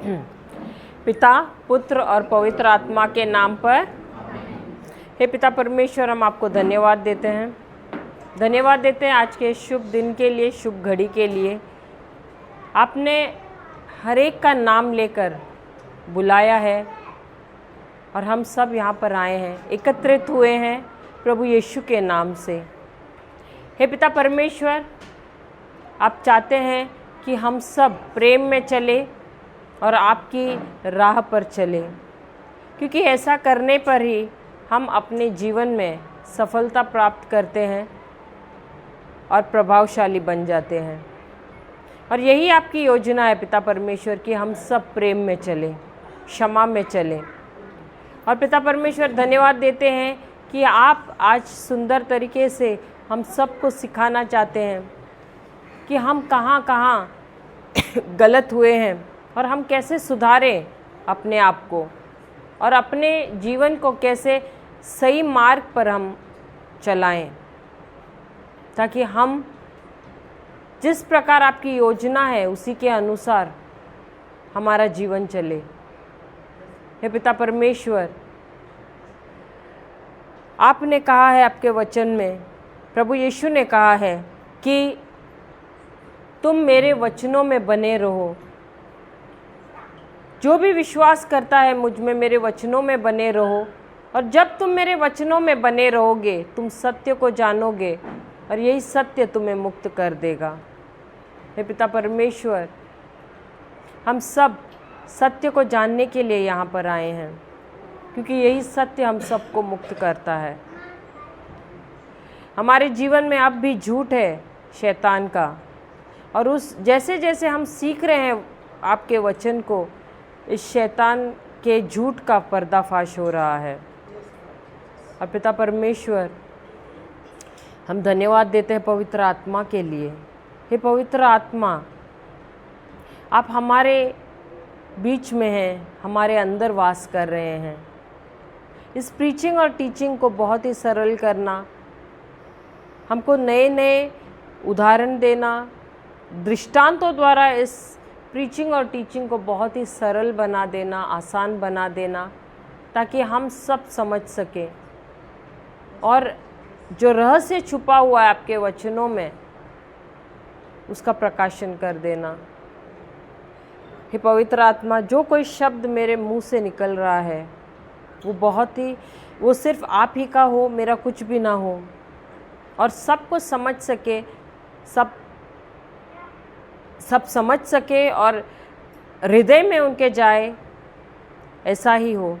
पिता, पुत्र और पवित्र आत्मा के नाम पर। हे पिता परमेश्वर, हम आपको धन्यवाद देते हैं। धन्यवाद देते हैं आज के शुभ दिन के लिए, शुभ घड़ी के लिए। आपने हर एक का नाम लेकर बुलाया है और हम सब यहाँ पर आए हैं, एकत्रित हुए हैं प्रभु यीशु के नाम से। हे पिता परमेश्वर, आप चाहते हैं कि हम सब प्रेम में चले और आपकी राह पर चले, क्योंकि ऐसा करने पर ही हम अपने जीवन में सफलता प्राप्त करते हैं और प्रभावशाली बन जाते हैं। और यही आपकी योजना है पिता परमेश्वर कि हम सब प्रेम में चलें, क्षमा में चलें। और पिता परमेश्वर, धन्यवाद देते हैं कि आप आज सुंदर तरीके से हम सबको सिखाना चाहते हैं कि हम कहाँ कहाँ गलत हुए हैं और हम कैसे सुधारें अपने आप को और अपने जीवन को कैसे सही मार्ग पर हम चलाएं, ताकि हम जिस प्रकार आपकी योजना है उसी के अनुसार हमारा जीवन चले। हे पिता परमेश्वर, आपने कहा है आपके वचन में, प्रभु यीशु ने कहा है कि तुम मेरे वचनों में बने रहो। जो भी विश्वास करता है मुझ में, मेरे वचनों में बने रहो। और जब तुम मेरे वचनों में बने रहोगे, तुम सत्य को जानोगे और यही सत्य तुम्हें मुक्त कर देगा। हे पिता परमेश्वर, हम सब सत्य को जानने के लिए यहाँ पर आए हैं, क्योंकि यही सत्य हम सबको मुक्त करता है। हमारे जीवन में अब भी झूठ है शैतान का, और उस जैसे जैसे हम सीख रहे हैं आपके वचन को, इस शैतान के झूठ का पर्दाफाश हो रहा है। और पिता परमेश्वर, हम धन्यवाद देते हैं पवित्र आत्मा के लिए। हे पवित्र आत्मा, आप हमारे बीच में हैं, हमारे अंदर वास कर रहे हैं। इस प्रीचिंग और टीचिंग को बहुत ही सरल करना, हमको नए नए उदाहरण देना, दृष्टांतों द्वारा इस प्रीचिंग और टीचिंग को बहुत ही सरल बना देना, आसान बना देना, ताकि हम सब समझ सकें और जो रहस्य छुपा हुआ है आपके वचनों में उसका प्रकाशन कर देना। हे पवित्र आत्मा, जो कोई शब्द मेरे मुंह से निकल रहा है वो सिर्फ आप ही का हो, मेरा कुछ भी ना हो, और सबको समझ सके, सब समझ सके और हृदय में उनके जाए, ऐसा ही हो।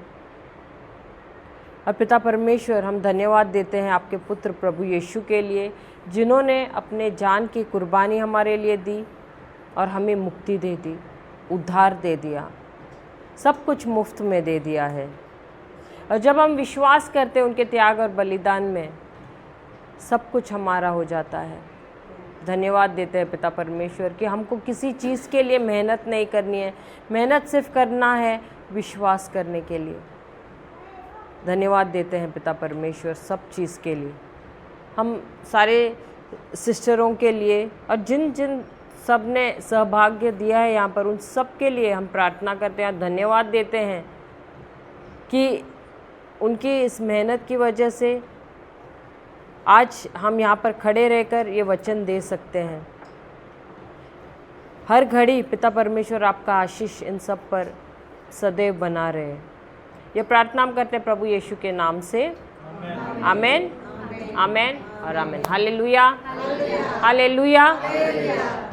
और पिता परमेश्वर, हम धन्यवाद देते हैं आपके पुत्र प्रभु यीशु के लिए, जिन्होंने अपने जान की कुर्बानी हमारे लिए दी और हमें मुक्ति दे दी, उद्धार दे दिया, सब कुछ मुफ्त में दे दिया है। और जब हम विश्वास करते हैं उनके त्याग और बलिदान में, सब कुछ हमारा हो जाता है। धन्यवाद देते हैं पिता परमेश्वर कि हमको किसी चीज़ के लिए मेहनत नहीं करनी है, मेहनत सिर्फ करना है विश्वास करने के लिए। धन्यवाद देते हैं पिता परमेश्वर सब चीज़ के लिए, हम सारे सिस्टरों के लिए और जिन जिन सब ने सहभाग्य दिया है यहाँ पर, उन सब के लिए हम प्रार्थना करते हैं। धन्यवाद देते हैं कि उनकी इस मेहनत की वजह से आज हम यहाँ पर खड़े रहकर ये वचन दे सकते हैं। हर घड़ी पिता परमेश्वर आपका आशीष इन सब पर सदैव बना रहे। ये प्रार्थना हम करते हैं प्रभु यीशु के नाम से। आमेन, आमेन और आमेन। Hallelujah, hallelujah.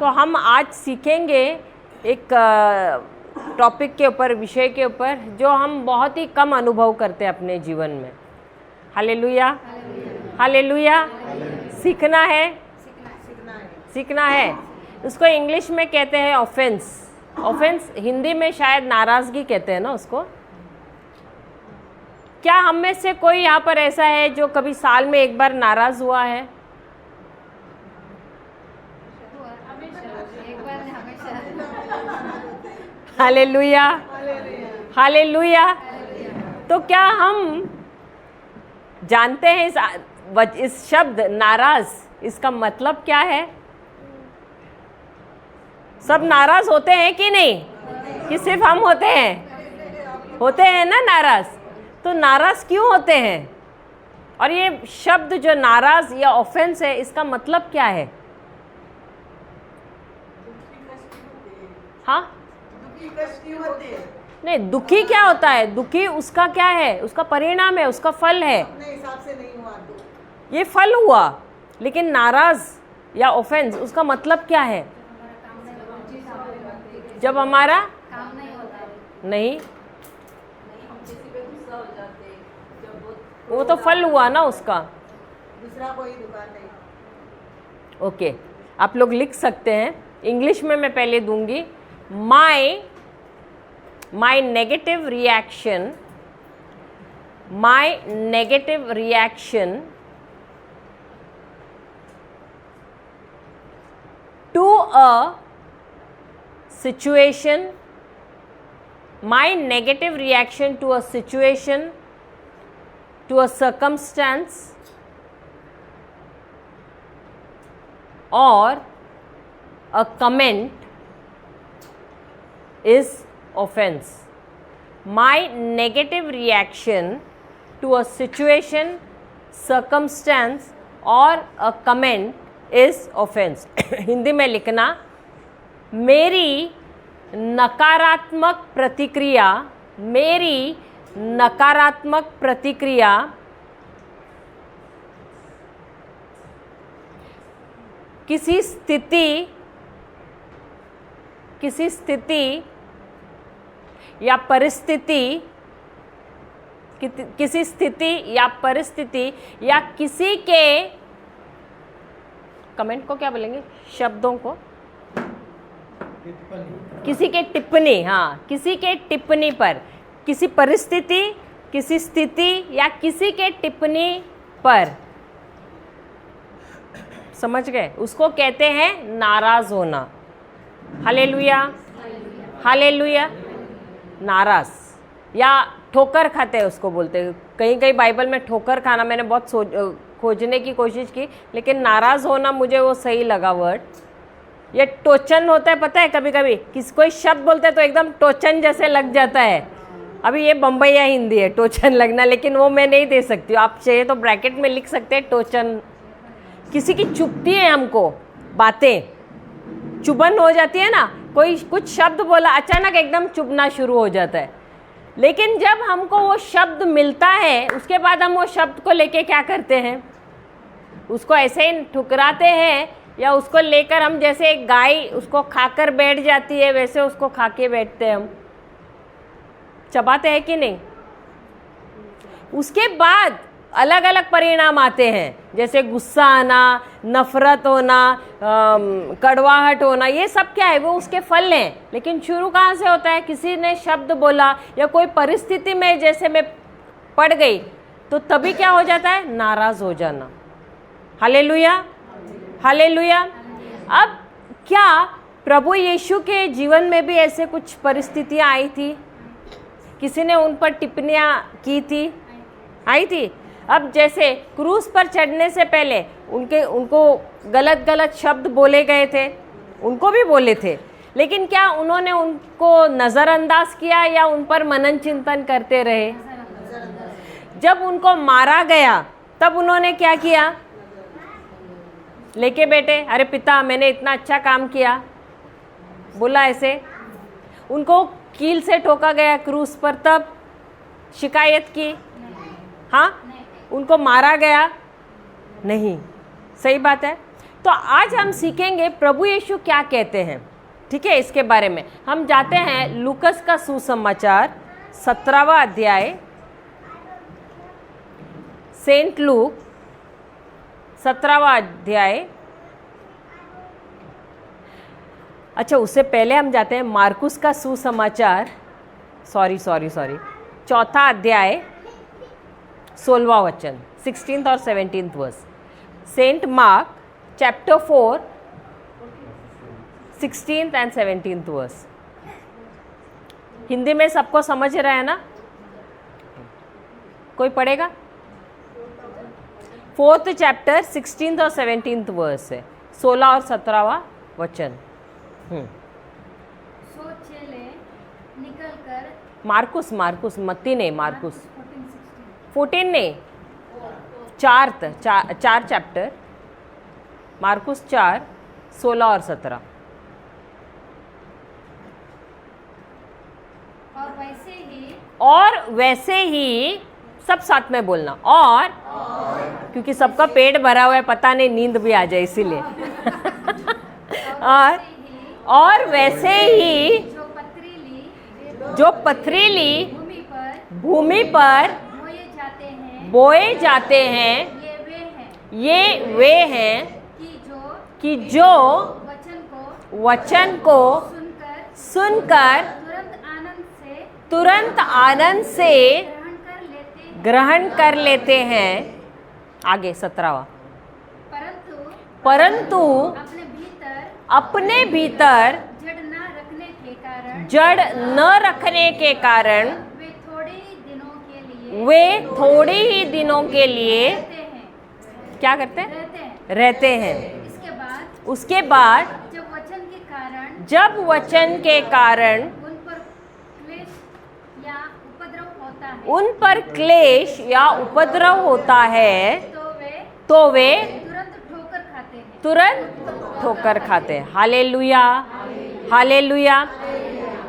तो हम आज सीखेंगे एक टॉपिक के ऊपर, विषय के ऊपर, जो हम बहुत ही कम अनुभव करते हैं अपने जीवन में। Hallelujah, hallelujah. सीखना है, सीखना है। उसको इंग्लिश में कहते हैं ऑफेंस। ऑफेंस हिंदी में शायद नाराज़गी कहते हैं ना उसको। क्या हम में से कोई यहाँ पर ऐसा है जो कभी साल में एक बार नाराज़ हुआ है? Hallelujah, hallelujah. तो क्या हम जानते हैं इस शब्द नाराज, इसका मतलब क्या है? सब नाराज होते हैं कि नहीं? कि सिर्फ हम होते हैं ना नाराज? तो नाराज क्यों होते हैं? और ये शब्द जो नाराज या ऑफेंस है, इसका मतलब क्या है? हाँ, नहीं, दुखी क्या होता है? दुखी उसका क्या है? उसका परिणाम है, उसका फल है। अपने हिसाब से नहीं हुआ तो ये फल हुआ। लेकिन नाराज या ऑफेंस, उसका मतलब क्या है? जब हमारा नहीं, वो तो फल हुआ ना उसका। दूसरा कोई दुकान नहीं। ओके, आप लोग लिख सकते हैं। इंग्लिश में मैं पहले दूंगी। my negative reaction to a situation, my negative reaction to a situation, to a circumstance or a comment is offense. My negative reaction to a situation, circumstance or a comment is offense. Hindi में लिखना, मेरी नकारात्मक प्रतिक्रिया किसी स्थिति या परिस्थिति या किसी के कमेंट को क्या बोलेंगे? शब्दों को, किसी के टिप्पणी, हाँ, किसी के टिप्पणी पर, किसी परिस्थिति, किसी स्थिति या किसी के टिप्पणी पर, समझ गए? उसको कहते हैं नाराज होना। Hallelujah, hallelujah. नाराज या ठोकर खाते हैं, उसको बोलते हैं। कहीं बाइबल में ठोकर खाना मैंने बहुत खोजने की कोशिश की, लेकिन नाराज होना मुझे वो सही लगा वर्ड। ये टोचन होता है, पता है? कभी कभी कोई शब्द बोलते हैं तो एकदम टोचन जैसे लग जाता है। अभी ये बम्बईया हिंदी है, टोचन लगना, लेकिन वो मैं नहीं दे सकती हूँ। आप चाहिए तो ब्रैकेट में लिख सकते हैं टोचन। किसी की चुभती है हमको बातें, चुभन हो जाती है ना, कोई कुछ शब्द बोला, अचानक एकदम चुभना शुरू हो जाता है। लेकिन जब हमको वो शब्द मिलता है, उसके बाद हम वो शब्द को लेके क्या करते हैं? उसको ऐसे ही ठुकराते हैं, या उसको लेकर हम, जैसे एक गाय उसको खाकर बैठ जाती है, वैसे उसको खा के बैठते हैं हम। चबाते हैं कि नहीं? उसके बाद अलग अलग परिणाम आते हैं, जैसे गुस्सा आना, नफरत होना, कड़वाहट होना। ये सब क्या है? वो उसके फल हैं। लेकिन शुरू कहाँ से होता है? किसी ने शब्द बोला या कोई परिस्थिति में जैसे मैं पड़ गई, तो तभी क्या हो जाता है? नाराज हो जाना। Hallelujah, hallelujah. अब क्या प्रभु यीशु के जीवन में भी ऐसे कुछ परिस्थितियाँ आई थी? किसी ने उन पर टिप्पणियाँ की थी? आई थी। अब जैसे क्रूस पर चढ़ने से पहले उनको गलत शब्द बोले गए थे, उनको भी बोले थे, लेकिन क्या उन्होंने उनको नज़रअंदाज किया या उन पर मनन चिंतन करते रहे? जब उनको मारा गया तब उन्होंने क्या किया? लेके बैठे, अरे पिता मैंने इतना अच्छा काम किया, बोला ऐसे। उनको कील से ठोका गया क्रूस पर, तब शिकायत की? हाँ, उनको मारा गया? नहीं। सही बात है। तो आज हम सीखेंगे प्रभु यीशु क्या कहते हैं, ठीक है? इसके बारे में हम जाते हैं लूकस का सुसमाचार 17वां अध्याय, सेंट लूक 17वां अध्याय। अच्छा, उससे पहले हम जाते हैं मार्कुस का सुसमाचार, सॉरी 4था अध्याय 16वां वचन, 16th और 17th verse. Saint Mark chapter 4 16th and 17th verse. Hindi में सबको समझ रहा है ना? कोई पढ़ेगा? 4th चैप्टर 16th और 17th वर्स है, 16 और 17वां वचन। सो चेले निकलकर मार्कुस, मार्कुस, मत्ती नहीं, मार्कुस 14, 14 नहीं, 4 चैप्टर, मार्कुस 4, 16 और 17। और वैसे ही सब साथ में बोलना, और क्योंकि सबका पेट भरा हुआ है, पता नहीं नींद भी आ जाए इसीलिए। और वैसे ही जो पथरीली भूमि पर बोए जाते हैं, ये वे हैं कि जो वचन को सुनकर तुरंत आनंद से ग्रहण कर लेते हैं। आगे 17वां, परंतु अपने भीतर जड़ न रखने के कारण वे थोड़े ही दिनों के लिए क्या करते हैं? रहते हैं। उसके बाद जब वचन के कारण उन पर क्लेश या उपद्रव होता है तो वे तुरंत ठोकर खाते हैं। Hallelujah, hallelujah.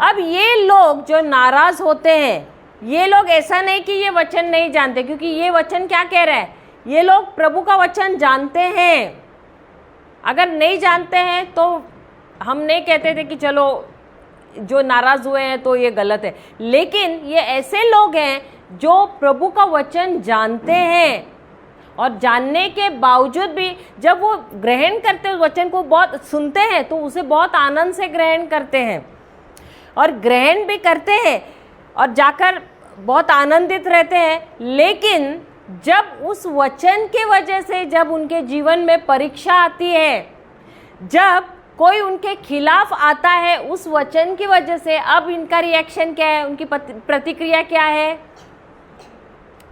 अब ये लोग जो नाराज होते हैं, ये लोग ऐसा नहीं कि ये वचन नहीं जानते, क्योंकि ये वचन क्या कह रहा है? ये लोग प्रभु का वचन जानते हैं। अगर नहीं जानते हैं तो हम नहीं कहते थे कि चलो जो नाराज हुए हैं तो ये गलत है, लेकिन ये ऐसे लोग हैं जो प्रभु का वचन जानते हैं और जानने के बावजूद भी जब वो ग्रहण करते हैं, उस वचन को बहुत सुनते हैं तो उसे बहुत आनंद से ग्रहण करते हैं और ग्रहण भी करते हैं और जाकर बहुत आनंदित रहते हैं। लेकिन जब उस वचन के वजह से जब उनके जीवन में परीक्षा आती है, जब कोई उनके खिलाफ आता है उस वचन की वजह से, अब इनका रिएक्शन क्या है? उनकी प्रतिक्रिया क्या है?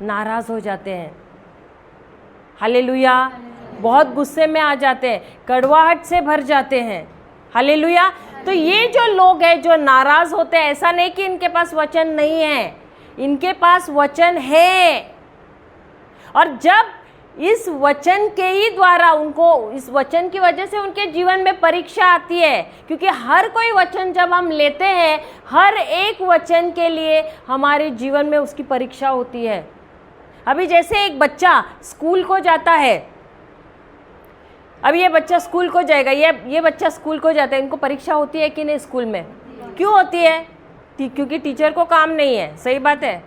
नाराज हो जाते हैं। हालेलुया। बहुत गुस्से में आ जाते हैं, कड़वाहट से भर जाते हैं। हालेलुया। तो ये जो लोग हैं जो नाराज होते हैं, ऐसा नहीं कि इनके पास वचन नहीं है, इनके पास वचन है। और जब इस वचन के ही द्वारा उनको, इस वचन की वजह से उनके जीवन में परीक्षा आती है, क्योंकि हर कोई वचन जब हम लेते हैं, हर एक वचन के लिए हमारे जीवन में उसकी परीक्षा होती है। अभी जैसे एक बच्चा स्कूल को जाता है, अब ये बच्चा स्कूल को जाएगा, ये बच्चा स्कूल को जाता है, इनको परीक्षा होती है कि नहीं स्कूल में? क्यों होती है? क्योंकि टीचर को काम नहीं है। सही बात है।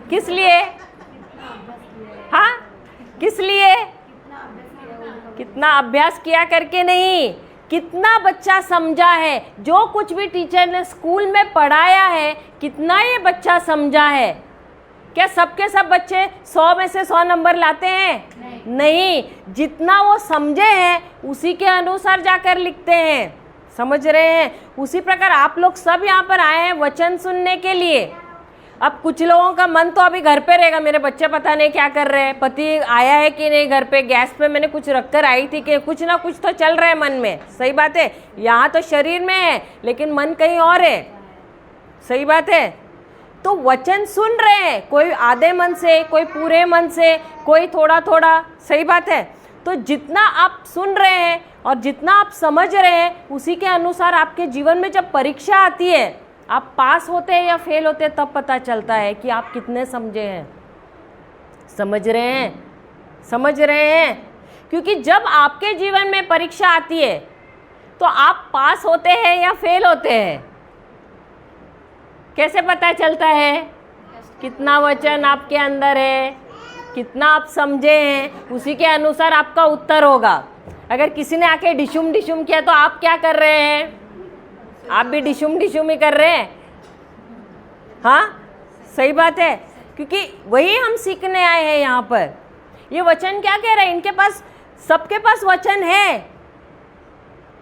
किस लिए? हाँ, किस लिए? कितना अभ्यास किया करके नहीं, कितना बच्चा समझा है। जो कुछ भी टीचर ने स्कूल में पढ़ाया है, कितना ये बच्चा समझा है। क्या सबके सब बच्चे 100 में से 100 नंबर लाते हैं? नहीं। जितना वो समझे हैं उसी के अनुसार जाकर लिखते हैं। समझ रहे हैं? उसी प्रकार आप लोग सब यहाँ पर आए हैं वचन सुनने के लिए। अब कुछ लोगों का मन तो अभी घर पे रहेगा, मेरे बच्चे पता नहीं क्या कर रहे हैं, पति आया है कि नहीं घर पे, गैस पे मैंने कुछ रखकर आई थी कि कुछ ना कुछ तो चल रहा है मन में। सही बात है। यहाँ तो शरीर में है लेकिन मन कहीं और है। सही बात है। तो वचन सुन रहे हैं, कोई आधे मन से, कोई पूरे मन से, कोई थोड़ा थोड़ा। सही बात है। तो जितना आप सुन रहे हैं और जितना आप समझ रहे हैं, उसी के अनुसार आपके जीवन में जब परीक्षा आती है, आप पास होते हैं या फेल होते हैं, तब पता चलता है कि आप कितने समझे हैं। समझ रहे हैं? समझ रहे हैं? क्योंकि जब आपके जीवन में परीक्षा आती है तो आप पास होते हैं या फेल होते हैं। कैसे पता चलता है? कितना वचन आपके अंदर है, कितना आप समझे हैं, उसी के अनुसार आपका उत्तर होगा। अगर किसी ने आके डिशुम डिशुम किया तो आप क्या कर रहे हैं? आप भी डिशुम डिशुम ही कर रहे हैं। हाँ, सही बात है। क्योंकि वही हम सीखने आए हैं यहाँ पर। ये वचन क्या कह रहा है? इनके पास, सबके पास वचन है,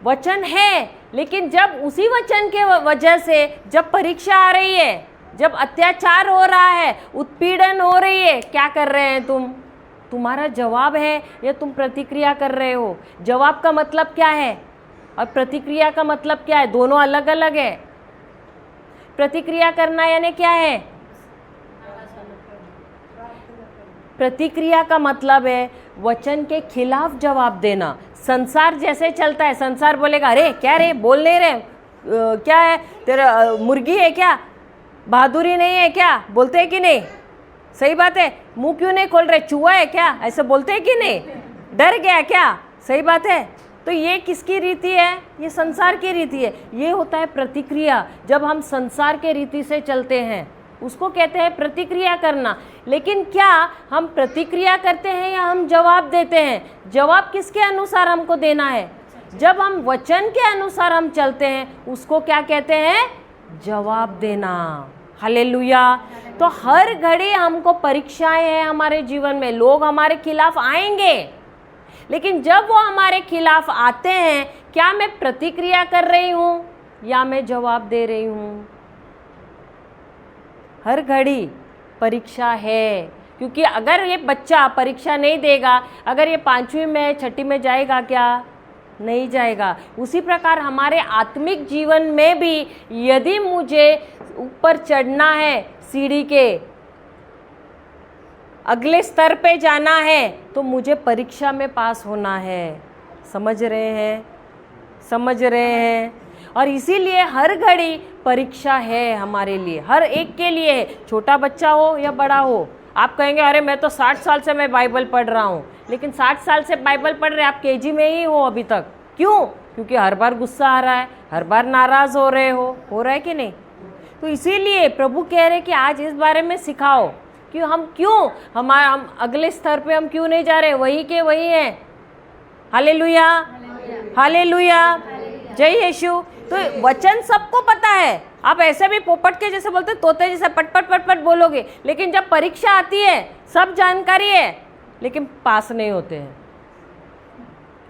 वचन है, लेकिन जब उसी वचन के वजह से जब परीक्षा आ रही है, जब अत्याचार हो रहा है, उत्पीड़न हो रही है, क्या कर रहे हैं तुम? तुम्हारा जवाब है या तुम प्रतिक्रिया कर रहे हो? जवाब का मतलब क्या है और प्रतिक्रिया का मतलब क्या है? दोनों अलग अलग है। प्रतिक्रिया करना यानी क्या है? प्रतिक्रिया का मतलब है वचन के खिलाफ जवाब देना। संसार जैसे चलता है, संसार बोलेगा अरे क्या रे, बोल नहीं रहे, क्या है तेरा, मुर्गी है क्या, बहादुरी नहीं है क्या, बोलते हैं कि नहीं? सही बात है। मुंह क्यों नहीं खोल रहे, चूहा है क्या, ऐसे बोलते हैं कि नहीं? डर गया क्या? सही बात है। तो ये किसकी रीति है? ये संसार की रीति है। ये होता है प्रतिक्रिया। जब हम संसार के रीति से चलते हैं उसको कहते हैं प्रतिक्रिया करना। लेकिन क्या हम प्रतिक्रिया करते हैं या हम जवाब देते हैं? जवाब किसके अनुसार हमको देना है? जब हम वचन के अनुसार हम चलते हैं उसको क्या कहते हैं? जवाब देना। हालेलुया। तो हर घड़ी हमको परीक्षाएं हैं हमारे जीवन में, लोग हमारे खिलाफ आएंगे, लेकिन जब वो हमारे खिलाफ आते हैं क्या मैं प्रतिक्रिया कर रही हूँ या मैं जवाब दे रही हूँ? हर घड़ी परीक्षा है, क्योंकि अगर ये बच्चा परीक्षा नहीं देगा, अगर ये 5वीं में 6ठी में जाएगा क्या? नहीं जाएगा। उसी प्रकार हमारे आत्मिक जीवन में भी यदि मुझे ऊपर चढ़ना है, सीढ़ी के अगले स्तर पे जाना है, तो मुझे परीक्षा में पास होना है। समझ रहे हैं? समझ रहे हैं? और इसीलिए हर घड़ी परीक्षा है हमारे लिए, हर एक के लिए है, छोटा बच्चा हो या बड़ा हो। आप कहेंगे अरे मैं तो 60 साल से मैं बाइबल पढ़ रहा हूँ, लेकिन 60 साल से बाइबल पढ़ रहे, आप केजी में ही हो अभी तक। क्यों? क्योंकि हर बार गुस्सा आ रहा है, हर बार नाराज हो रहे हो रहा है कि नहीं? तो इसीलिए प्रभु कह रहे कि आज इस बारे में सिखाओ कि हम अगले स्तर पे हम क्यों नहीं जा रहे, वही के वही हैं। हालेलुया, हालेलुया, जय यीशु। तो वचन सबको पता है। आप ऐसे भी पोपट के जैसे बोलते, तोते जैसे पट पट पट पट बोलोगे, लेकिन जब परीक्षा आती है सब जानकारी है, लेकिन पास नहीं होते हैं।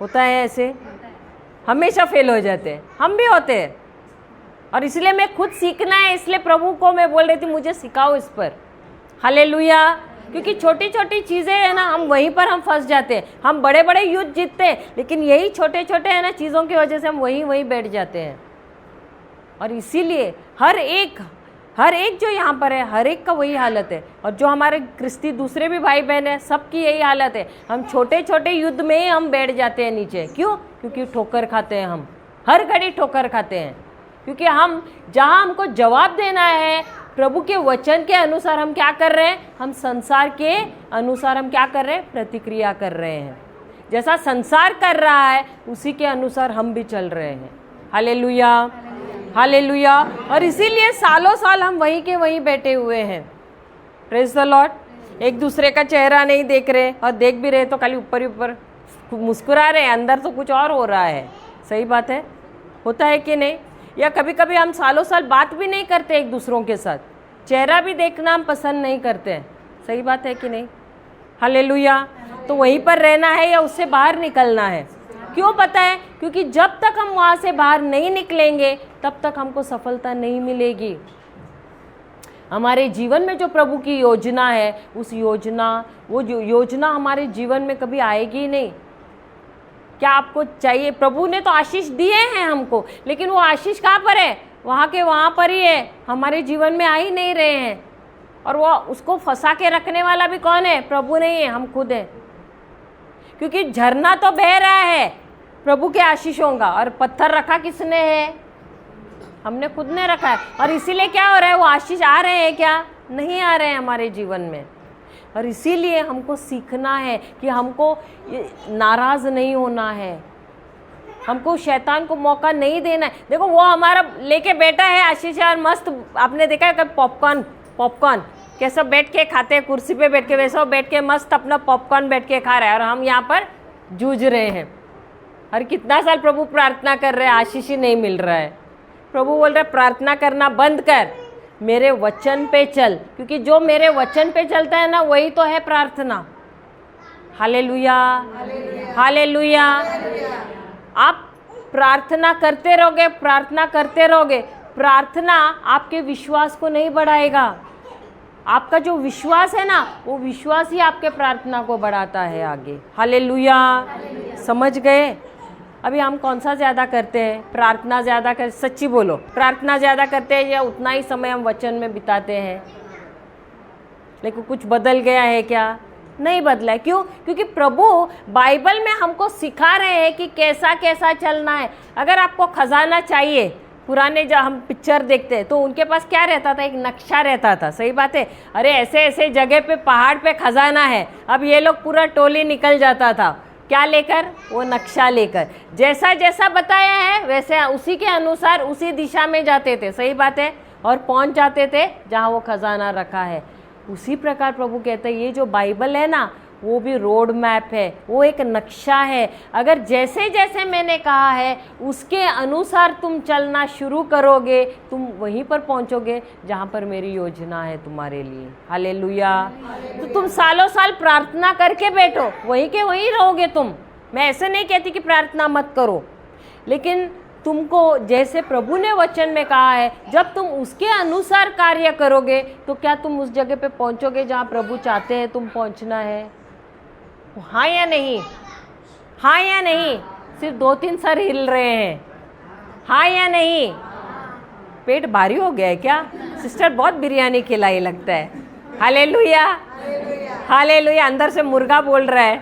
होता है ऐसे, हमेशा फेल हो जाते हैं, हम भी होते हैं। और इसलिए मैं खुद सीखना है, इसलिए प्रभु को मैं बोल रही थी मुझे सिखाओ इस पर। हालेलुया। क्योंकि छोटी छोटी चीज़ें है ना, हम वहीं पर हम फंस जाते हैं। हम बड़े बड़े युद्ध जीतते हैं, लेकिन यही छोटे छोटे है ना चीज़ों की वजह से हम वहीं बैठ जाते हैं। और इसीलिए हर एक जो यहाँ पर है, हर एक का वही हालत है। और जो हमारे क्रिस्ती दूसरे भी भाई बहन हैं, सबकी यही हालत है। हम छोटे छोटे युद्ध में ही हम बैठ जाते हैं नीचे। क्यों? क्योंकि ठोकर खाते हैं, हम हर घड़ी ठोकर खाते हैं। क्योंकि हम जहाँ हमको जवाब देना है प्रभु के वचन के अनुसार, हम क्या कर रहे हैं? हम संसार के अनुसार हम क्या कर रहे हैं? प्रतिक्रिया कर रहे हैं। जैसा संसार कर रहा है उसी के अनुसार हम भी चल रहे हैं। Hallelujah, hallelujah. और इसीलिए सालों साल हम वहीं के वहीं बैठे हुए हैं। Praise the Lord. एक दूसरे का चेहरा नहीं देख रहे, और देख भी रहे तो खाली ऊपर ही ऊपर मुस्कुरा रहे हैं, अंदर तो कुछ और हो रहा है। सही बात है, होता है कि नहीं? या कभी कभी हम सालों साल बात भी नहीं करते एक दूसरों के साथ, चेहरा भी देखना हम पसंद नहीं करते हैं। सही बात है कि नहीं? हालेलुया। तो वहीं पर रहना है या उससे बाहर निकलना है? क्यों पता है? क्योंकि जब तक हम वहाँ से बाहर नहीं निकलेंगे तब तक हमको सफलता नहीं मिलेगी। हमारे जीवन में जो प्रभु की योजना है, उस योजना हमारे जीवन में कभी आएगी नहीं। क्या आपको चाहिए? प्रभु ने तो आशीष दिए हैं हमको, लेकिन वो आशीष कहाँ पर है? वहाँ के वहाँ पर ही है, हमारे जीवन में आ ही नहीं रहे हैं। और वो उसको फंसा के रखने वाला भी कौन है? प्रभु नहीं है, हम खुद हैं। क्योंकि झरना तो बह रहा है प्रभु के आशीषों का, और पत्थर रखा किसने है? हमने खुद ने रखा है। और इसीलिए क्या हो रहा है? वो आशीष आ रहे हैं क्या? नहीं आ रहे हैं हमारे जीवन में। और इसीलिए हमको सीखना है कि हमको नाराज नहीं होना है, हमको शैतान को मौका नहीं देना है। देखो वो हमारा लेके बैठा है आशीष यार, मस्त। आपने देखा है पॉपकॉर्न कैसा बैठ के खाते हैं, कुर्सी पे बैठ के, वैसा बैठ के मस्त अपना पॉपकॉर्न बैठ के खा रहा है, और हम यहाँ पर जूझ रहे हैं। और कितना साल प्रभु प्रार्थना कर रहे हैं, आशीष ही नहीं मिल रहा है। प्रभु बोल रहे प्रार्थना करना बंद कर, मेरे वचन पे चल, क्योंकि जो मेरे वचन पे चलता है ना वही तो है प्रार्थना। Hallelujah, hallelujah. आप प्रार्थना करते रहोगे, प्रार्थना करते रहोगे, प्रार्थना आपके विश्वास को नहीं बढ़ाएगा। आपका जो विश्वास है ना, वो विश्वास ही आपके प्रार्थना को बढ़ाता है आगे। हालेलुया, समझ गए? अभी हम कौन सा ज़्यादा करते हैं? प्रार्थना ज़्यादा कर, सच्ची बोलो, प्रार्थना ज़्यादा करते हैं या उतना ही समय हम वचन में बिताते हैं? लेकिन कुछ बदल गया है क्या? नहीं बदला है। क्यों? क्योंकि प्रभु बाइबल में हमको सिखा रहे हैं कि कैसा कैसा चलना है। अगर आपको खजाना चाहिए, पुराने जब हम पिक्चर देखते हैं तो उनके पास क्या रहता था? एक नक्शा रहता था। सही बात है। अरे ऐसे ऐसे जगह पे, पहाड़ पे खजाना है। अब ये लोग पूरा टोली निकल जाता था, क्या लेकर? वो नक्शा लेकर। जैसा जैसा बताया है वैसे उसी के अनुसार उसी दिशा में जाते थे। सही बात है। और पहुंच जाते थे जहाँ वो खजाना रखा है। उसी प्रकार प्रभु कहते हैं ये जो बाइबल है ना, वो भी रोड मैप है, वो एक नक्शा है। अगर जैसे जैसे मैंने कहा है उसके अनुसार तुम चलना शुरू करोगे, तुम वहीं पर पहुंचोगे जहां पर मेरी योजना है तुम्हारे लिए। हालेलुया। तो तुम सालों साल प्रार्थना करके बैठो, वहीं के वहीं रहोगे तुम। मैं ऐसे नहीं कहती कि प्रार्थना मत करो, लेकिन तुमको जैसे प्रभु ने वचन में कहा है, जब तुम उसके अनुसार कार्य करोगे तो क्या तुम उस जगह पे पहुंचोगे जहां प्रभु चाहते हैं तुम पहुंचना है? हाँ या नहीं? हाँ या नहीं? सिर्फ 2-3 सर हिल रहे हैं। हाँ या नहीं? पेट भारी हो गया है क्या? सिस्टर बहुत बिरयानी खिलाई लगता है। Hallelujah, hallelujah. अंदर से मुर्गा बोल रहा है।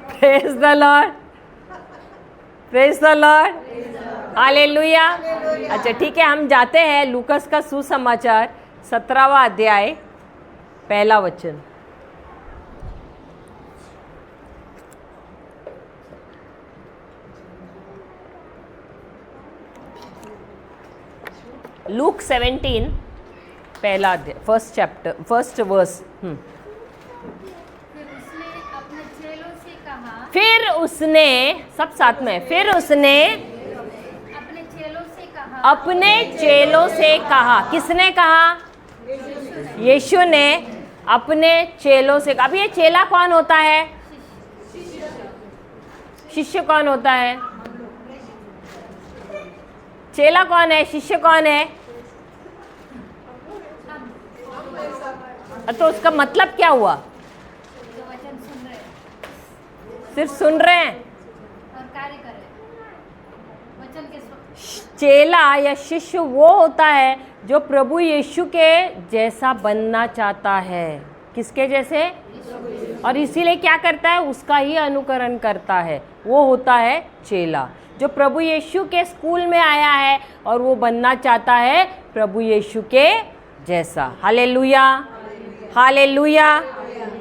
Praise the Lord, praise the Lord, hallelujah. अच्छा ठीक है, हम जाते हैं लूकस का सुसमाचार 17वां अध्याय, पहला वचन। लूक 17 पहला अध्याय, फर्स्ट चैप्टर, फर्स्ट वर्स। फिर उसने, सब साथ में, फिर उसने अपने चेलों से कहा। किसने कहा? यीशु ने अपने चेलों से कहा। अब ये चेला कौन होता है? शिष्य कौन होता है? चेला कौन है? शिष्य कौन है? तो उसका मतलब क्या हुआ? सिर्फ सुन रहे हैं और कार्य कर रहे हैं वचन के। चेला या शिष्य वो होता है जो प्रभु यीशु के जैसा बनना चाहता है। किसके जैसे? और इसीलिए क्या करता है? उसका ही अनुकरण करता है। वो होता है चेला, जो प्रभु यीशु के स्कूल में आया है और वो बनना चाहता है प्रभु यीशु के जैसा। Hallelujah, hallelujah.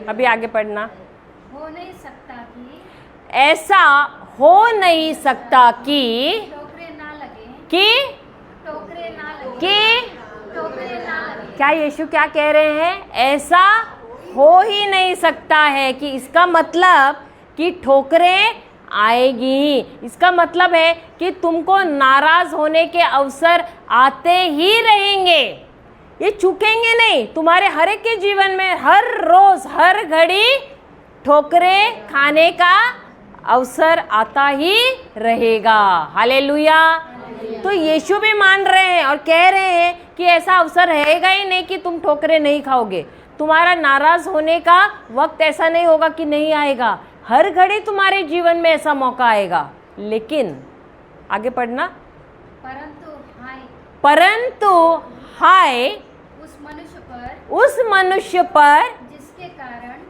अभी आगे पढ़ना। हो नहीं सकता कि, ऐसा हो नहीं सकता कि टोकरे ना लगे, कि टोकरे ना लगे, कि टोकरे ना लगे। क्या यीशु क्या कह रहे हैं? ऐसा हो ही नहीं सकता है कि इसका मतलब कि ठोकरें आएगी। इसका मतलब है कि तुमको नाराज होने के अवसर आते ही रहेंगे, ये चूकेंगे नहीं। तुम्हारे हर एक के जीवन में हर रोज हर घड़ी ठोकरें खाने का अवसर आता ही रहेगा। हालेलुया। तो यीशु भी मान रहे हैं और कह रहे हैं कि ऐसा अवसर रहेगा ही नहीं कि तुम ठोकरें नहीं खाओगे। तुम्हारा नाराज होने का वक्त ऐसा नहीं होगा कि नहीं आएगा। हर घड़ी तुम्हारे जीवन में ऐसा मौका आएगा। लेकिन आगे पढ़ना। परंतु हाय उस मनुष्य पर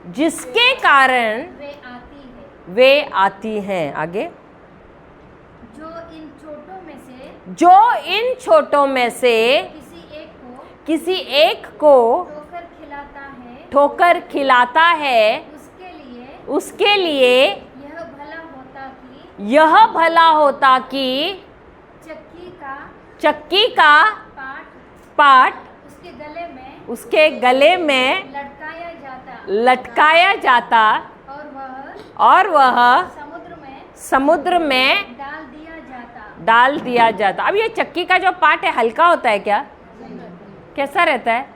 जिसके कारण वे आती हैं। आगे। जो इन छोटों में से किसी एक को ठोकर खिलाता है, उसके लिए यह भला होता कि चक्की का पाट उसके गले में लटकाया जाता और वह समुद्र में डाल दिया जाता। अब ये चक्की का जो पार्ट है हल्का होता है क्या? कैसा रहता है?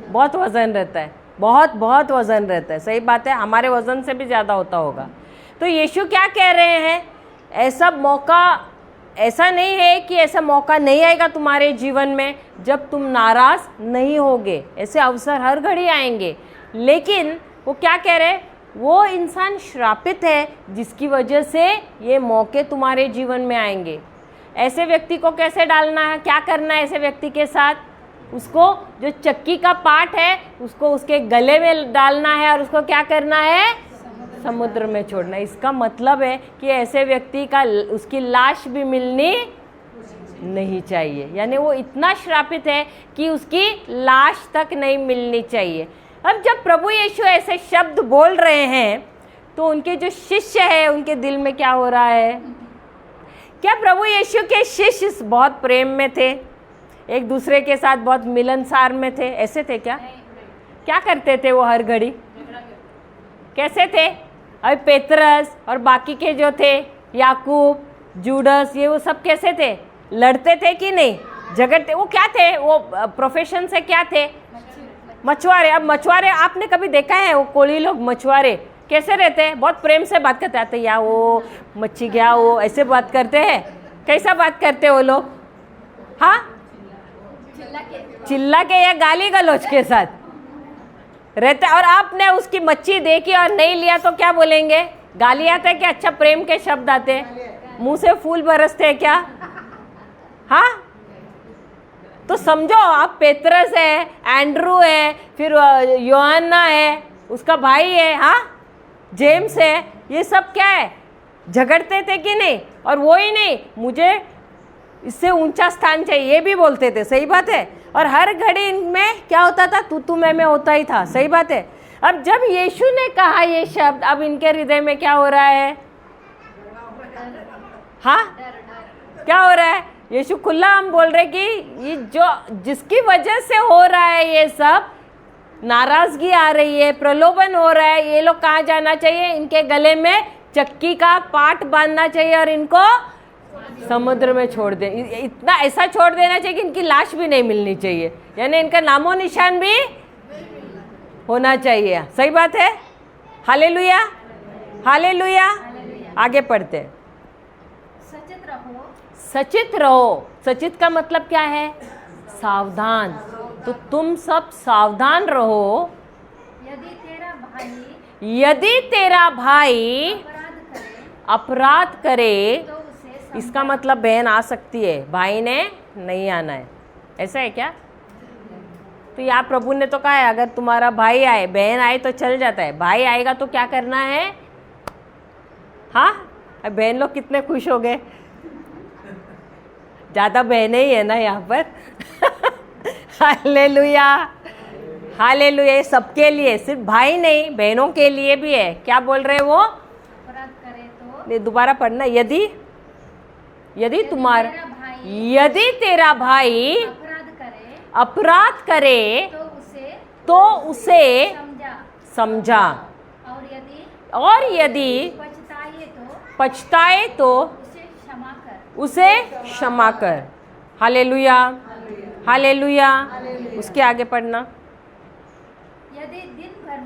बहुत वजन रहता है, बहुत वजन रहता है। सही बात है, हमारे वजन से भी ज़्यादा होता होगा। तो यीशु क्या कह रहे हैं? ऐसा मौका, ऐसा नहीं है कि ऐसा मौका नहीं आएगा तुम्हारे जीवन में जब तुम नाराज नहीं होगे। ऐसे अवसर हर घड़ी आएंगे। लेकिन वो क्या कह रहे हैं? वो इंसान श्रापित है जिसकी वजह से ये मौके तुम्हारे जीवन में आएंगे। ऐसे व्यक्ति को कैसे डालना है, क्या करना है ऐसे व्यक्ति के साथ? उसको जो चक्की का पार्ट है उसको उसके गले में डालना है और उसको क्या करना है? समुद्र में छोड़ना। इसका मतलब है कि ऐसे व्यक्ति का उसकी लाश भी मिलनी नहीं चाहिए, यानी वो इतना श्रापित है कि उसकी लाश तक नहीं मिलनी चाहिए। अब जब प्रभु यीशु ऐसे शब्द बोल रहे हैं तो उनके जो शिष्य है उनके दिल में क्या हो रहा है? क्या प्रभु यीशु के शिष्य बहुत प्रेम में थे, एक दूसरे के साथ बहुत मिलनसार में थे? ऐसे थे क्या? क्या करते थे वो हर घड़ी? कैसे थे? अभी पेतरस और बाकी के जो थे, याकूब, जूडस, ये वो सब कैसे थे? लड़ते थे कि नहीं? झगड़ते? वो क्या थे? वो प्रोफेशन से क्या थे? मछुआरे। अब मछुआरे आपने कभी देखा है? वो कोली लोग मछुआरे कैसे रहते हैं? बहुत प्रेम से बात करते आते, या वो मच्छी गया, वो ऐसे बात करते हैं। कैसा बात करते वो लोग? हाँ, चिल्ला के या गाली गलौज के साथ रहते। और आपने उसकी मच्छी देखी और नहीं लिया तो क्या बोलेंगे? गाली आते हैं कि अच्छा प्रेम के शब्द आते, मुंह से फूल बरसते हैं क्या? हाँ, तो समझो आप, पेतरस है, एंड्रू है, फिर योहन्ना है, उसका भाई है, हाँ, जेम्स है, ये सब क्या है? झगड़ते थे कि नहीं? और वो ही नहीं, मुझे इससे ऊंचा स्थान चाहिए, ये भी बोलते थे। सही बात है। और हर घड़ी इनमें क्या होता था? तू मैं होता ही था। सही बात है। अब जब यीशु ने कहा ये शब्द, अब इनके हृदय में क्या हो रहा है? हाँ, क्या हो रहा है? यीशु खुला हम बोल रहे कि ये जो जिसकी वजह से हो रहा है ये सब, नाराजगी आ रही है, प्रलोभन हो रहा है, ये लोग कहाँ जाना चाहिए? इनके गले में चक्की का पाट बांधना चाहिए और इनको समुद्र में छोड़ दे। इतना ऐसा छोड़ देना चाहिए कि इनकी लाश भी नहीं मिलनी चाहिए, यानी इनका नामो निशान भी होना चाहिए। सही बात है। Hallelujah, hallelujah. आगे पढ़ते हैं। सचेत रहो। सचेत रहो। सचेत का मतलब क्या है? सावधान। तो तुम सब सावधान रहो। यदि तेरा भाई अपराध करे, इसका मतलब बहन आ सकती है, भाई ने नहीं आना है। ऐसा है क्या? तो यहाँ प्रभु ने तो कहा है अगर तुम्हारा भाई आए, बहन आए तो चल जाता है, भाई आएगा तो क्या करना है? हाँ, बहन लोग कितने खुश हो गए। ज़्यादा बहनें ही है ना यहाँ पर। Hallelujah, hallelujah. ये सबके लिए, सिर्फ भाई नहीं, बहनों के लिए भी है। क्या बोल रहे वो? अपराध करे तो, दोबारा पढ़ना। यदि तेरा भाई अपराध करे तो उसे समझा। और यदि पछताए तो उसे क्षमा कर। Hallelujah, hallelujah. उसके आगे पढ़ना। यदि दिन भर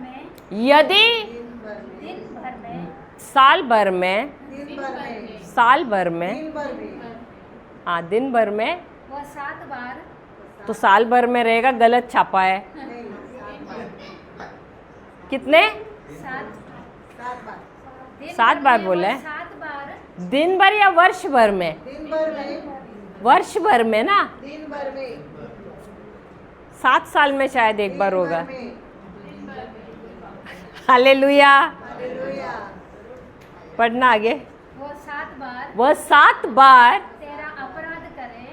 में साल भर में हाँ, दिन भर में वह 7 बार, तो साल भर में रहेगा, गलत छापा है। कितने? 7 बार बोला है। 7 बार दिन भर या वर्ष भर में? वर्ष भर में ना, दिन भर में 7 साल में शायद एक बार होगा। हालेलुया, पढ़ना आगे। वह 7 बार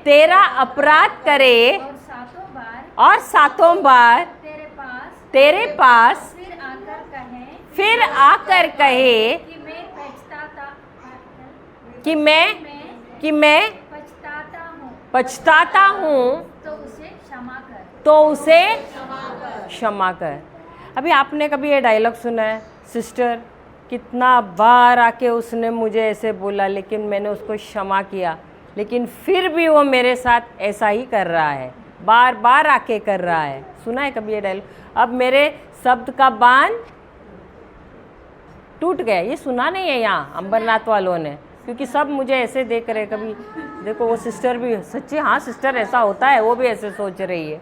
तेरा अपराध करे और 7 बार तेरे पास फिर आकर कहे कि मैं पछताता हूँ, तो उसे क्षमा कर। अभी आपने कभी ये डायलॉग सुना है? सिस्टर, कितना बार आके उसने मुझे ऐसे बोला, लेकिन मैंने उसको क्षमा किया, लेकिन फिर भी वो मेरे साथ ऐसा ही कर रहा है, बार बार आके कर रहा है। सुना है कभी ये डायलॉग? अब मेरे शब्द का बांध टूट गया। ये सुना नहीं है यहाँ अंबरनाथ वालों ने, क्योंकि सब मुझे ऐसे देख रहे। कभी देखो वो सिस्टर भी, सच्ची, हाँ सिस्टर ऐसा होता है, वो भी ऐसे सोच रही है।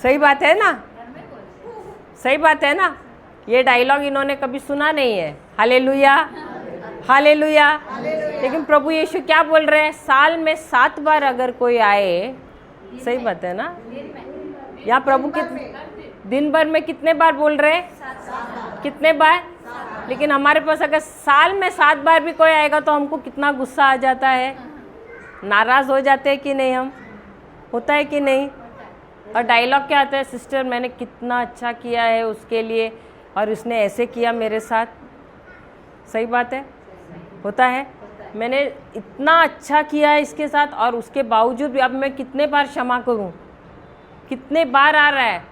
सही बात है ना? सही बात है ना? ये डायलॉग इन्होंने कभी सुना नहीं है। Hallelujah, hallelujah. लेकिन प्रभु यीशु क्या बोल रहे हैं, साल में 7 बार अगर कोई आए, सही बात है ना। यहाँ प्रभु दिन भर में कितने बार बोल रहे हैं, कितने बार। लेकिन हमारे पास अगर साल में 7 बार भी कोई आएगा तो हमको कितना गुस्सा आ जाता है, नाराज़ हो जाते हैं कि नहीं, हम होता है कि नहीं। और डायलॉग क्या आता है, सिस्टर मैंने कितना अच्छा किया है उसके लिए और उसने ऐसे किया मेरे साथ। सही बात है, होता है। मैंने इतना अच्छा किया है इसके साथ और उसके बावजूद भी अब मैं कितने बार क्षमा करूं, कितने बार आ रहा है।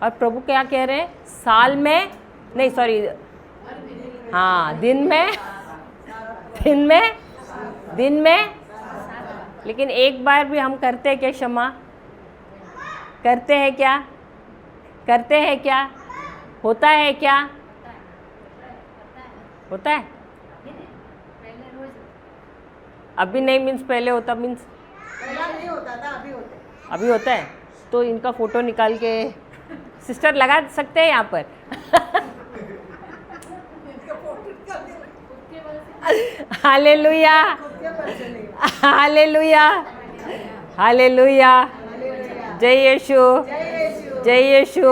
और प्रभु क्या कह रहे हैं, साल में नहीं, सॉरी, हाँ, दिन में। लेकिन एक बार भी हम करते हैं क्या क्षमा, करते हैं क्या, करते हैं क्या, होता है क्या, होता है। अभी नहीं मीन्स पहले होता, मीन्स पहला नहीं होता था, अभी होता है। अभी होता है। तो इनका फोटो निकाल के सिस्टर लगा सकते हैं यहाँ पर। Hallelujah, hallelujah, hallelujah. जय यीशु, जय यीशु।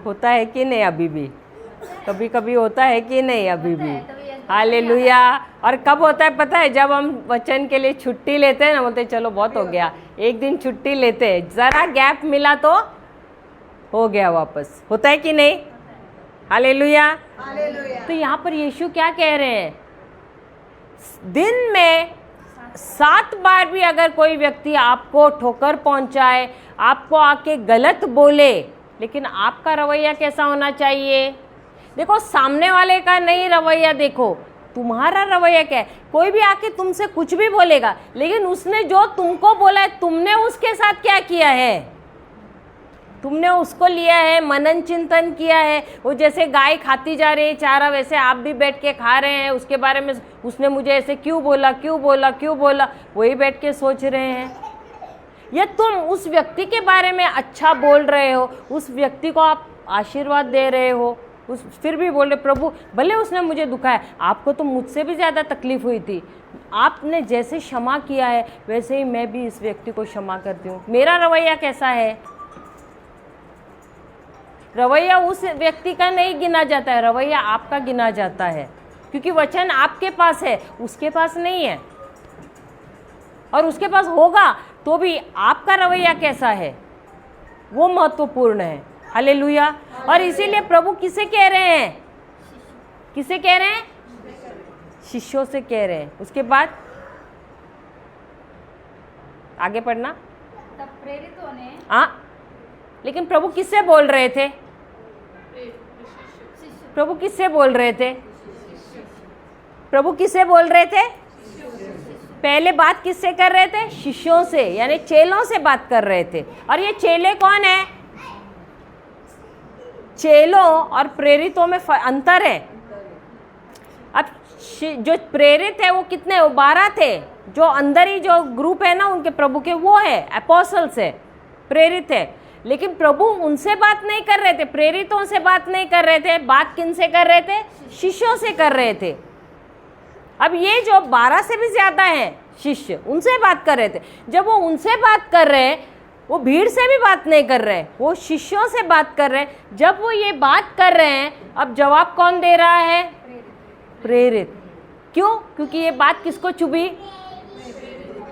होता है कि नहीं अभी भी, कभी कभी होता है कि नहीं अभी भी। हालेलुया। और कब होता है पता है, जब हम वचन के लिए छुट्टी लेते हैं ना, बोलते चलो बहुत हो गया, एक दिन छुट्टी लेते हैं, ज़रा गैप मिला तो हो गया वापस। होता है कि नहीं। हालेलुया। तो यहाँ पर यीशु क्या कह रहे हैं, दिन में 7 बार भी अगर कोई व्यक्ति आपको ठोकर पहुंचाए, आपको आके गलत बोले, लेकिन आपका रवैया कैसा होना चाहिए। देखो सामने वाले का नहीं रवैया, देखो तुम्हारा रवैया क्या है। कोई भी आके तुमसे कुछ भी बोलेगा, लेकिन उसने जो तुमको बोला है, तुमने उसके साथ क्या किया है, तुमने उसको लिया है, मनन चिंतन किया है। वो जैसे गाय खाती जा रही है चारा, वैसे आप भी बैठ के खा रहे हैं। उसके बारे में उसने मुझे ऐसे क्यों बोला, क्यों बोला, क्यों बोला, वही बैठ के सोच रहे हैं। या तुम उस व्यक्ति के बारे में अच्छा बोल रहे हो, उस व्यक्ति को आप आशीर्वाद दे रहे हो, फिर भी बोल रहे प्रभु भले उसने मुझे दुखाया, आपको तो मुझसे भी ज़्यादा तकलीफ हुई थी, आपने जैसे क्षमा किया है वैसे ही मैं भी इस व्यक्ति को क्षमा करती हूँ। मेरा रवैया कैसा है। रवैया उस व्यक्ति का नहीं गिना जाता है, रवैया आपका गिना जाता है, क्योंकि वचन आपके पास है, उसके पास नहीं है। और उसके पास होगा तो भी आपका रवैया कैसा है वो महत्वपूर्ण है। हालेलुया। और इसीलिए प्रभु किसे कह रहे हैं, किसे कह रहे हैं, शिष्यों से कह रहे हैं। उसके बाद आगे पढ़ना। तब प्रेरितों ने, हाँ, लेकिन प्रभु किससे बोल रहे थे, प्रभु किससे बोल रहे थे, प्रभु किससे बोल रहे थे, पहले बात किससे कर रहे थे, शिष्यों से, यानी चेलों से बात कर रहे थे। और ये चेले कौन है, चेलों और प्रेरितों में अंतर है। अब जो प्रेरित है वो कितने, वो 12 थे। जो अंदर ही जो ग्रुप है ना उनके प्रभु के, वो है एपोस्टल्स है, प्रेरित है। लेकिन प्रभु उनसे बात नहीं कर रहे थे, प्रेरितों से बात नहीं कर रहे थे, बात किनसे कर रहे थे, शिष्यों से कर रहे थे। अब ये जो 12 से भी ज्यादा हैं शिष्य, उनसे बात कर रहे थे। जब वो उनसे बात कर रहे हैं, वो भीड़ से भी बात नहीं कर रहे, वो शिष्यों से बात कर रहे हैं। जब वो ये बात कर रहे हैं, अब जवाब कौन दे रहा है, प्रेरित। क्यों, क्योंकि ये बात किसको चुभी,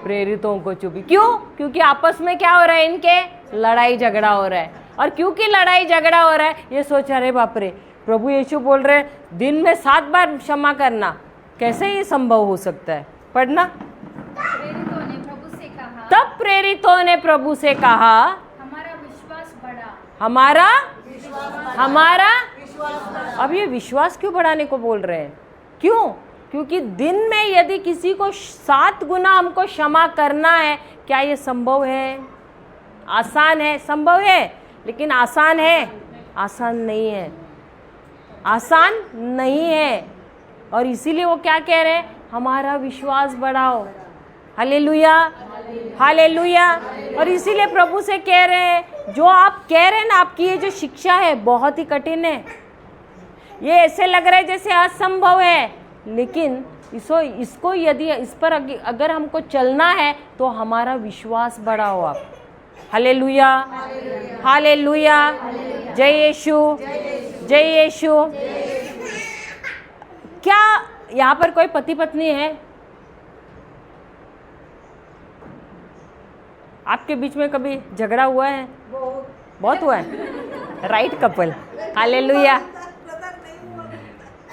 प्रेरितों को चुभी। क्यों, क्योंकि आपस में क्या हो रहा है, इनके लड़ाई झगड़ा हो रहा है। और क्योंकि लड़ाई झगड़ा हो रहा है, ये सोच अरे बाप रे, प्रभु यीशु बोल रहे हैं दिन में 7 बार क्षमा करना, कैसे ये संभव हो सकता है। पढ़ना। प्रेरितों ने प्रभु से कहा, तब प्रेरितों ने प्रभु से कहा, हमारा विश्वास बढ़ा, हमारा विश्वास। अब ये विश्वास क्यों बढ़ाने को बोल रहे हैं, क्यों, क्योंकि दिन में यदि किसी को 7 गुना हमको क्षमा करना है, क्या ये संभव है, आसान है, संभव है, लेकिन आसान है, आसान नहीं है, आसान नहीं है। और इसीलिए वो क्या कह रहे हैं, हमारा विश्वास बढ़ाओ। Hallelujah, hallelujah. और इसीलिए प्रभु से कह रहे हैं, जो आप कह रहे हैं ना, आपकी ये जो शिक्षा है बहुत ही कठिन है, ये ऐसे लग रहा है जैसे असंभव है, लेकिन इसको यदि इस पर अगर हमको चलना है तो हमारा विश्वास बढ़ाओ आप। हालेलुया, हालेलुया, जय यीशु, जय यीशु। क्या यहाँ पर कोई पति पत्नी है? आपके बीच में कभी झगड़ा हुआ है? बहुत हुआ है। Right couple, hallelujah.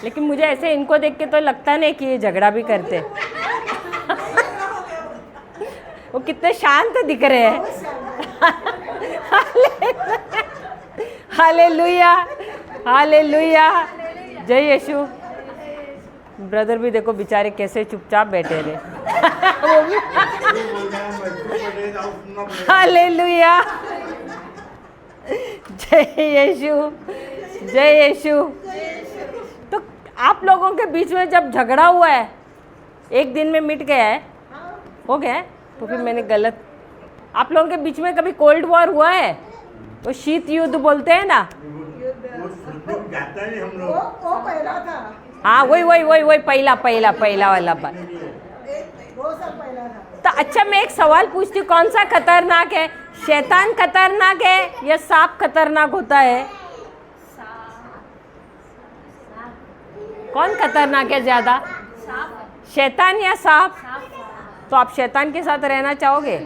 लेकिन मुझे ऐसे इनको देख के तो लगता नहीं कि ये झगड़ा भी करते। वो कितने शांत दिख रहे हैं। हालेलुया, हालेलुया, जय यीशु। ब्रदर भी देखो बेचारे कैसे चुपचाप बैठे रहे। हालेलुया, जय यीशु, जय यीशु। तो आप लोगों के बीच में जब झगड़ा हुआ है, एक दिन में मिट गया है, हो गया है, तो फिर मैंने गलत। आप लोगों के बीच में कभी कोल्ड वॉर हुआ है? वो शीत युद्ध बोलते हैं ना। वो पहला था, हाँ, वही पहला वाला बात। 2 साल पहला था। तो अच्छा, मैं एक सवाल पूछती हूँ, कौन सा खतरनाक है? शैतान खतरनाक है या सांप खतरनाक होता है? कौन खतरनाक है ज्यादा, शैतान या सांप? तो आप शैतान के साथ रहना चाहोगे?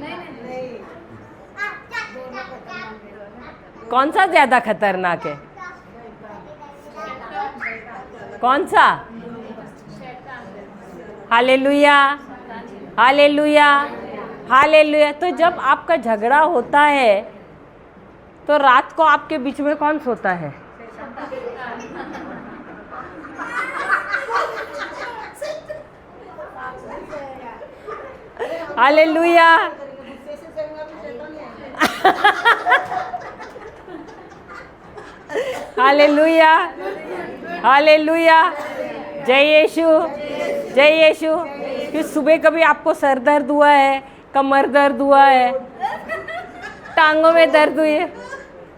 कौन सा ज्यादा खतरनाक है? कौन सा? Hallelujah, hallelujah, hallelujah. तो जब आपका झगड़ा होता है तो रात को आपके बीच में कौन सोता है? हालेलुया, हालेलुया, हालेलुया, जय यीशु, जय यीशु। फिर सुबह कभी आपको सर दर्द हुआ है, कमर दर्द हुआ है, टांगों में दर्द हुई है,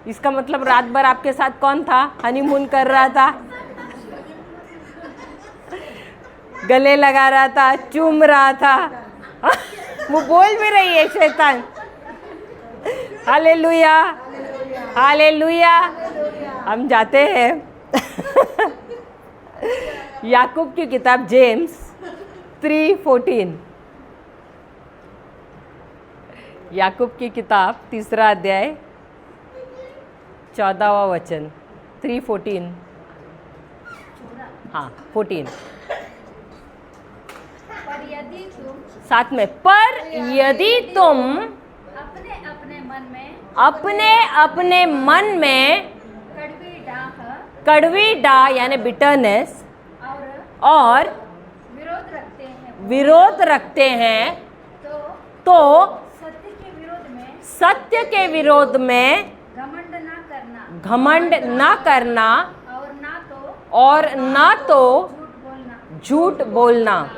इसका मतलब रात भर आपके साथ कौन था? हनीमून कर रहा था, गले लगा रहा था, चूम रहा था। वो बोल भी रही है शैतान। Hallelujah, hallelujah. हम जाते हैं याकूब की किताब जेम्स 3:14। याकूब की किताब 3 अध्याय 14वां वचन, 3:14। हाँ, 14 पर यदि तुम साथ में, पर यदि तुम अपने अपने मन में कड़वी डाह यानी बिटरनेस और विरोध रखते हैं तो सत्य के विरोध में घमंड ना करना और ना तो झूठ बोलना।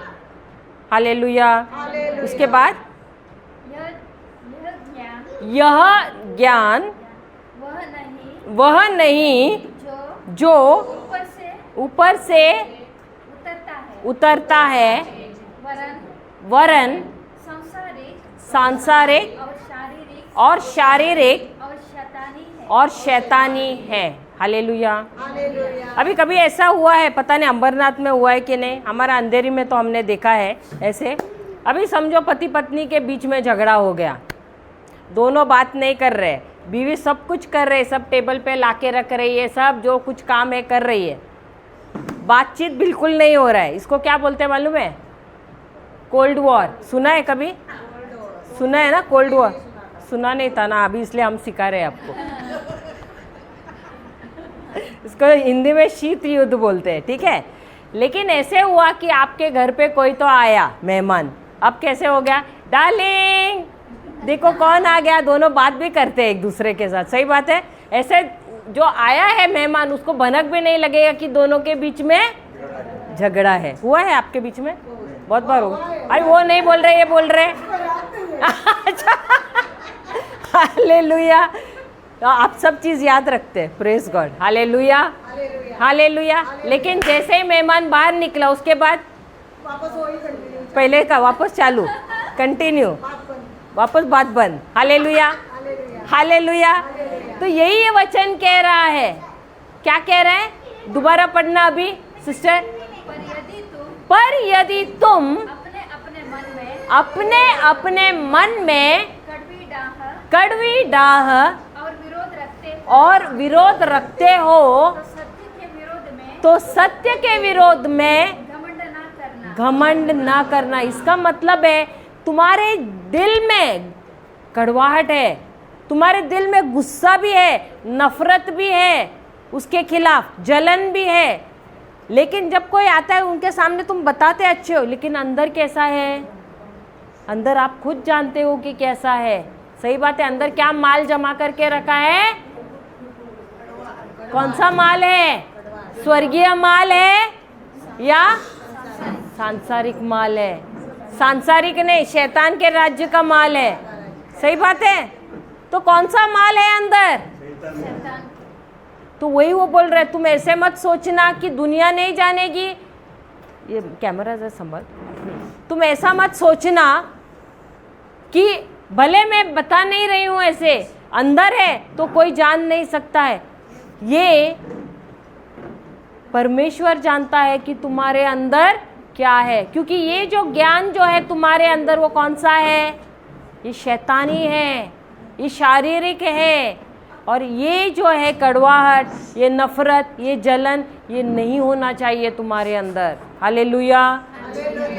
हालेलुया। उसके बाद यह ज्ञान वह नहीं जो ऊपर से उतरता है, वरन सांसारिक और शारीरिक और शैतानी है। हालेलुया। अभी कभी ऐसा हुआ है, पता नहीं अंबरनाथ में हुआ है कि नहीं, हमारा अंधेरी में तो हमने देखा है ऐसे। अभी समझो पति पत्नी के बीच में झगड़ा हो गया, दोनों बात नहीं कर रहे, बीवी सब कुछ कर रहे, सब टेबल पे लाके रख रही है, सब जो कुछ काम है कर रही है, बातचीत बिल्कुल नहीं हो रहा है। इसको क्या बोलते हैं मालूम है? Cold war. सुना है कभी? सुना है ना कोल्ड वॉर? सुना नहीं था ना, अभी इसलिए हम सिखा रहे हैं आपको। इसको हिंदी में शीत युद्ध बोलते हैं, ठीक है। लेकिन ऐसे हुआ कि आपके घर पे कोई तो आया मेहमान, अब कैसे हो गया? डार्लिंग देखो कौन आ गया, दोनों बात भी करते हैं एक दूसरे के साथ। सही बात है। ऐसे जो आया है मेहमान, उसको भनक भी नहीं लगेगा कि दोनों के बीच में झगड़ा है। हुआ है आपके बीच में? बहुत बार हुआ। अरे वो नहीं बोल रहे, ये बोल रहे। अच्छा, हालेलुया। तो आप सब चीज़ याद रखते हैं। Praise God, hallelujah. हालेलुया। लेकिन जैसे ही मेहमान बाहर निकला उसके बाद वापस वही कंटिन्यू, पहले का वापस चालू, कंटिन्यू, बात बंद। वापस बात बंद। Hallelujah, hallelujah, hallelujah. तो यही ये वचन कह रहा है। क्या कह रहे हैं? दोबारा पढ़ना अभी सिस्टर। पर यदि तुम पर यदि तुम अपने अपने मन में अपने कड़वी कड़वी डाह डाह और विरोध रखते हो और विरोध रखते हो तो सत्य के विरोध में तो सत्य के विरोध में घमंड ना करना। घमंड ना करना। इसका मतलब है तुम्हारे दिल में कड़वाहट है, तुम्हारे दिल में गुस्सा भी है, नफरत भी है, उसके खिलाफ जलन भी है। लेकिन जब कोई आता है उनके सामने तुम बताते अच्छे हो, लेकिन अंदर कैसा है? अंदर आप खुद जानते हो कि कैसा है। सही बात है। अंदर क्या माल जमा करके रखा है? कौन सा माल है? स्वर्गीय माल है या सांसारिक माल है? सांसारिक नहीं, शैतान के राज्य का माल है। सही बात है। तो कौन सा माल है अंदर? तो वही वो बोल रहे, तुम ऐसे मत सोचना कि दुनिया नहीं जानेगी। ये कैमरा से संभाल। तुम ऐसा मत सोचना कि भले मैं बता नहीं रही हूं, ऐसे अंदर है तो कोई जान नहीं सकता है। ये परमेश्वर जानता है कि तुम्हारे अंदर क्या है, क्योंकि ये जो ज्ञान जो है तुम्हारे अंदर वो कौन सा है? ये शैतानी है, ये शारीरिक है। और ये जो है कड़वाहट, ये नफरत, ये जलन, ये नहीं होना चाहिए तुम्हारे अंदर। हालेलुया।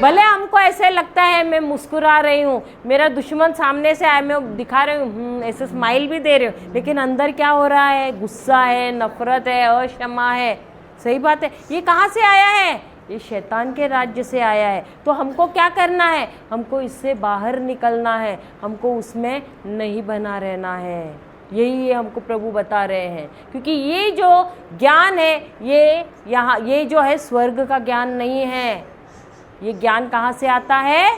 भले हमको ऐसे लगता है मैं मुस्कुरा रही हूँ, मेरा दुश्मन सामने से आया, मैं दिखा रही हूँ ऐसे स्माइल भी दे रही हूँ, लेकिन अंदर क्या हो रहा है? गुस्सा है, नफरत है, अक्षमा है। सही बात है। ये कहाँ से आया है? ये शैतान के राज्य से आया है। तो हमको क्या करना है? हमको इससे बाहर निकलना है, हमको उसमें नहीं बना रहना है। यही हमको प्रभु बता रहे हैं, क्योंकि ये जो ज्ञान है ये जो है स्वर्ग का ज्ञान नहीं है। ये ज्ञान कहाँ से आता है?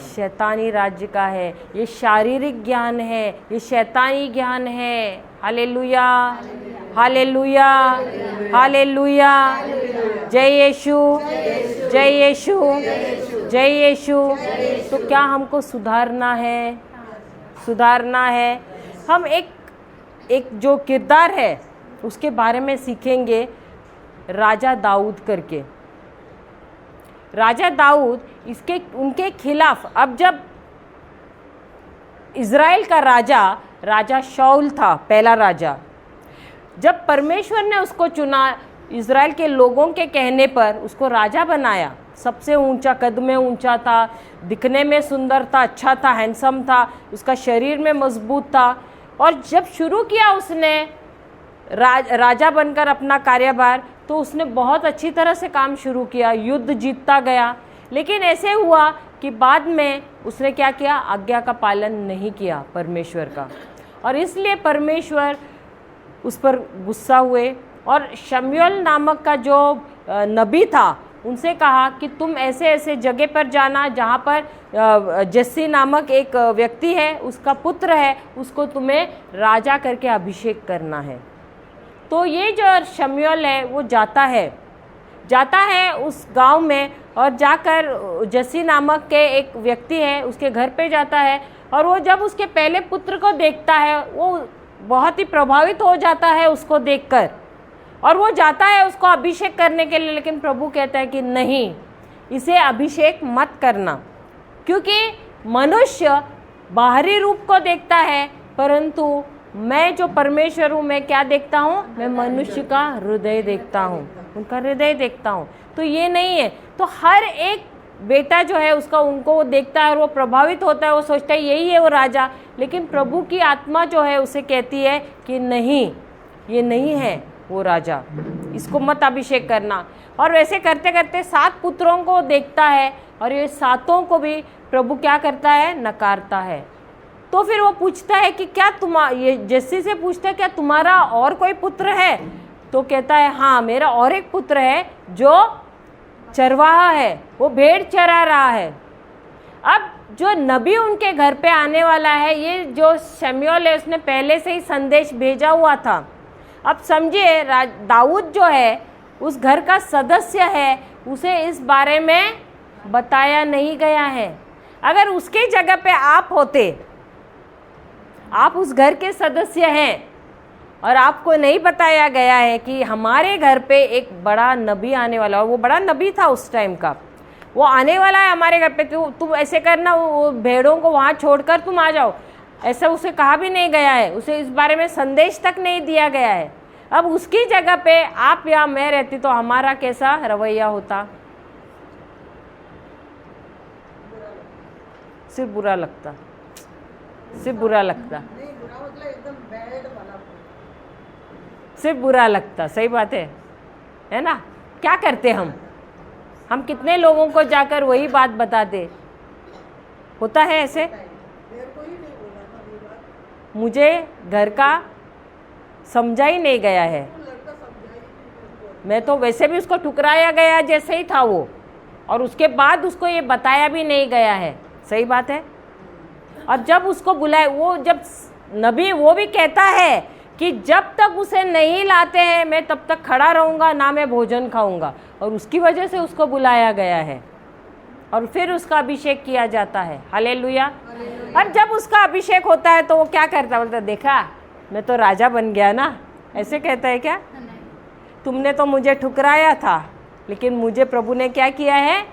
शैतानी राज्य का है। ये शारीरिक ज्ञान है, ये शैतानी ज्ञान है। Hallelujah, hallelujah, hallelujah. जय यीशु, जय यीशु, जय यीशु। तो क्या हमको सुधारना है? सुधारना है। हम एक जो किरदार है उसके बारे में सीखेंगे, राजा दाऊद करके। राजा दाऊद उनके खिलाफ, अब जब इज़राइल का राजा शाऊल था, पहला राजा, जब परमेश्वर ने उसको चुना, इज़राइल के लोगों के कहने पर उसको राजा बनाया। सबसे ऊंचा, कद में ऊंचा था, दिखने में सुंदर था, अच्छा था, हैंडसम था, उसका शरीर में मजबूत था। और जब शुरू किया उसने राजा बनकर अपना कार्यभार, तो उसने बहुत अच्छी तरह से काम शुरू किया, युद्ध जीतता गया। लेकिन ऐसे हुआ कि बाद में उसने क्या किया? आज्ञा का पालन नहीं किया परमेश्वर का, और इसलिए परमेश्वर उस पर गुस्सा हुए। और शमूएल नामक का जो नबी था, उनसे कहा कि तुम ऐसे ऐसे जगह पर जाना जहाँ पर जस्सी नामक एक व्यक्ति है, उसका पुत्र है, उसको तुम्हें राजा करके अभिषेक करना है। तो ये जो शमूएल है वो जाता है उस गांव में, और जाकर जस्सी नामक के एक व्यक्ति है उसके घर पे जाता है। और वो जब उसके पहले पुत्र को देखता है, वो बहुत ही प्रभावित हो जाता है उसको देखकर, और वो जाता है उसको अभिषेक करने के लिए। लेकिन प्रभु कहता है कि नहीं, इसे अभिषेक मत करना, क्योंकि मनुष्य बाहरी रूप को देखता है, परंतु मैं जो परमेश्वर हूँ, मैं क्या देखता हूँ? मैं मनुष्य का हृदय देखता हूँ, उनका हृदय देखता हूँ। तो ये नहीं है। तो हर एक बेटा जो है उसका, उनको वो देखता है और वो प्रभावित होता है, वो सोचता है यही है वो राजा। लेकिन प्रभु की आत्मा जो है उसे कहती है कि नहीं, ये नहीं है वो राजा, इसको मत अभिषेक करना। और वैसे करते करते 7 पुत्रों को देखता है, और ये 7 को भी प्रभु क्या करता है? नकारता है। तो फिर वो पूछता है कि क्या ये जस्सी से पूछता है, क्या तुम्हारा और कोई पुत्र है? तो कहता है हाँ, मेरा और एक पुत्र है जो चरवाहा है, वो भेड़ चरा रहा है। अब जो नबी उनके घर पे आने वाला है, ये जो शमूएल है उसने पहले से ही संदेश भेजा हुआ था। अब समझिए दाऊद जो है उस घर का सदस्य है, उसे इस बारे में बताया नहीं गया है। अगर उसके जगह पे आप होते, आप उस घर के सदस्य हैं और आपको नहीं बताया गया है कि हमारे घर पे एक बड़ा नबी आने वाला है, वो बड़ा नबी था उस टाइम का, वो आने वाला है हमारे घर पे, तुम ऐसे करना, वो भेड़ों को वहाँ छोड़कर तुम आ जाओ, ऐसा उसे कहा भी नहीं गया है, उसे इस बारे में संदेश तक नहीं दिया गया है। अब उसकी जगह पे आप या मैं रहती तो हमारा कैसा रवैया होता? सिर्फ बुरा लगता, सिर्फ बुरा लगता, नहीं बुरा मतलब एकदम बैड वाला। सिर्फ बुरा लगता। सही बात है ना? क्या करते हम कितने लोगों को जाकर वही बात बताते? होता है ऐसे? मेरे को ही नहीं बोला था ये बात, मुझे घर का समझा ही नहीं गया है, लड़का समझा ही नहीं मेरे को। मैं तो वैसे भी उसको ठुकराया गया जैसे ही था वो, और उसके बाद उसको ये बताया भी नहीं गया है। सही बात है। और जब उसको बुलाए, वो जब नबी वो भी कहता है कि जब तक उसे नहीं लाते हैं मैं तब तक खड़ा रहूँगा, ना मैं भोजन खाऊंगा, और उसकी वजह से उसको बुलाया गया है और फिर उसका अभिषेक किया जाता है। हालेलुया। और जब उसका अभिषेक होता है तो वो क्या करता है? बोलता देखा मैं तो राजा बन गया ना, ऐसे कहता है क्या? तुमने तो मुझे ठुकराया था लेकिन मुझे प्रभु ने क्या किया है?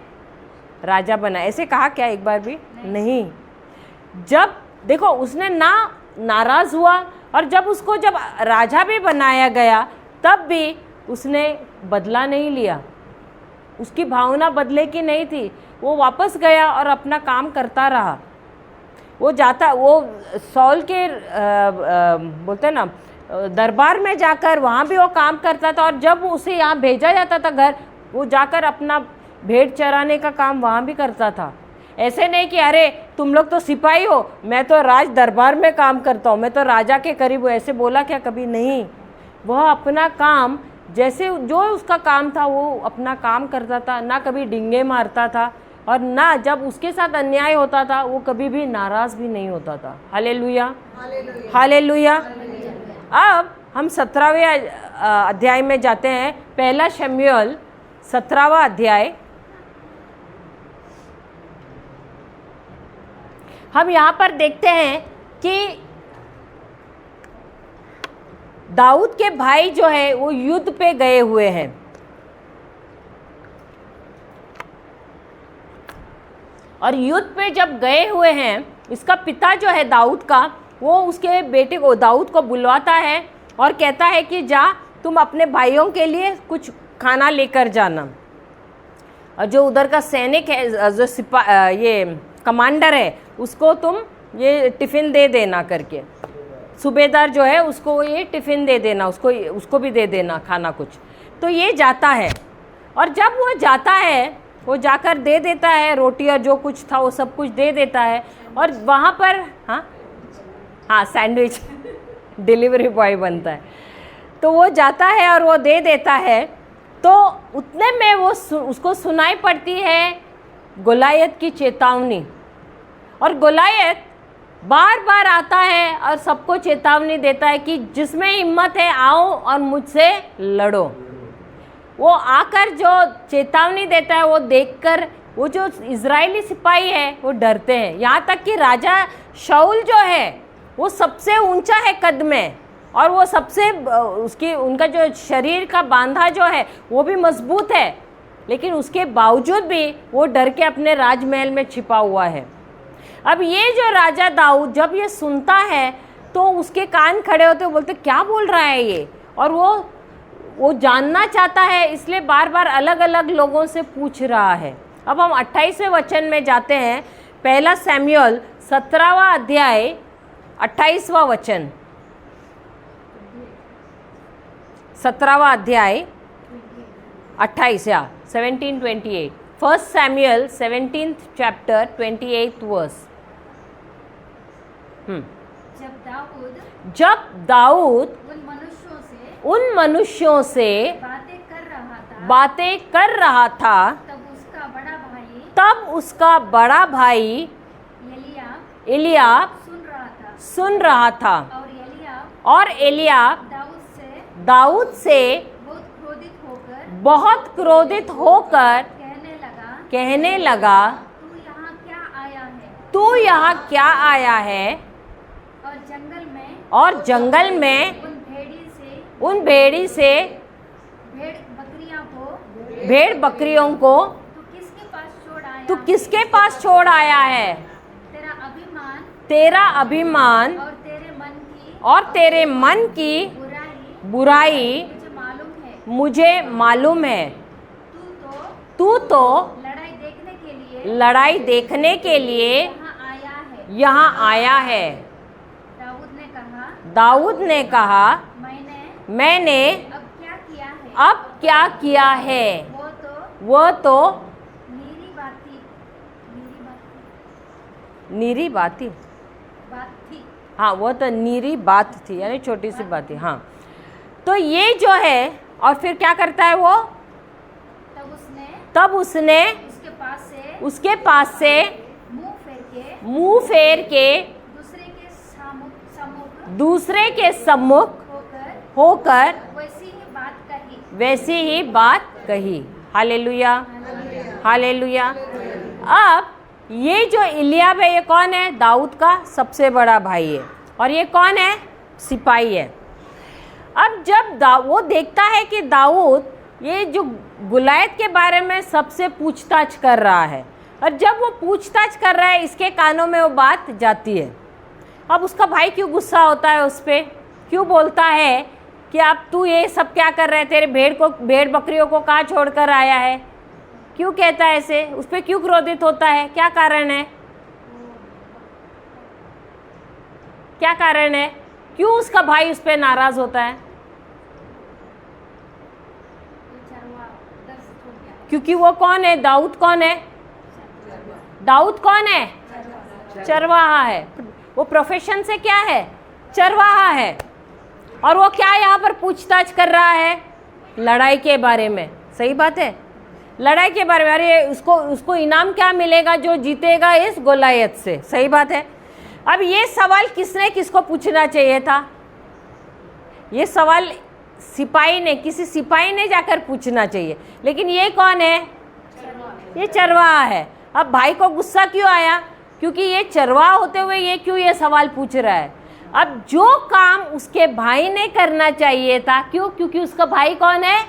राजा बना। ऐसे कहा क्या एक बार भी? नहीं। जब देखो उसने नाराज हुआ, और जब उसको जब राजा भी बनाया गया तब भी उसने बदला नहीं लिया, उसकी भावना बदले की नहीं थी, वो वापस गया और अपना काम करता रहा। वो सौल के बोलते ना दरबार में जाकर वहाँ भी वो काम करता था, और जब उसे यहाँ भेजा जाता था घर, वो जाकर अपना भेड़ चराने का काम वहाँ भी करता था। ऐसे नहीं कि अरे तुम लोग तो सिपाही हो, मैं तो राज दरबार में काम करता हूँ, मैं तो राजा के करीब हूँ, ऐसे बोला क्या? कभी नहीं। वह अपना काम जैसे जो उसका काम था वो अपना काम करता था, ना कभी डिंगे मारता था, और ना जब उसके साथ अन्याय होता था वो कभी भी नाराज भी नहीं होता था। Hallelujah, hallelujah. अब हम 17वें अध्याय में जाते हैं। पहला शमूएल 17वां अध्याय। हम यहाँ पर देखते हैं कि दाऊद के भाई जो है वो युद्ध पे गए हुए हैं, और युद्ध पे जब गए हुए हैं, इसका पिता जो है दाऊद का, वो उसके बेटे को दाऊद को बुलवाता है और कहता है कि जा तुम अपने भाइयों के लिए कुछ खाना लेकर जाना, और जो उधर का सैनिक है, जो ये कमांडर है, उसको तुम ये टिफ़िन दे देना करके, सूबेदार जो है उसको ये टिफ़िन दे देना, उसको भी दे देना खाना कुछ। तो ये जाता है, और जब वो जाता है वो जाकर दे देता है रोटी और जो कुछ था वो सब कुछ दे देता है, और वहाँ पर हाँ सैंडविच डिलीवरी बॉय बनता है, तो वो जाता है और वो दे देता है। तो उतने में वो उसको सुनाई पड़ती है गोलायत की चेतावनी, और गोलायत बार बार आता है और सबको चेतावनी देता है कि जिसमें हिम्मत है आओ और मुझसे लड़ो। वो आकर जो चेतावनी देता है वो देखकर वो जो इजरायली सिपाही है वो डरते हैं। यहाँ तक कि राजा शाऊल जो है वो सबसे ऊंचा है कद में, और वो सबसे उनका जो शरीर का बांधा जो है वो भी मजबूत है, लेकिन उसके बावजूद भी वो डर के अपने राजमहल में छिपा हुआ है। अब ये जो राजा दाऊद जब ये सुनता है तो उसके कान खड़े होते, बोलते क्या बोल रहा है ये, और वो जानना चाहता है, इसलिए बार बार अलग अलग लोगों से पूछ रहा है। अब हम 28वें वचन में जाते हैं। पहला शमूएल 17वां अध्याय 28वां वचन। 17वां अध्याय 28 या 17:28। फर्स्ट शमूएल 17th chapter 28th verse। जब दाऊद उन मनुष्यों से बातें कर रहा था तब उसका बड़ा भाई एलियाब सुन रहा था, और एलियाब दाऊद से बहुत क्रोधित होकर कहने लगा, तू यहाँ क्या आया है? तू यहाँ क्या आया है? और जंगल में उन भेड़ी से भेड़ बकरियों को तू किसके पास छोड़ आया? है? तेरा अभिमान और तेरे मन की बुराई मुझे मालूम है। तू तो लड़ाई देखने के लिए लड़ाई देखने के लिए यहाँ आया यहाँ है। आया है। दाऊद ने कहा, मैंने अब क्या किया है? वो तो मेरी नीरी बात थी। बात थी। हाँ, वो तो नीरी बात थी, यानी छोटी सी बात थी। हाँ, तो ये जो है, और फिर क्या करता है वो? तब उसने उसके पास से मुंह फेर के दूसरे के सम्मुख होकर वैसी ही बात कही। Hallelujah, hallelujah. अब ये जो इलियाब है, ये कौन है? दाऊद का सबसे बड़ा भाई है, और ये कौन है? सिपाही है। अब जब वो देखता है कि दाऊद ये जो गुलायत के बारे में सबसे पूछताछ कर रहा है, और जब वो पूछताछ कर रहा है, इसके कानों में वो बात जाती है। अब उसका भाई क्यों गुस्सा होता है उस पर? क्यों बोलता है कि अब तू ये सब क्या कर रहा है? तेरे भेड़ बकरियों को कहाँ छोड़ कर आया है? क्यों कहता है ऐसे? उस पर क्यों क्रोधित होता है? क्या कारण है? क्या कारण है? क्यों उसका भाई उस पर नाराज होता है? क्योंकि वो कौन है? दाऊद कौन है? दाऊद कौन है? चरवाहा है। वो प्रोफेशन से क्या है? चरवाहा है। और वो क्या यहाँ पर पूछताछ कर रहा है? लड़ाई के बारे में। सही बात है, लड़ाई के बारे में। अरे उसको इनाम क्या मिलेगा जो जीतेगा इस गोलायत से? सही बात है। अब ये सवाल किसने किसको पूछना चाहिए था? ये सवाल किसी सिपाही ने जाकर पूछना चाहिए, लेकिन ये कौन है? ये चरवाहा है। अब भाई को गुस्सा क्यों आया? क्योंकि ये चरवाहा होते हुए ये क्यों ये सवाल पूछ रहा है? अब जो काम उसके भाई ने करना चाहिए था, क्यों? क्योंकि उसका भाई कौन है?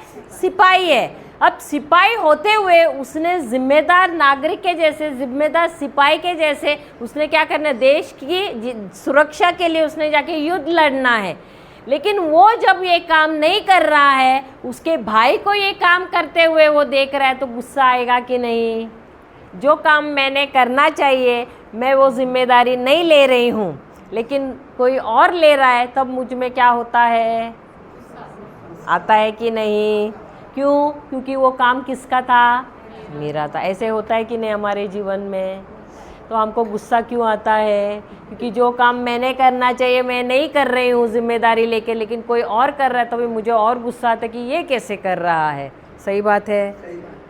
सिपाही है। अब सिपाही होते हुए उसने जिम्मेदार नागरिक के जैसे, जिम्मेदार सिपाही के जैसे उसने क्या करना है? देश की सुरक्षा के लिए उसने जाके युद्ध लड़ना है। लेकिन वो जब ये काम नहीं कर रहा है, उसके भाई को ये काम करते हुए वो देख रहा है, तो गुस्सा आएगा कि नहीं? जो काम मैंने करना चाहिए मैं वो जिम्मेदारी नहीं ले रही हूँ, लेकिन कोई और ले रहा है, तब मुझ में क्या होता है? आता है कि नहीं? क्यों? क्योंकि वो काम किसका था? मेरा था। ऐसे होता है कि नहीं हमारे जीवन में? तो हमको गुस्सा क्यों आता है? क्योंकि जो काम मैंने करना चाहिए मैं नहीं कर रही हूँ जिम्मेदारी लेके, लेकिन कोई और कर रहा है, तभी मुझे और गुस्सा आता है कि ये कैसे कर रहा है। सही बात है,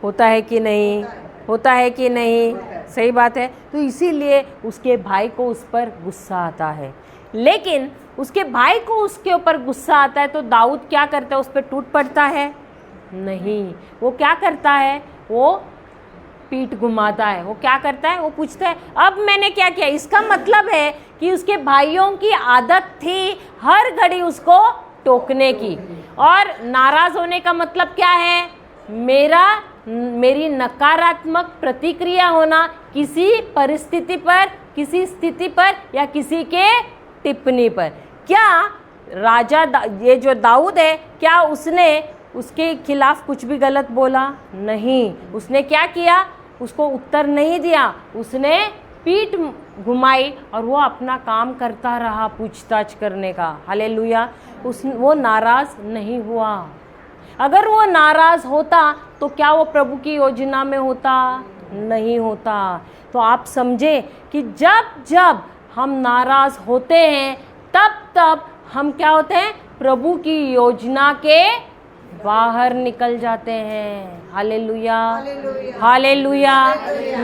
होता है कि नहीं? होता है कि नहीं? सही बात है। तो इसीलिए उसके भाई को उस पर गुस्सा आता है। लेकिन उसके भाई को उसके ऊपर गुस्सा आता है तो दाऊद क्या करता है? उस पर टूट पड़ता है? नहीं। वो क्या करता है? वो पीठ घुमाता है। वो क्या करता है? वो पूछता है अब मैंने क्या किया? इसका मतलब है कि उसके भाइयों की आदत थी हर घड़ी उसको टोकने की, और नाराज होने का मतलब क्या है? मेरी नकारात्मक प्रतिक्रिया होना किसी परिस्थिति पर, किसी स्थिति पर, या किसी के टिप्पणी पर। क्या ये जो दाऊद है, क्या उसने उसके खिलाफ कुछ भी गलत बोला? नहीं। उसने क्या किया? उसको उत्तर नहीं दिया, उसने पीठ घुमाई और वो अपना काम करता रहा पूछताछ करने का। हालेलुया। वो नाराज नहीं हुआ। अगर वो नाराज होता तो क्या वो प्रभु की योजना में होता? नहीं होता। तो आप समझे कि जब जब हम नाराज होते हैं तब हम क्या होते हैं? प्रभु की योजना के बाहर निकल जाते हैं। Hallelujah, hallelujah.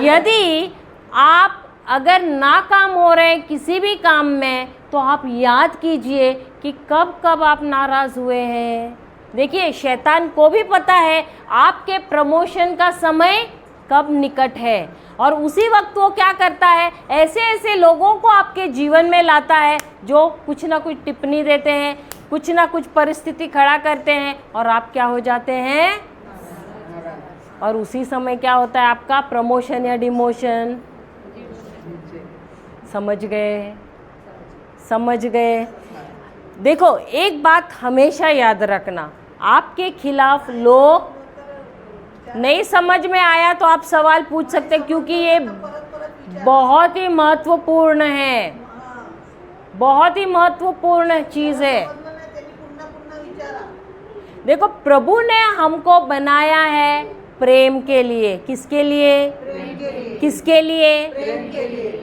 यदि आप अगर नाकाम हो रहे हैं किसी भी काम में तो आप याद कीजिए कि कब कब आप नाराज़ हुए हैं। देखिए शैतान को भी पता है आपके प्रमोशन का समय कब निकट है, और उसी वक्त वो क्या करता है, ऐसे ऐसे लोगों को आपके जीवन में लाता है जो कुछ ना कुछ टिप्पणी देते हैं, कुछ ना कुछ परिस्थिति खड़ा करते हैं, और आप क्या हो जाते हैं, और उसी समय क्या होता है, आपका प्रमोशन या डिमोशन। समझ गए? समझ गए? देखो एक बात हमेशा याद रखना, आपके खिलाफ लोग, नहीं समझ में आया तो आप सवाल पूछ सकते हैं, क्योंकि ये बहुत ही महत्वपूर्ण है, बहुत ही महत्वपूर्ण चीज़ है। देखो प्रभु ने हमको बनाया है प्रेम के लिए। किसके लिए? किसके लिए?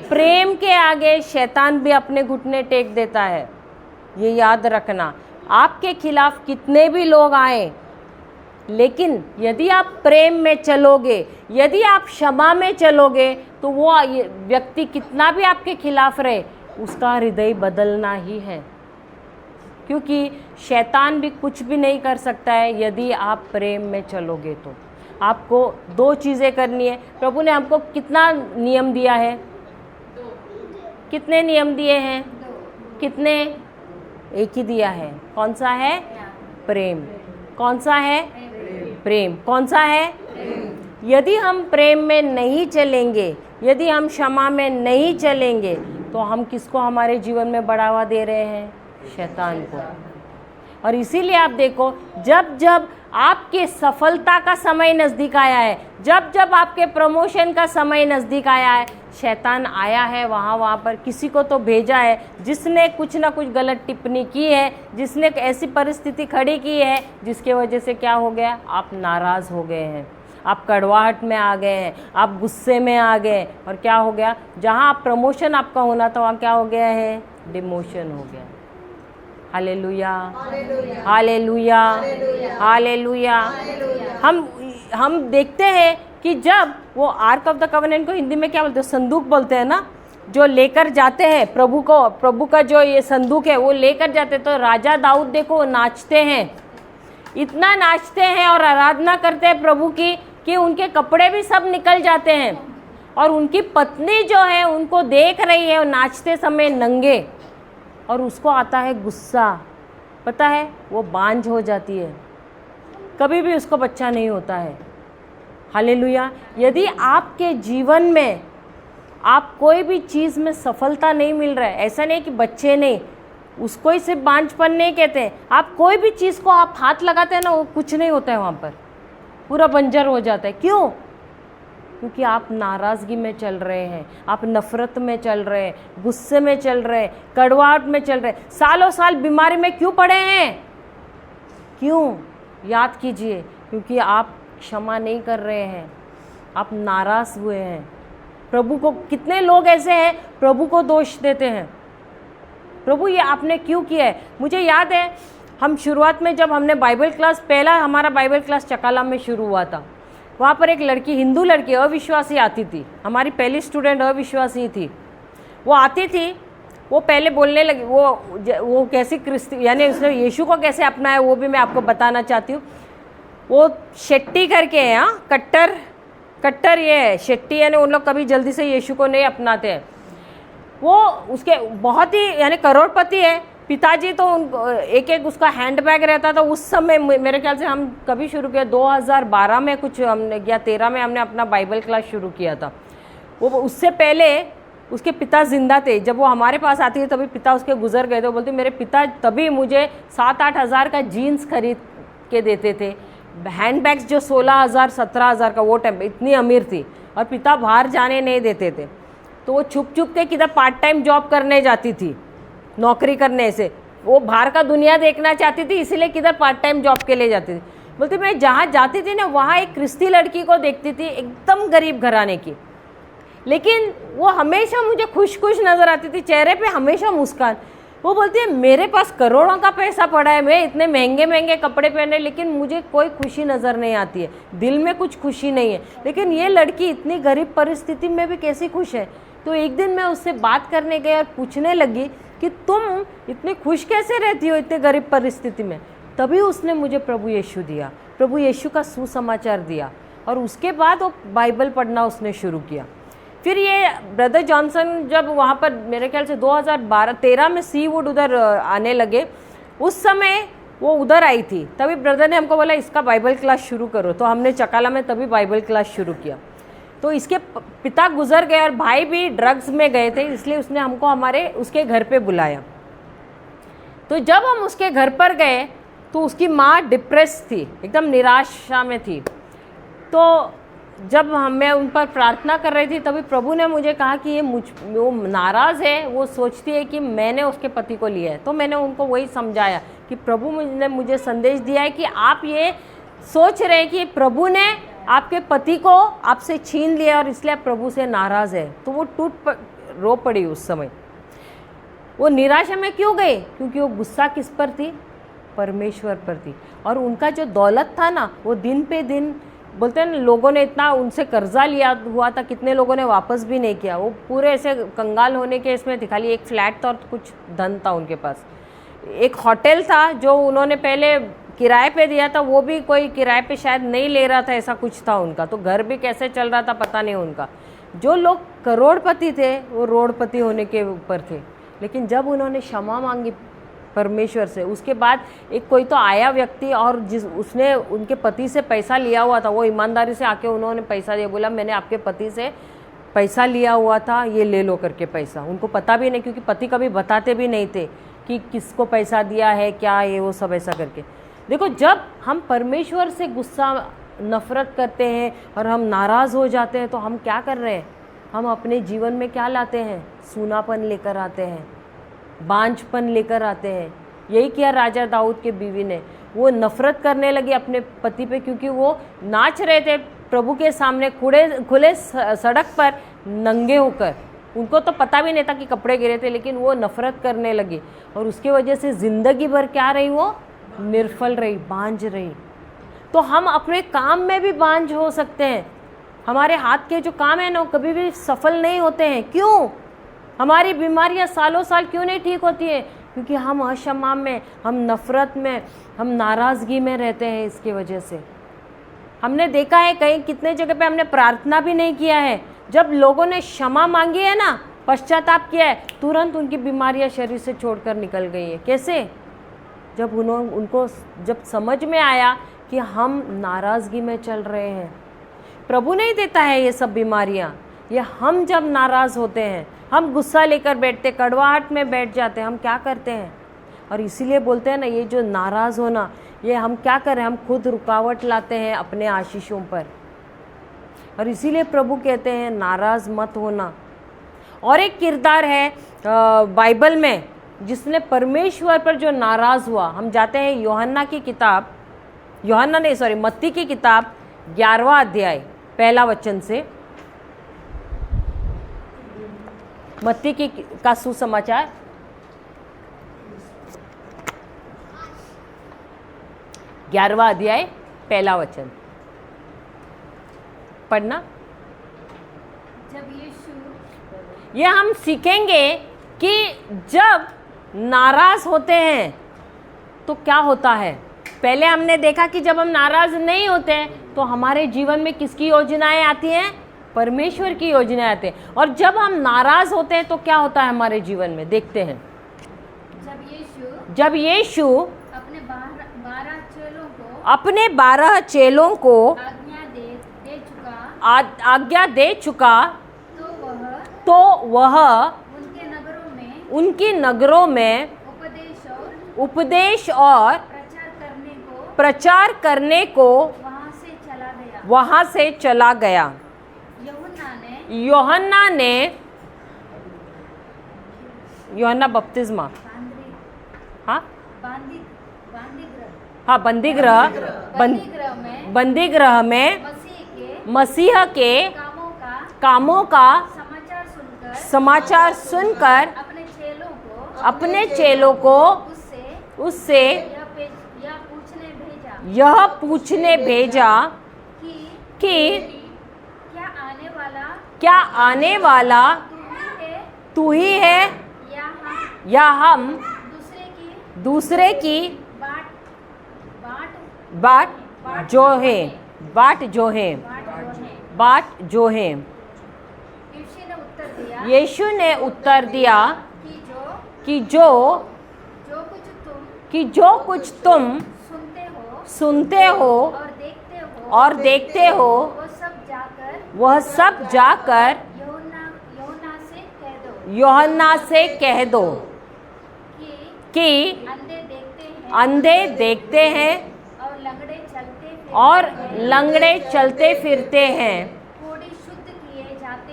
प्रेम के आगे शैतान भी अपने घुटने टेक देता है, ये याद रखना। आपके खिलाफ कितने भी लोग आए, लेकिन यदि आप प्रेम में चलोगे, यदि आप क्षमा में चलोगे, तो वो व्यक्ति कितना भी आपके खिलाफ रहे, उसका हृदय बदलना ही है, क्योंकि शैतान भी कुछ भी नहीं कर सकता है यदि आप प्रेम में चलोगे। तो आपको दो चीज़ें करनी है। प्रभु ने हमको कितना नियम दिया है? कितने नियम दिए हैं? कितने? एक ही दिया है। कौन सा है? प्रेम। कौन सा है? प्रेम। कौन सा है? यदि हम प्रेम में नहीं चलेंगे, यदि हम क्षमा में नहीं चलेंगे, तो हम किसको हमारे जीवन में बढ़ावा दे रहे हैं? शैतान को। और इसीलिए आप देखो, जब जब आपके सफलता का समय नज़दीक आया है, जब जब आपके प्रमोशन का समय नज़दीक आया है, शैतान आया है वहाँ पर किसी को तो भेजा है जिसने कुछ ना कुछ गलत टिप्पणी की है, जिसने ऐसी परिस्थिति खड़ी की है जिसके वजह से क्या हो गया, आप नाराज़ हो गए हैं, आप कड़वाहट में आ गए हैं, आप गुस्से में आ गए, और क्या हो गया, जहाँ आप प्रमोशन आपका होना था वहाँ क्या हो गया है, डिमोशन हो गया। Hallelujah, hallelujah, hallelujah. हम देखते हैं कि जब वो आर्क ऑफ द कवेनेंट को हिंदी में क्या बोलते हैं, संदूक बोलते हैं ना, जो लेकर जाते हैं प्रभु को, प्रभु का जो ये संदूक है वो लेकर जाते, तो राजा दाऊद देखो नाचते हैं, इतना नाचते हैं और आराधना करते हैं प्रभु की कि उनके कपड़े भी सब निकल जाते हैं, और उनकी पत्नी जो है उनको देख रही है नाचते समय नंगे, और उसको आता है गुस्सा। पता है वो बांझ हो जाती है, कभी भी उसको बच्चा नहीं होता है। हालेलुया। यदि आपके जीवन में आप कोई भी चीज़ में सफलता नहीं मिल रहा है, ऐसा नहीं कि बच्चे नहीं, उसको ही सिर्फ बांझपन नहीं कहते हैं, आप कोई भी चीज़ को आप हाथ लगाते हैं ना, वो कुछ नहीं होता है, वहाँ पर पूरा बंजर हो जाता है। क्यों? क्योंकि आप नाराज़गी में चल रहे हैं, आप नफ़रत में चल रहे हैं, गुस्से में चल रहे हैं, कड़वाहट में चल रहे हैं, सालों साल बीमारी में क्यों पड़े हैं? क्यों? याद कीजिए, क्योंकि आप क्षमा नहीं कर रहे हैं, आप नाराज़ हुए हैं। प्रभु को, कितने लोग ऐसे हैं प्रभु को दोष देते हैं, प्रभु ये आपने क्यों किया है। मुझे याद है हम शुरुआत में जब हमने बाइबल क्लास, पहला हमारा बाइबल क्लास चकाला में शुरू हुआ था, वहाँ पर एक लड़की, हिंदू लड़की, अविश्वासी आती थी, हमारी पहली स्टूडेंट अविश्वासी थी। वो आती थी, वो पहले बोलने लगी, वो कैसी क्रिस्ती, यानी उसने यीशु को कैसे अपनाया वो भी मैं आपको बताना चाहती हूँ। वो शेट्टी करके है, हाँ, कट्टर ये है शेट्टी, यानी उन लोग कभी जल्दी से यीशु को नहीं अपनाते हैं। वो उसके बहुत ही यानी करोड़पति है, पिताजी तो एक एक उसका हैंडबैग रहता था। उस समय मेरे ख्याल से हम कभी शुरू किया, 2012 में कुछ हमने या 13 में हमने अपना बाइबल क्लास शुरू किया था। वो उससे पहले उसके पिता जिंदा थे, जब वो हमारे पास आती है तभी पिता उसके गुजर गए थे। वो बोलते मेरे पिता तभी मुझे 7-8 हज़ार का जीन्स खरीद के देते थे, हैंडबैग्स जो 16,000-17,000 का, वो टाइम इतनी अमीर थी, और पिता बाहर जाने नहीं देते थे। तो वो छुप छुप के किधर पार्ट टाइम जॉब करने जाती थी, नौकरी करने से वो बाहर का दुनिया देखना चाहती थी, इसीलिए किधर पार्ट टाइम जॉब के लिए जाती थी। बोलती मैं जहाँ जाती थी ना, वहाँ एक क्रिस्ती लड़की को देखती थी, एकदम गरीब घराने की, लेकिन वो हमेशा मुझे खुश खुश नज़र आती थी, चेहरे पे हमेशा मुस्कान। वो बोलती है मेरे पास करोड़ों का पैसा पड़ा है, मैं इतने महंगे महंगे कपड़े पहने, लेकिन मुझे कोई खुशी नज़र नहीं आती है, दिल में कुछ खुशी नहीं है। लेकिन ये लड़की इतनी गरीब परिस्थिति में भी कैसी खुश है, तो एक दिन मैं उससे बात करने गई और पूछने लगी कि तुम इतनी खुश कैसे रहती हो इतने गरीब परिस्थिति में। तभी उसने मुझे प्रभु यीशु दिया, प्रभु यीशु का सुसमाचार दिया, और उसके बाद वो बाइबल पढ़ना उसने शुरू किया। फिर ये ब्रदर जॉनसन जब वहाँ पर मेरे ख्याल से 2012-13 में सीवुड उधर आने लगे, उस समय वो उधर आई थी। तभी ब्रदर ने हमको बोला इसका बाइबल क्लास शुरू करो, तो हमने चकाला में तभी बाइबल क्लास शुरू किया। तो इसके पिता गुजर गए और भाई भी ड्रग्स में गए थे, इसलिए उसने हमको हमारे उसके घर पे बुलाया। तो जब हम उसके घर पर गए तो उसकी माँ डिप्रेस थी, एकदम निराशा में थी। तो जब मैं उन पर प्रार्थना कर रही थी तभी प्रभु ने मुझे कहा कि वो नाराज़ है, वो सोचती है कि मैंने उसके पति को लिया है। तो मैंने उनको वही समझाया कि प्रभु ने मुझे संदेश दिया है कि आप ये सोच रहे हैं कि प्रभु ने आपके पति को आपसे छीन लिया और इसलिए आप प्रभु से नाराज़ है। तो वो रो पड़ी उस समय। वो निराशा में क्यों गए? क्योंकि वो गुस्सा किस पर थी? परमेश्वर पर थी। और उनका जो दौलत था ना, वो दिन पे दिन बोलते हैं ना, लोगों ने इतना उनसे कर्जा लिया हुआ था, कितने लोगों ने वापस भी नहीं किया। वो पूरे ऐसे कंगाल होने के इसमें थी, खाली एक फ्लैट था और कुछ धन था उनके पास। एक होटल था जो उन्होंने पहले किराए पे दिया था, वो भी कोई किराए पे शायद नहीं ले रहा था, ऐसा कुछ था उनका। तो घर भी कैसे चल रहा था पता नहीं उनका। जो लोग करोड़पति थे वो रोड़पति होने के ऊपर थे। लेकिन जब उन्होंने क्षमा मांगी परमेश्वर से, उसके बाद एक कोई तो आया व्यक्ति और उसने उनके पति से पैसा लिया हुआ था, वो ईमानदारी से आके उन्होंने पैसा दिया, बोला मैंने आपके पति से पैसा लिया हुआ था, ये ले लो करके पैसा। उनको पता भी नहीं, क्योंकि पति कभी बताते भी नहीं थे कि किसको पैसा दिया है, क्या है, वो सब ऐसा करके। देखो, जब हम परमेश्वर से गुस्सा नफरत करते हैं और हम नाराज़ हो जाते हैं तो हम क्या कर रहे हैं? हम अपने जीवन में क्या लाते हैं? सूनापन लेकर आते हैं, बांझपन लेकर आते हैं। यही किया राजा दाऊद के बीवी ने। वो नफरत करने लगी अपने पति पे, क्योंकि वो नाच रहे थे प्रभु के सामने खुले सड़क पर नंगे होकर। उनको तो पता भी नहीं था कि कपड़े गिरे थे, लेकिन वो नफरत करने लगी और उसकी वजह से ज़िंदगी भर क्या रही? वो निर्फल रही, बांझ रही। तो हम अपने काम में भी बांझ हो सकते हैं। हमारे हाथ के जो काम है ना, कभी भी सफल नहीं होते हैं। क्यों? हमारी बीमारियां सालों साल क्यों नहीं ठीक होती है? क्योंकि हम अक्षमा में, हम नफरत में, हम नाराज़गी में रहते हैं। इसकी वजह से हमने देखा है कहीं कितने जगह पे हमने प्रार्थना भी नहीं किया है। जब लोगों ने क्षमा मांगी है ना, पश्चाताप किया है, तुरंत उनकी बीमारियां शरीर से छोड़कर निकल गई है। कैसे? जब उनको जब समझ में आया कि हम नाराज़गी में चल रहे हैं। प्रभु नहीं देता है ये सब बीमारियां, ये हम जब नाराज़ होते हैं, हम गुस्सा लेकर बैठते, कड़वाहट में बैठ जाते हैं, हम क्या करते हैं? और इसीलिए बोलते हैं ना, ये जो नाराज़ होना, ये हम क्या करें? हम खुद रुकावट लाते हैं अपने आशीषों पर। और इसीलिए प्रभु कहते हैं नाराज़ मत होना। और एक किरदार है बाइबल में जिसने परमेश्वर पर जो नाराज़ हुआ। हम जाते हैं मत्ती की किताब 11वां अध्याय पहला वचन से। मत्ती का सुसमाचार 11वां अध्याय पहला वचन पढ़ना। जब यीशु, ये हम सीखेंगे कि जब नाराज होते हैं तो क्या होता है। पहले हमने देखा कि जब हम नाराज नहीं होते हैं तो हमारे जीवन में किसकी योजनाएं आती हैं? परमेश्वर की योजनाएं आती हैं। और जब हम नाराज होते हैं तो क्या होता है हमारे जीवन में? देखते हैं। जब यीशु अपने 12 चेलों को आज्ञा दे चुका, तो वह उनके नगरों में उपदेश और प्रचार करने को वहाँ से चला गया। यूहन्ना बपतिस्मा, बंदीगृह में मसीह के कामों का समाचार सुनकर अपने चेलों को उससे यह पूछने भेजा कि क्या आने वाला तू ही है या हम या हम दूसरे की बाट बाट जो है बाट जो है बाट जो है। यीशु ने उत्तर दिया कि जो जो कुछ तुम सुनते हो और देखते हो वह सब जाकर यूहन्ना से कह दो कि अंधे देखते हैं और लंगड़े चलते फिरते हैं,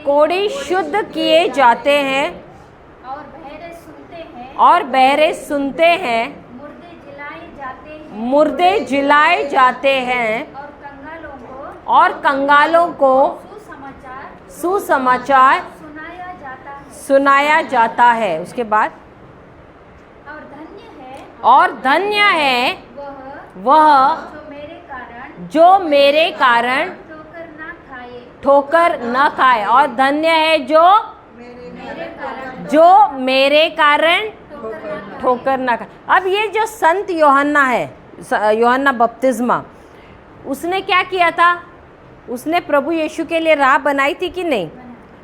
कोढ़ी शुद्ध किए जाते हैं और बहरे सुनते हैं, मुर्दे जिलाए जाते हैं और कंगालों को सुसमाचार सुनाया जाता है। उसके बाद और धन्य है वह जो मेरे कारण ठोकर न खाए और धन्य है जो मेरे कारण ठोकर न खाए। अब ये जो संत यूहन्ना है, यूहन्ना बपतिस्मा, उसने क्या किया था? उसने प्रभु यीशु के लिए राह बनाई थी कि नहीं?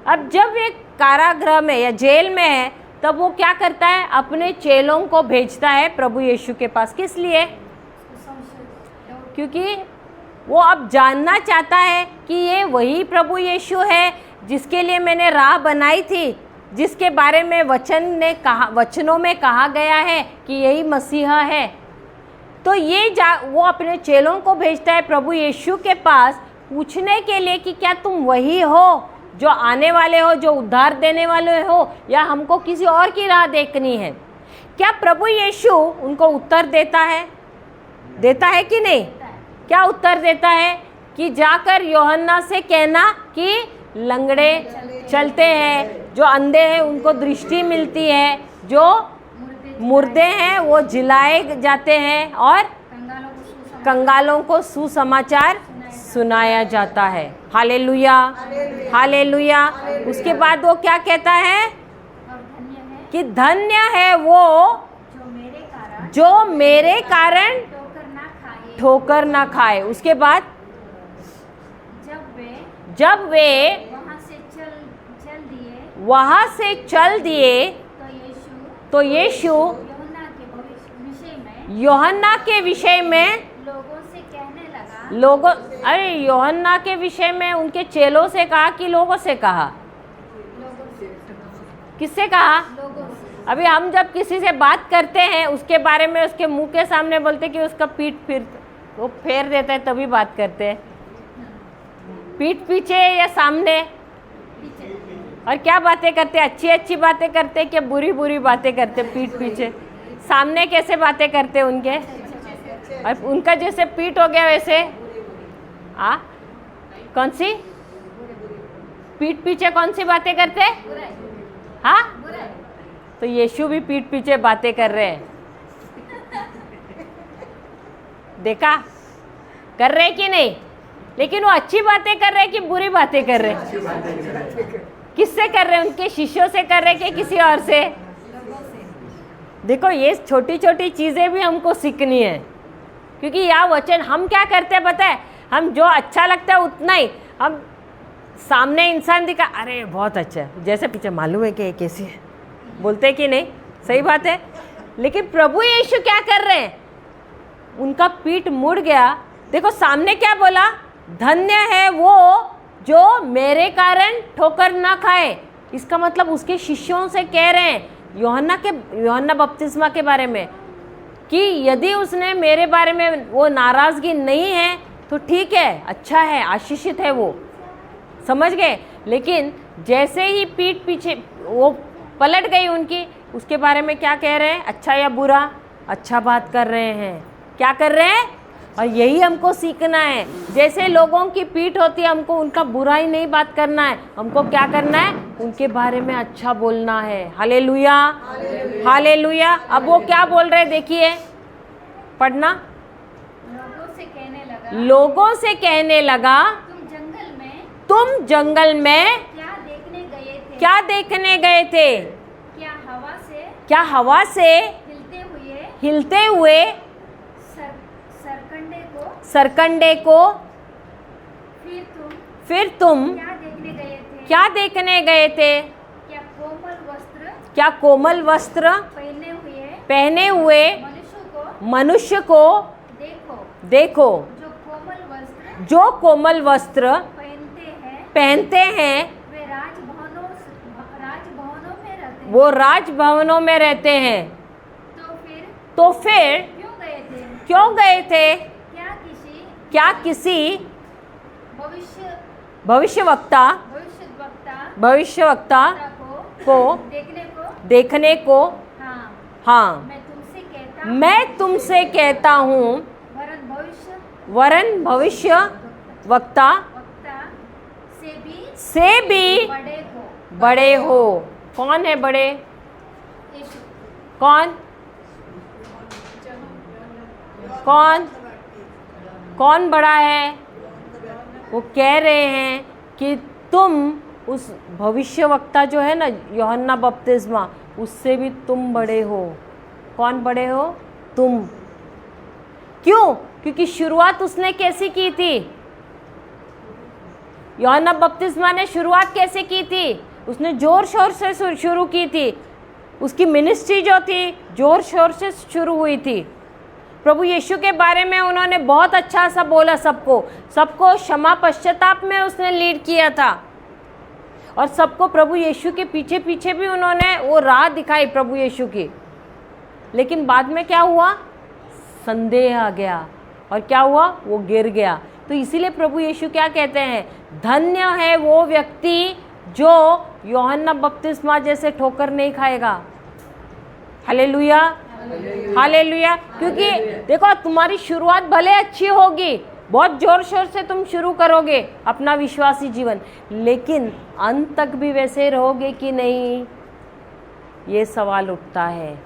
अब जब एक कारागृह में या जेल में है तब वो क्या करता है? अपने चेलों को भेजता है प्रभु यीशु के पास। किस लिए? क्योंकि वो अब जानना चाहता है कि ये वही प्रभु यीशु है जिसके लिए मैंने राह बनाई थी, जिसके बारे में वचनों में कहा गया है कि यही मसीहा है। तो वो अपने चेलों को भेजता है प्रभु यीशु के पास पूछने के लिए कि क्या तुम वही हो जो आने वाले हो, जो उद्धार देने वाले हो, या हमको किसी और की राह देखनी है? क्या प्रभु यीशु उनको उत्तर देता है कि नहीं? क्या उत्तर देता है? कि जाकर यूहन्ना से कहना कि लंगड़े चलते हैं, जो अंधे हैं उनको दृष्टि मिलती है, जो मुर्दे हैं वो जिलाए जाते हैं और कंगालों को सुसमाचार सुनाया जाता है। Hallelujah, hallelujah. उसके बाद वो क्या कहता है? कि धन्य है वो जो मेरे कारण ठोकर ना खाए। उसके बाद जब वे वहाँ से चल दिए तो यीशु यूहन्ना के विषय में यूहन्ना के विषय में उनके चेलों से कहा कि लोगों से कहा? किससे कहा? अभी हम जब किसी से बात करते हैं उसके बारे में उसके मुंह के सामने बोलते कि उसका पीठ वो फेर देता है तभी बात करते हैं। पीठ पीछे या सामने? और क्या बातें करते? अच्छी अच्छी बातें करते कि बुरी बुरी बातें करते? पीठ पीछे। सामने कैसे बातें करते उनके? और उनका जैसे पीठ हो गया वैसे कौन सी पीठ पीछे कौन सी बातें करते? हाँ, तो यीशु भी पीठ पीछे बातें कर रहे हैं। देखा? कर रहे कि नहीं? लेकिन वो अच्छी बातें कर रहे कि बुरी बातें कर रहे? किससे कर रहे? उनके शिष्यों से कर रहे कि किसी और से? देखो, ये छोटी छोटी चीज़ें भी हमको सीखनी है, क्योंकि यह वचन हम क्या करते हैं पता है? हम जो अच्छा लगता है उतना ही हम सामने इंसान दिखा, अरे बहुत अच्छा है, जैसे पीछे मालूम है कि कैसी है, बोलते कि नहीं? सही बात है। लेकिन प्रभु यीशु क्या कर रहे हैं? उनका पीठ मुड़ गया। देखो सामने क्या बोला? धन्य है वो जो मेरे कारण ठोकर ना खाए। इसका मतलब उसके शिष्यों से कह रहे हैं यूहन्ना बपतिस्मा के बारे में कि यदि उसने मेरे बारे में वो नाराज़गी नहीं है तो ठीक है, अच्छा है, आशीषित है वो। समझ गए? लेकिन जैसे ही पीठ पीछे वो पलट गई उनकी, उसके बारे में क्या कह रहे हैं? अच्छा या बुरा? अच्छा बात कर रहे हैं। क्या कर रहे हैं? और यही हमको सीखना है। जैसे लोगों की पीठ होती है, हमको उनका बुरा ही नहीं बात करना है, हमको क्या करना है? उनके बारे में अच्छा बोलना है। Hallelujah, hallelujah. अब वो क्या बोल रहे देखिए, पढ़ना। लोगों से कहने लगा तुम जंगल में क्या क्या देखने गए थे? क्या हवा से क्या हवा से हिलते हुए सरकंडे को सरकंडे को फिर फिर तुम तुम क्या देखने गए थे? क्या देखने गए थे? क्या कोमल वस्त्र पहने हुए मनुष्य को देखो देखो जो कोमल वस्त्र जो कोमल वस्त्र पहनते हैं पहनते हैं वे राजभवनों में रहते हैं। वो राजभवनों में रहते हैं। तो फिर क्यों गए थे? क्या किसी भविष्यवक्ता भविष्यवक्ता को देखने को हाँ हाँ मैं तुमसे कहता हूँ वरन भविष्य वक्ता से भी बड़े हो। कौन है बड़े? कौन कौन कौन बड़ा है? वो कह रहे हैं कि तुम उस भविष्यवक्ता जो है ना यूहन्ना बपतिस्मा, उससे भी तुम बड़े हो। कौन बड़े हो? तुम। क्यों? क्योंकि शुरुआत उसने कैसी की थी? यूहन्ना बपतिस्मा ने शुरुआत कैसे की थी? उसने जोर शोर से शुरू की थी। उसकी मिनिस्ट्री जो थी जोर शोर से शुरू हुई थी। प्रभु यीशु के बारे में उन्होंने बहुत अच्छा सा बोला, सबको क्षमा पश्चाताप में उसने लीड किया था और सबको प्रभु यीशु के पीछे पीछे भी उन्होंने वो राह दिखाई प्रभु यीशु की। लेकिन बाद में क्या हुआ? संदेह आ गया और क्या हुआ? वो गिर गया। तो इसीलिए प्रभु यीशु क्या कहते हैं? धन्य है वो व्यक्ति जो यूहन्ना बपतिस्मा जैसे ठोकर नहीं खाएगा। Hallelujah, hallelujah. क्योंकि देखो तुम्हारी शुरुआत भले अच्छी होगी, बहुत जोर शोर से तुम शुरू करोगे अपना विश्वासी जीवन, लेकिन अंत तक भी वैसे रहोगे कि नहीं, ये सवाल उठता है।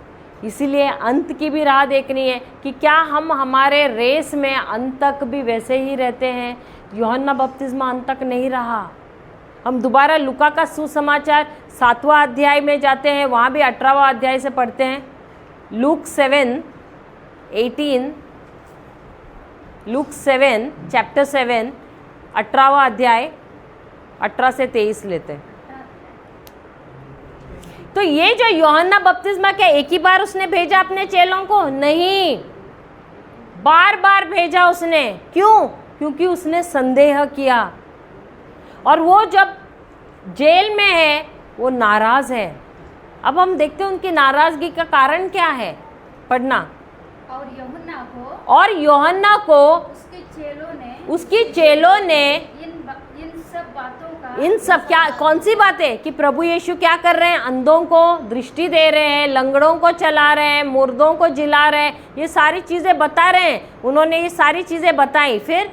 इसीलिए अंत की भी राह देखनी है कि क्या हम हमारे रेस में अंत तक भी वैसे ही रहते हैं। यूहन्ना बपतिस्मा अंत तक नहीं रहा। हम दोबारा लूका का सुसमाचार 7वां अध्याय में जाते हैं, वहाँ भी 18वां अध्याय से पढ़ते हैं। लूक 7:18, लूक 7 चैप्टर 7 18वां अध्याय 18 से 23 लेते हैं। तो ये जो यूहन्ना बपतिस्मा क्या एक ही बार उसने भेजा अपने चेलों को? नहीं, बार बार भेजा उसने। क्यों? क्योंकि उसने संदेह किया और वो जब जेल में है वो नाराज है। अब हम देखते हैं उनकी नाराजगी का कारण क्या है। पढ़ना। और यूहन्ना को उसके चेलों ने इन सब क्या कौन सी बातें कि प्रभु यीशु क्या कर रहे हैं? अंधों को दृष्टि दे रहे हैं, लंगड़ों को चला रहे हैं, मुर्दों को जिला रहे हैं, ये सारी चीजें बता रहे हैं। उन्होंने ये सारी चीजें बताई। फिर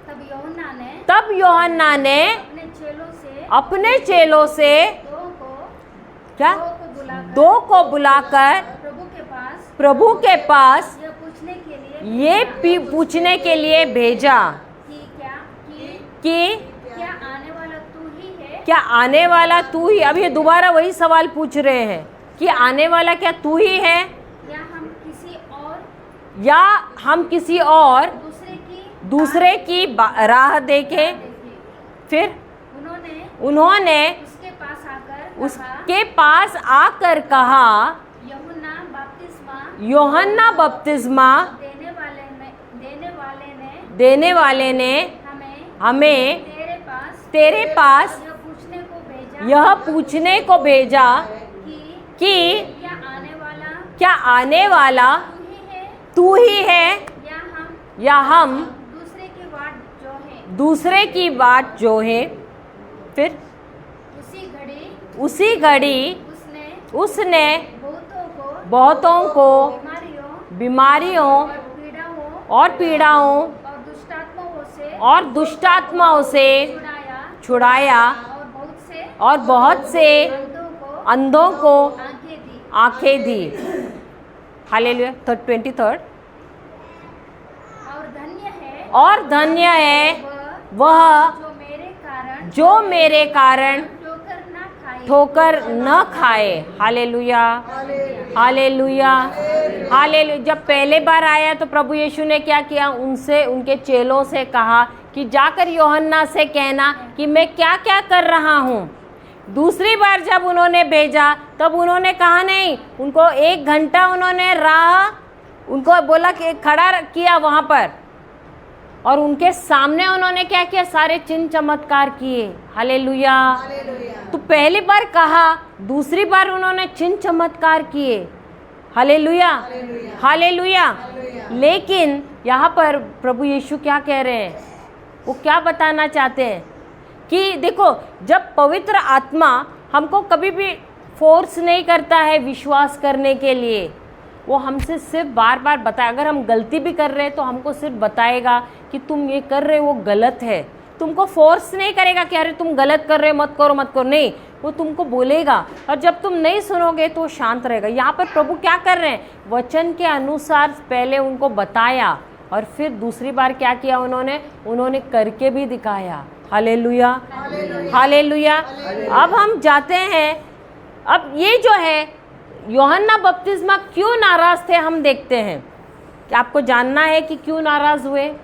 तब यूहन्ना ने अपने चेलों से क्या 2 को बुलाकर प्रभु के पास ये पूछने के लिए भेजा कि क्या आने वाला तू ही? अब ये दोबारा वही सवाल पूछ रहे हैं कि आने वाला क्या तू ही है या हम किसी और दूसरे की राह देखें। फिर उन्होंने उसके पास आकर कहा, यूहन्ना बपतिस्मा देने वाले ने हमें तेरे पास यह पूछने को भेजा कि क्या आने वाला तू ही है या हम दूसरे की बाट जो है। फिर उसी घड़ी उसने बहुतों को बीमारियों और पीड़ाओं और दुष्टात्माओं से छुड़ाया और बहुत से अंधों को आंखें दी। हालेलुया। 23rd। और धन्य है वह जो मेरे कारण ठोकर न खाए। Hallelujah, hallelujah, hallelujah. जब पहले बार आया तो प्रभु यीशु ने क्या किया, उनसे, उनके चेलों से कहा कि जाकर यूहन्ना से कहना कि मैं क्या क्या कर रहा हूँ। दूसरी बार जब उन्होंने भेजा तब उन्होंने कहा नहीं, उनको 1 घंटा उन्होंने राह, उनको बोला कि खड़ा किया वहाँ पर, और उनके सामने उन्होंने क्या किया, सारे चिन्ह चमत्कार किए। हालेलुया। तो पहली बार कहा, दूसरी बार उन्होंने चिन्ह चमत्कार किए। Hallelujah, hallelujah. लेकिन यहाँ पर प्रभु यीशु क्या कह रहे हैं, वो क्या बताना चाहते हैं कि देखो, जब पवित्र आत्मा हमको कभी भी फोर्स नहीं करता है विश्वास करने के लिए, वो हमसे सिर्फ बार बार बताए। अगर हम गलती भी कर रहे हैं तो हमको सिर्फ बताएगा कि तुम ये कर रहे हो वो गलत है। तुमको फोर्स नहीं करेगा कि अरे तुम गलत कर रहे हो, मत करो मत करो, नहीं, वो तुमको बोलेगा। और जब तुम नहीं सुनोगे तो शांत रहेगा। यहाँ पर प्रभु क्या कर रहे हैं, वचन के अनुसार पहले उनको बताया और फिर दूसरी बार क्या किया उन्होंने करके भी दिखाया। Hallelujah, hallelujah. अब हम जाते हैं, अब ये जो है यूहन्ना बपतिस्मा क्यों नाराज थे हम देखते हैं। कि आपको जानना है कि क्यों नाराज हुए,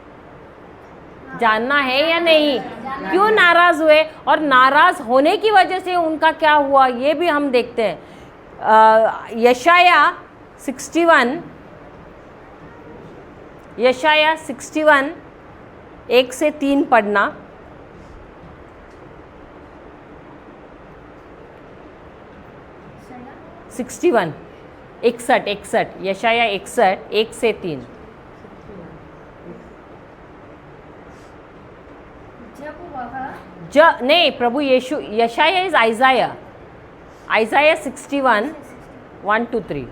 जानना है या नहीं, क्यों नाराज हुए और नाराज होने की वजह से उनका क्या हुआ ये भी हम देखते हैं। यशाया 61 1 से 3 पढ़ना। सही 61 यशाया 61 1 से 3। जब वह नहीं, प्रभु यीशु, यशाया इज आइजाया 61 1 to 3।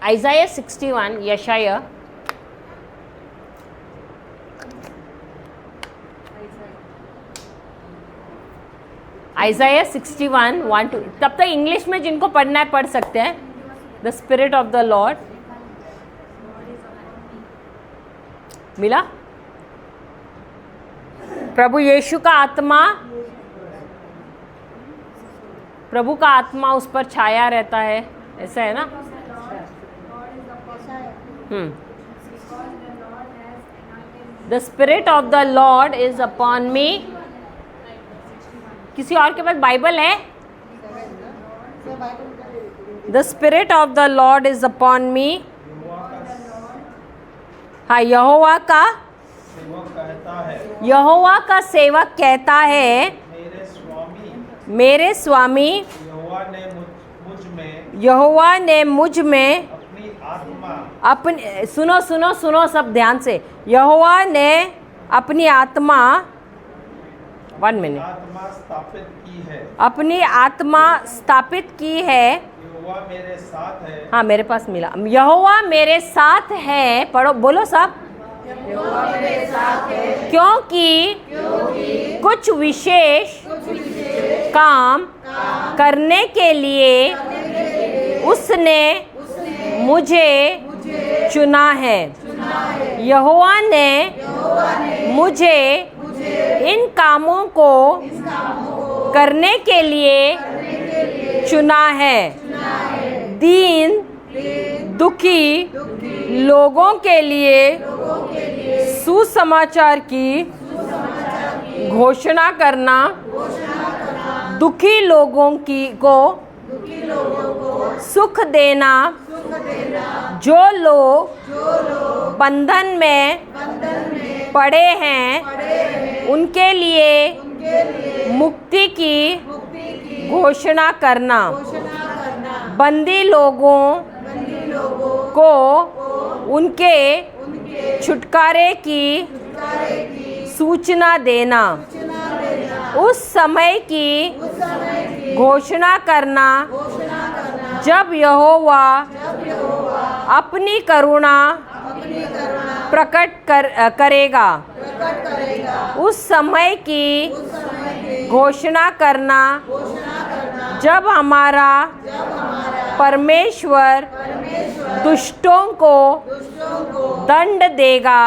आइजाया 61 यशाया आइजाया 61 1 to, तब तक इंग्लिश में जिनको पढ़ना है पढ़ सकते हैं। The spirit of the Lord, मिला? प्रभु यीशु का आत्मा, प्रभु का आत्मा उस पर छाया रहता है, ऐसा है ना? The spirit of the Lord is upon मी। किसी और के पास बाइबल है? The spirit of the Lord is upon मी। हाँ, यहोवा का सेवक कहता है, मेरे स्वामी यहोवा ने मुझ में अपनी, सुनो सुनो सुनो सब ध्यान से, यहोवा ने अपनी आत्मा, 1 मिनट, स्थापित की है, अपनी आत्मा स्थापित की है। यहोवा मेरे साथ है। हाँ, मेरे पास मिला, यहोवा मेरे साथ है। पढ़ो, बोलो सब। यहोवा मेरे साथ है, क्योंकि कुछ विशेष काम करने के लिए उसने मुझे चुना है। यहोवा ने मुझे इन कामों को करने के लिए चुना है। दीन दुखी लोगों के लिए सुसमाचार की घोषणा करना, दुखी लोगों को सुख देना, जो लोग बंधन में पड़े हैं उनके लिए मुक्ति की घोषणा करना, बंदी लोगों को उनके छुटकारे की सूचना देना, उस समय की घोषणा करना जब यहोवा अपनी करुणा प्रकट करेगा। उस समय की घोषणा करना जब हमारा परमेश्वर दुष्टों को दंड देगा,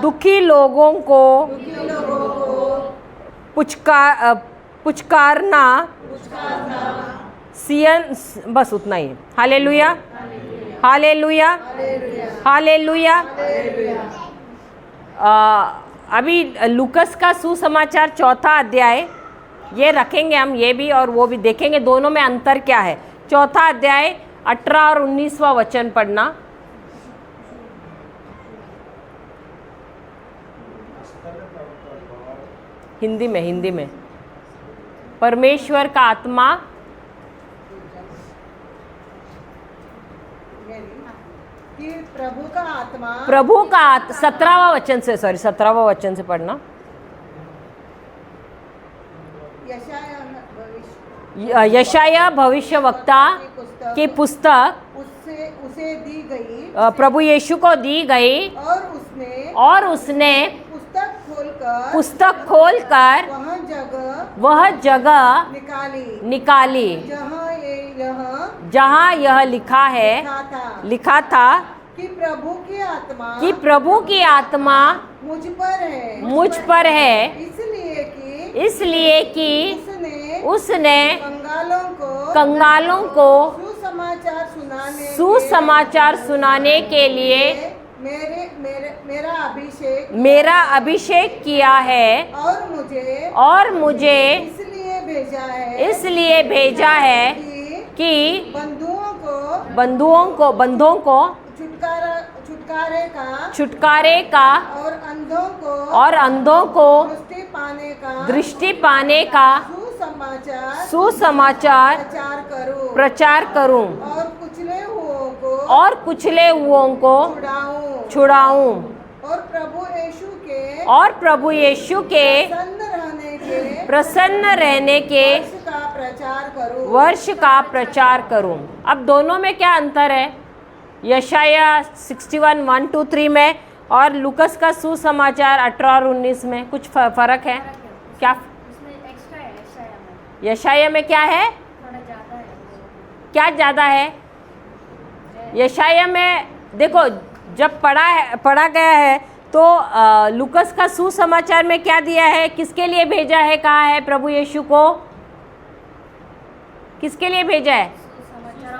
दुखी लोगों को पुचकारना सियन, बस उतना ही है। Hallelujah, hallelujah, hallelujah. अभी लूकस का सुसमाचार 4 अध्याय ये रखेंगे हम, ये भी और वो भी देखेंगे दोनों में अंतर क्या है। 4 अध्याय 18 और 19वां वचन पढ़ना। हिंदी में, हिंदी में। परमेश्वर का आत्मा कि प्रभु का आत्मा 17वां वचन से, सॉरी 17वां वचन से पढ़ना। यशाया भविष्यवक्ता की पुस्तक उसे दी गई, प्रभु यीशु को दी गई, और उसने पुस्तक खोलकर वह जगह निकाली जहाँ यह लिखा था कि प्रभु की आत्मा मुझ पर है, इसलिए कि उसने कंगालों को सुसमाचार सुनाने के लिए मेरा अभिषेक किया है, और मुझे इसलिए भेजा है कि बंधुओं को छुटकारे का और अंधों को दृष्टि पाने का सुसमाचार प्रचार करूं, और कुचले हुओं को छुड़ाऊं, और प्रभु यीशु के प्रसन्न रहने के वर्ष का प्रचार करूं। अब दोनों में क्या अंतर है? यशाया 61 1 2 3 में और लूकस का सुसमाचार 18 और 19 में कुछ फर्क है क्या? उसमें एक्स्ट्रा है यशाया में। यशाया में क्या है? थोड़ा ज़्यादा है। क्या ज़्यादा है? यशाया में देखो, जब पढ़ा गया है तो लूकस का सुसमाचार में क्या दिया है, किसके लिए भेजा है, कहा है प्रभु यीशु को किसके लिए भेजा है?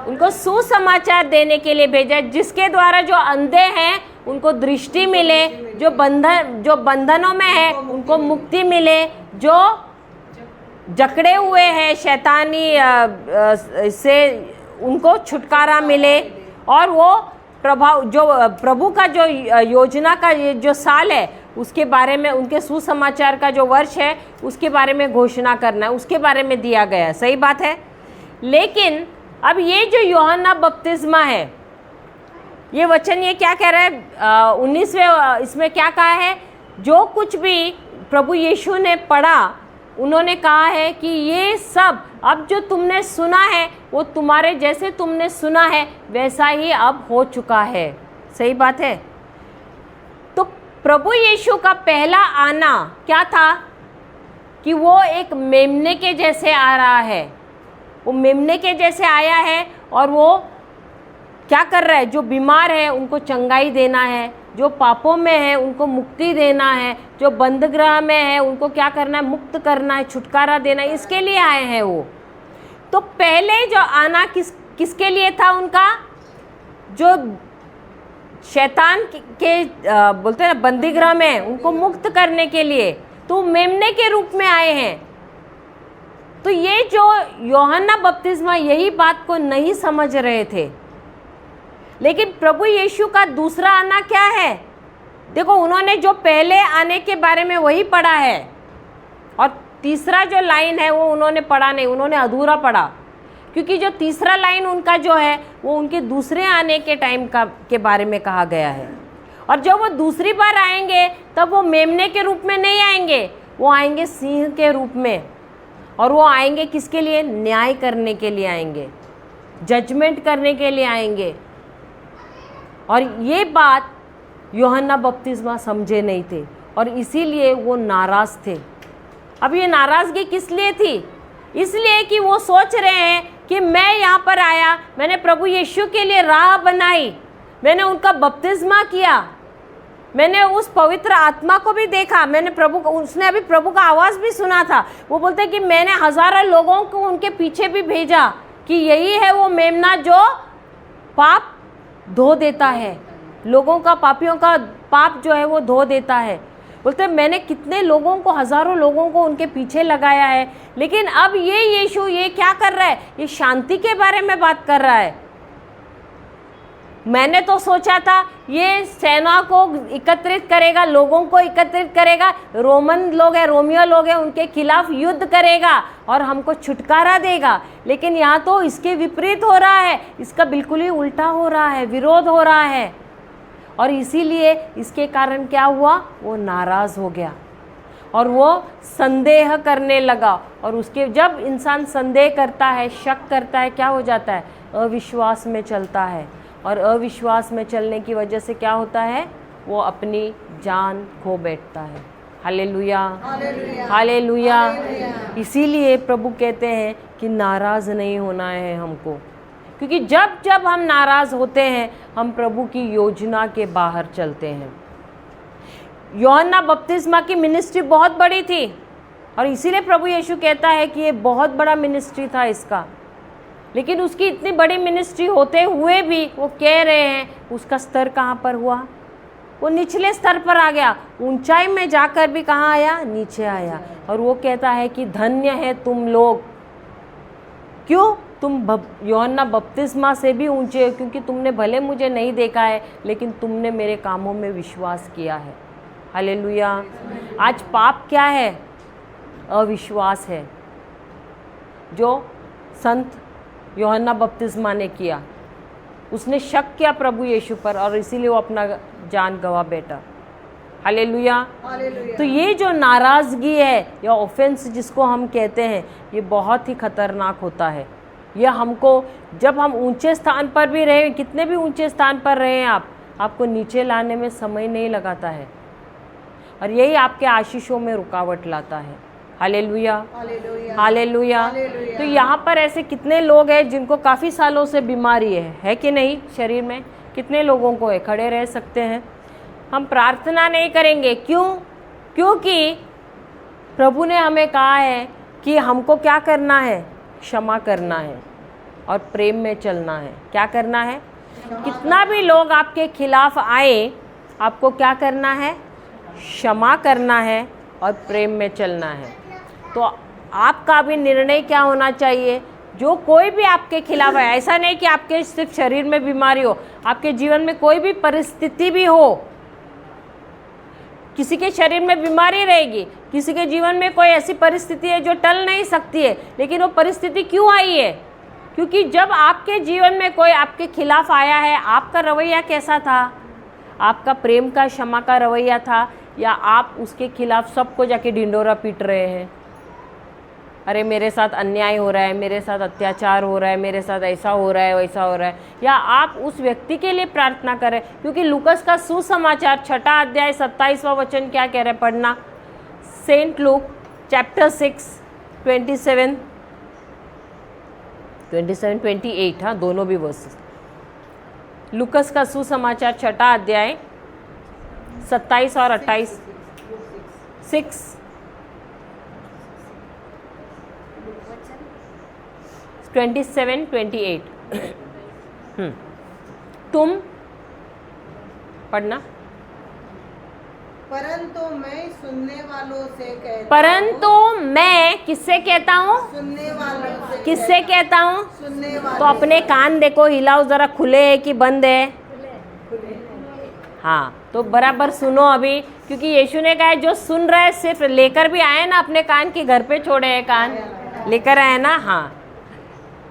उनको सुसमाचार देने के लिए भेजा है, जिसके द्वारा जो अंधे हैं उनको दृष्टि मिले, जो बंधनों में है उनको मुक्ति मिले, जो जकड़े हुए हैं शैतानी से उनको छुटकारा मिले, और वो प्रभु का जो योजना का ये जो साल है उसके बारे में, उनके सुसमाचार का जो वर्ष है उसके बारे में घोषणा करना है, उसके बारे में दिया गया है। सही बात है। लेकिन अब ये जो यूहन्ना बपतिस्मा है, ये वचन ये क्या कह रहा है? 19वें इसमें क्या कहा है? जो कुछ भी प्रभु यीशु ने पढ़ा, उन्होंने कहा है कि ये सब अब जो तुमने सुना है वो तुम्हारे जैसे तुमने सुना है वैसा ही अब हो चुका है। सही बात है। तो प्रभु यीशु का पहला आना क्या था? कि वो एक मेमने के जैसे आ रहा है, वो मेमने के जैसे आया है, और वो क्या कर रहा है? जो बीमार है उनको चंगाई देना है, जो पापों में है उनको मुक्ति देना है, जो बंदगृह में है उनको क्या करना है? मुक्त करना है, छुटकारा देना है। इसके लिए आए हैं वो। तो पहले जो आना किसके लिए था उनका? जो शैतान के बोलते हैं ना बंदीगृह में, उनको मुक्त करने के लिए। तो मेमने के रूप में आए हैं। तो ये जो यूहन्ना बपतिस्मा यही बात को नहीं समझ रहे थे। लेकिन प्रभु यीशु का दूसरा आना क्या है? देखो, उन्होंने जो पहले आने के बारे में वही पढ़ा है, और तीसरा जो लाइन है वो उन्होंने पढ़ा नहीं, उन्होंने अधूरा पढ़ा, क्योंकि जो तीसरा लाइन उनका जो है वो उनके दूसरे आने के टाइम के बारे में कहा गया है। और जब वो दूसरी बार आएंगे तब वो मेमने के रूप में नहीं आएंगे, वो आएंगे सिंह के रूप में। और वो आएंगे किसके लिए? न्याय करने के लिए आएंगे, जजमेंट करने के लिए आएंगे। और ये बात यूहन्ना बपतिस्मा समझे नहीं थे, और इसीलिए वो नाराज़ थे। अब ये नाराज़गी किस लिए थी? इसलिए कि वो सोच रहे हैं कि मैं यहाँ पर आया, मैंने प्रभु यीशु के लिए राह बनाई, मैंने उनका बपतिस्मा किया, मैंने उस पवित्र आत्मा को भी देखा, मैंने प्रभु को, उसने अभी प्रभु का आवाज़ भी सुना था। वो बोलते हैं कि मैंने हज़ारों लोगों को उनके पीछे भी भेजा कि यही है वो मेमना जो पाप धो देता है, लोगों का, पापियों का पाप जो है वो धो देता है। बोलते हैं मैंने कितने लोगों को, हज़ारों लोगों को उनके पीछे लगाया है, लेकिन अब ये यीशु ये क्या कर रहा है, ये शांति के बारे में बात कर रहा है। मैंने तो सोचा था ये सेना को एकत्रित करेगा, लोगों को एकत्रित करेगा, रोमन लोग हैं, रोमियो लोग हैं, उनके खिलाफ युद्ध करेगा और हमको छुटकारा देगा। लेकिन यहाँ तो इसके विपरीत हो रहा है, इसका बिल्कुल ही उल्टा हो रहा है, विरोध हो रहा है। और इसीलिए इसके कारण क्या हुआ, वो नाराज़ हो गया और वो संदेह करने लगा। और उसके जब इंसान संदेह करता है, शक करता है, क्या हो जाता है, अविश्वास में चलता है। और अविश्वास में चलने की वजह से क्या होता है, वो अपनी जान खो बैठता है। Hallelujah, hallelujah. इसीलिए प्रभु कहते हैं कि नाराज़ नहीं होना है हमको, क्योंकि जब जब हम नाराज़ होते हैं हम प्रभु की योजना के बाहर चलते हैं। यूहन्ना बपतिस्मा की मिनिस्ट्री बहुत बड़ी थी और इसीलिए प्रभु यीशु कहता है कि ये बहुत बड़ा मिनिस्ट्री था इसका। लेकिन उसकी इतनी बड़ी मिनिस्ट्री होते हुए भी वो कह रहे हैं उसका स्तर कहाँ पर हुआ, वो निचले स्तर पर आ गया। ऊंचाई में जाकर भी कहाँ आया, नीचे आया। और वो कहता है कि धन्य है तुम लोग, क्यों, तुम यूहन्ना बपतिस्मा से भी ऊंचे हो, क्योंकि तुमने भले मुझे नहीं देखा है लेकिन तुमने मेरे कामों में विश्वास किया है। हालेलुया। आज पाप क्या है, अविश्वास है, जो संत यूहन्ना बपतिस्मा ने किया। उसने शक किया प्रभु यीशु पर और इसीलिए वो अपना जान गवा बैठा। हालेलुया। तो ये जो नाराज़गी है या ऑफेंस जिसको हम कहते हैं, ये बहुत ही खतरनाक होता है। यह हमको, जब हम ऊंचे स्थान पर भी रहे, कितने भी ऊंचे स्थान पर रहे हैं आपको नीचे लाने में समय नहीं लगाता है और यही आपके आशीषों में रुकावट लाता है। Hallelujah, hallelujah. तो यहाँ पर ऐसे कितने लोग हैं जिनको काफ़ी सालों से बीमारी है कि नहीं, शरीर में कितने लोगों को है, खड़े रह सकते हैं। हम प्रार्थना नहीं करेंगे, क्यों, क्योंकि प्रभु ने हमें कहा है कि हमको क्या करना है, क्षमा करना है और प्रेम में चलना है। क्या करना है, कितना भी लोग आपके खिलाफ आए, आपको क्या करना है, क्षमा करना है और प्रेम में चलना है। तो आपका भी निर्णय क्या होना चाहिए, जो कोई भी आपके खिलाफ है, ऐसा नहीं कि आपके सिर्फ शरीर में बीमारी हो, आपके जीवन में कोई भी परिस्थिति भी हो, किसी के शरीर में बीमारी रहेगी, किसी के जीवन में कोई ऐसी परिस्थिति है जो टल नहीं सकती है, लेकिन वो परिस्थिति क्यों आई है, क्योंकि जब आपके जीवन में कोई आपके खिलाफ आया है, आपका रवैया कैसा था, आपका प्रेम का, क्षमा का रवैया था, या आप उसके खिलाफ सबको जाके ढिंडोरा पीट रहे हैं, अरे मेरे साथ अन्याय हो रहा है, मेरे साथ अत्याचार हो रहा है, मेरे साथ ऐसा हो रहा है, वैसा हो रहा है, या आप उस व्यक्ति के लिए प्रार्थना करें। क्योंकि लूकस का सुसमाचार 6 अध्याय 27वां वचन क्या कह रहे हैं, पढ़ना, सेंट लूक चैप्टर 6 27 28, हाँ दोनों भी वर्सेस। लूकस का सुसमाचार 6 अध्याय 27 और 28, 6 27 28। तुम पढ़ना। परंतु मैं सुनने वालों से कहता परंतु मैं किससे कहता हूँ, सुनने वालों से किससे कहता हूँ, सुनने वालों तो अपने कान देखो, हिलाओ जरा, खुले है कि बंद है, हाँ तो बराबर सुनो अभी, क्योंकि यीशु ने कहा है जो सुन रहा है, सिर्फ लेकर भी आए ना अपने कान, की घर पे छोड़े हैं कान, लेकर आए ना, हाँ,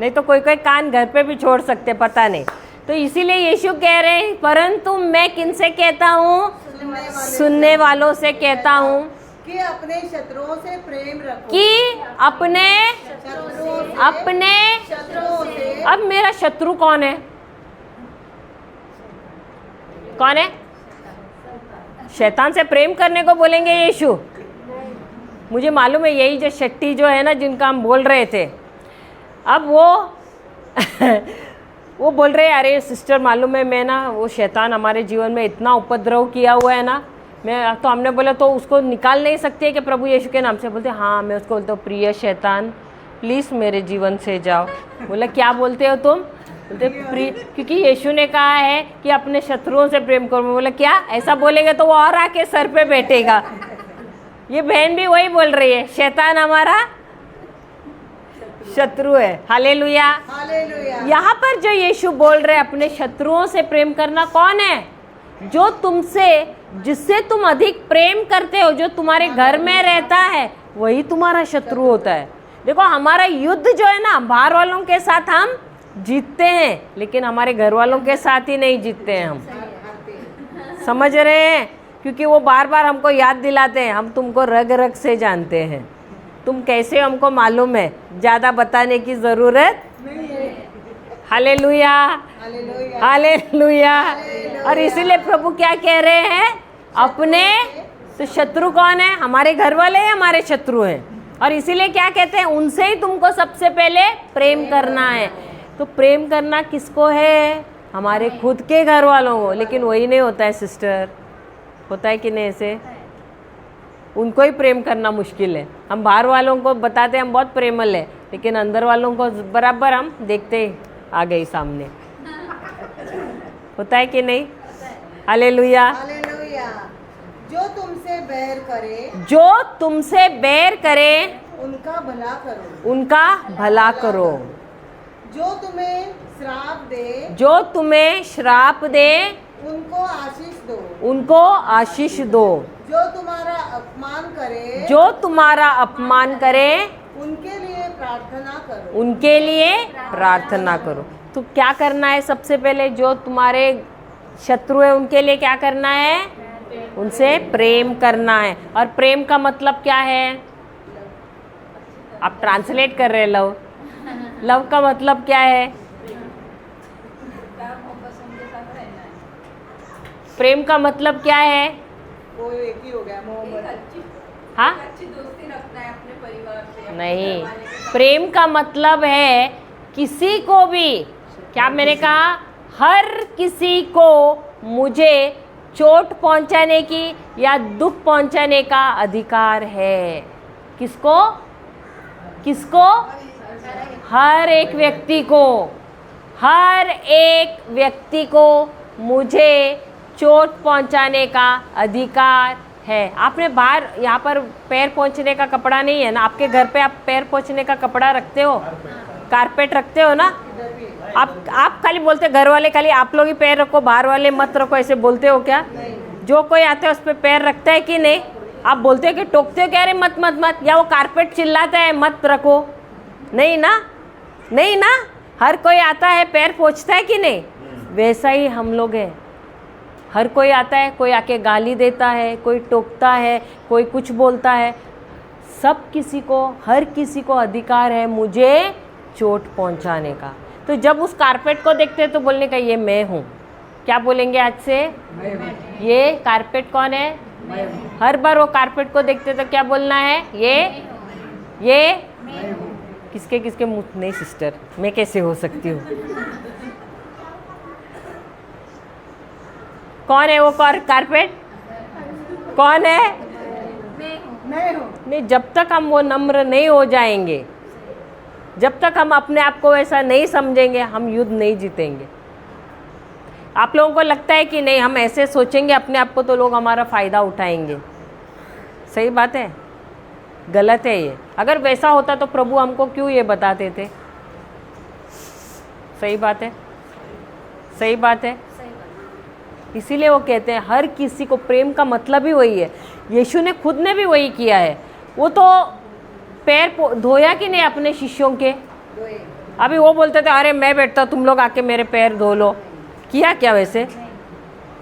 नहीं तो कोई कोई कान घर पे भी छोड़ सकते, पता नहीं। तो इसीलिए यीशु कह रहे हैं परंतु मैं किनसे कहता हूँ, सुनने वालों से कहता हूँ कि अपने शत्रुओं से प्रेम रखो, कि अपने शत्रुओं से। अब मेरा शत्रु कौन है, कौन है, शैतान से प्रेम करने को बोलेंगे यीशु। मुझे मालूम है यही जो शेट्टी जो है ना, जिनका हम बोल रहे थे, अब वो वो बोल रहे अरे सिस्टर मालूम है मैं ना वो शैतान हमारे जीवन में इतना उपद्रव किया हुआ है ना, मैं तो हमने बोला तो उसको निकाल नहीं सकते कि प्रभु यीशु के नाम से। बोलते हाँ, मैं उसको बोलता हूँ प्रिय शैतान प्लीज़ मेरे जीवन से जाओ। बोला क्या बोलते हो तुम? बोलते क्योंकि यीशु ने कहा है कि अपने शत्रुओं से प्रेम करो। बोला क्या ऐसा बोलेगा तो वो और आके सर पे बैठेगा। ये बहन भी वही बोल रही है, शैतान हमारा शत्रु है। हालेलुया। हालेलुया। यहाँ पर जो यीशु बोल रहे अपने शत्रुओं से प्रेम करना, कौन है? जो तुमसे, जिससे तुम अधिक प्रेम करते हो, जो तुम्हारे घर में रहता है, वही तुम्हारा शत्रु होता है। देखो हमारा युद्ध जो है ना, बाहर वालों के साथ हम जीतते हैं, लेकिन हमारे घर वालों के साथ ही नहीं जीतते हैं हम। समझ रहे हैं? क्योंकि वो बार बार हमको याद दिलाते हैं हम तुमको रग रग से जानते हैं, तुम कैसे हमको मालूम है, ज़्यादा बताने की ज़रूरत नहीं है। Hallelujah, hallelujah. हालेलुया। और इसीलिए प्रभु क्या कह रहे हैं? अपने तो शत्रु कौन है? हमारे घर वाले हैं, हमारे शत्रु हैं। और इसीलिए क्या कहते हैं? उनसे ही तुमको सबसे पहले प्रेम करना है। तो प्रेम करना किसको है? हमारे खुद के घर वालों को। लेकिन वही नहीं होता है सिस्टर, होता है कि नहीं? ऐसे उनको ही प्रेम करना मुश्किल है। हम बाहर वालों को बताते हैं हम बहुत प्रेमल है, लेकिन अंदर वालों को बराबर हम देखते आ गई सामने। होता है कि नहीं? हालेलुया। हालेलुया। जो तुमसे बैर करे, जो तुमसे बैर करे उनका भला करो, उनका भला करो। जो तुम्हें श्राप दे, जो तुम्हें श्राप दे उनको आशीष दो, उनको आशीष दो। जो तुम्हारा अपमान करे, जो तुम्हारा अपमान करे उनके लिए प्रार्थना करो, उनके लिए प्रार्थना करो। तो क्या करना है? सबसे पहले जो तुम्हारे शत्रु है उनके लिए क्या करना है? उनसे प्रेम करना है। और प्रेम का मतलब क्या है? आप ट्रांसलेट कर रहे हैं लव। लव का मतलब क्या है? प्रेम का मतलब क्या है? वो एक ही हो गया, मोहब्बत। हाँ, अच्छी दोस्ती रखना है अपने परिवार से, अपने नहीं, घर वाले के साथ। प्रेम का मतलब है किसी को भी, क्या मैंने कहा? हर किसी को मुझे चोट पहुंचाने की या दुख पहुंचाने का अधिकार है। किसको? किसको? हर एक व्यक्ति को, हर एक व्यक्ति को मुझे चोट पहुंचाने का अधिकार है। आपने बाहर यहाँ पर पैर पोंछने का कपड़ा नहीं है ना? आपके घर पे आप पैर पोंछने का कपड़ा रखते हो, कारपेट रखते हो ना? आप खाली बोलते घर वाले खाली आप लोग ही पैर रखो, बाहर वाले मत रखो, ऐसे बोलते हो क्या? जो कोई आता है उस पर पैर रखता है कि नहीं? आप बोलते हो कि टोकते हो क्या? अरे मत मत मत, या वो कारपेट चिल्लाता है मत रखो? नहीं ना? नहीं ना? हर कोई आता है पैर पोंछता है कि नहीं? वैसा ही हम लोग हैं। हर कोई आता है, कोई आके गाली देता है, कोई टोकता है, कोई कुछ बोलता है। सब किसी को, हर किसी को अधिकार है मुझे चोट पहुंचाने का। तो जब उस कारपेट को देखते हैं तो बोलने का ये मैं हूँ। क्या बोलेंगे आज से? ये कारपेट कौन है? हर बार वो कारपेट को देखते तो क्या बोलना है? ये किसके किसके मुंह? नहीं सिस्टर, मैं कैसे हो सकती हूँ? कौन है वो कारपेट? कौन है? मैं हूँ। नहीं, जब तक हम वो नम्र नहीं हो जाएंगे, जब तक हम अपने आप को वैसा नहीं समझेंगे, हम युद्ध नहीं जीतेंगे। आप लोगों को लगता है कि नहीं हम ऐसे सोचेंगे अपने आप को तो लोग हमारा फ़ायदा उठाएंगे। सही बात है? गलत है ये। अगर वैसा होता तो प्रभु हमको क्यों ये बताते थे? सही बात है? सही बात है? इसीलिए वो कहते हैं हर किसी को, प्रेम का मतलब ही वही है। यीशु ने खुद ने भी वही किया है। वो तो पैर धोया कि नहीं अपने शिष्यों के? अभी वो बोलते थे अरे मैं बैठता, तुम लोग आके मेरे पैर धो लो। किया क्या वैसे?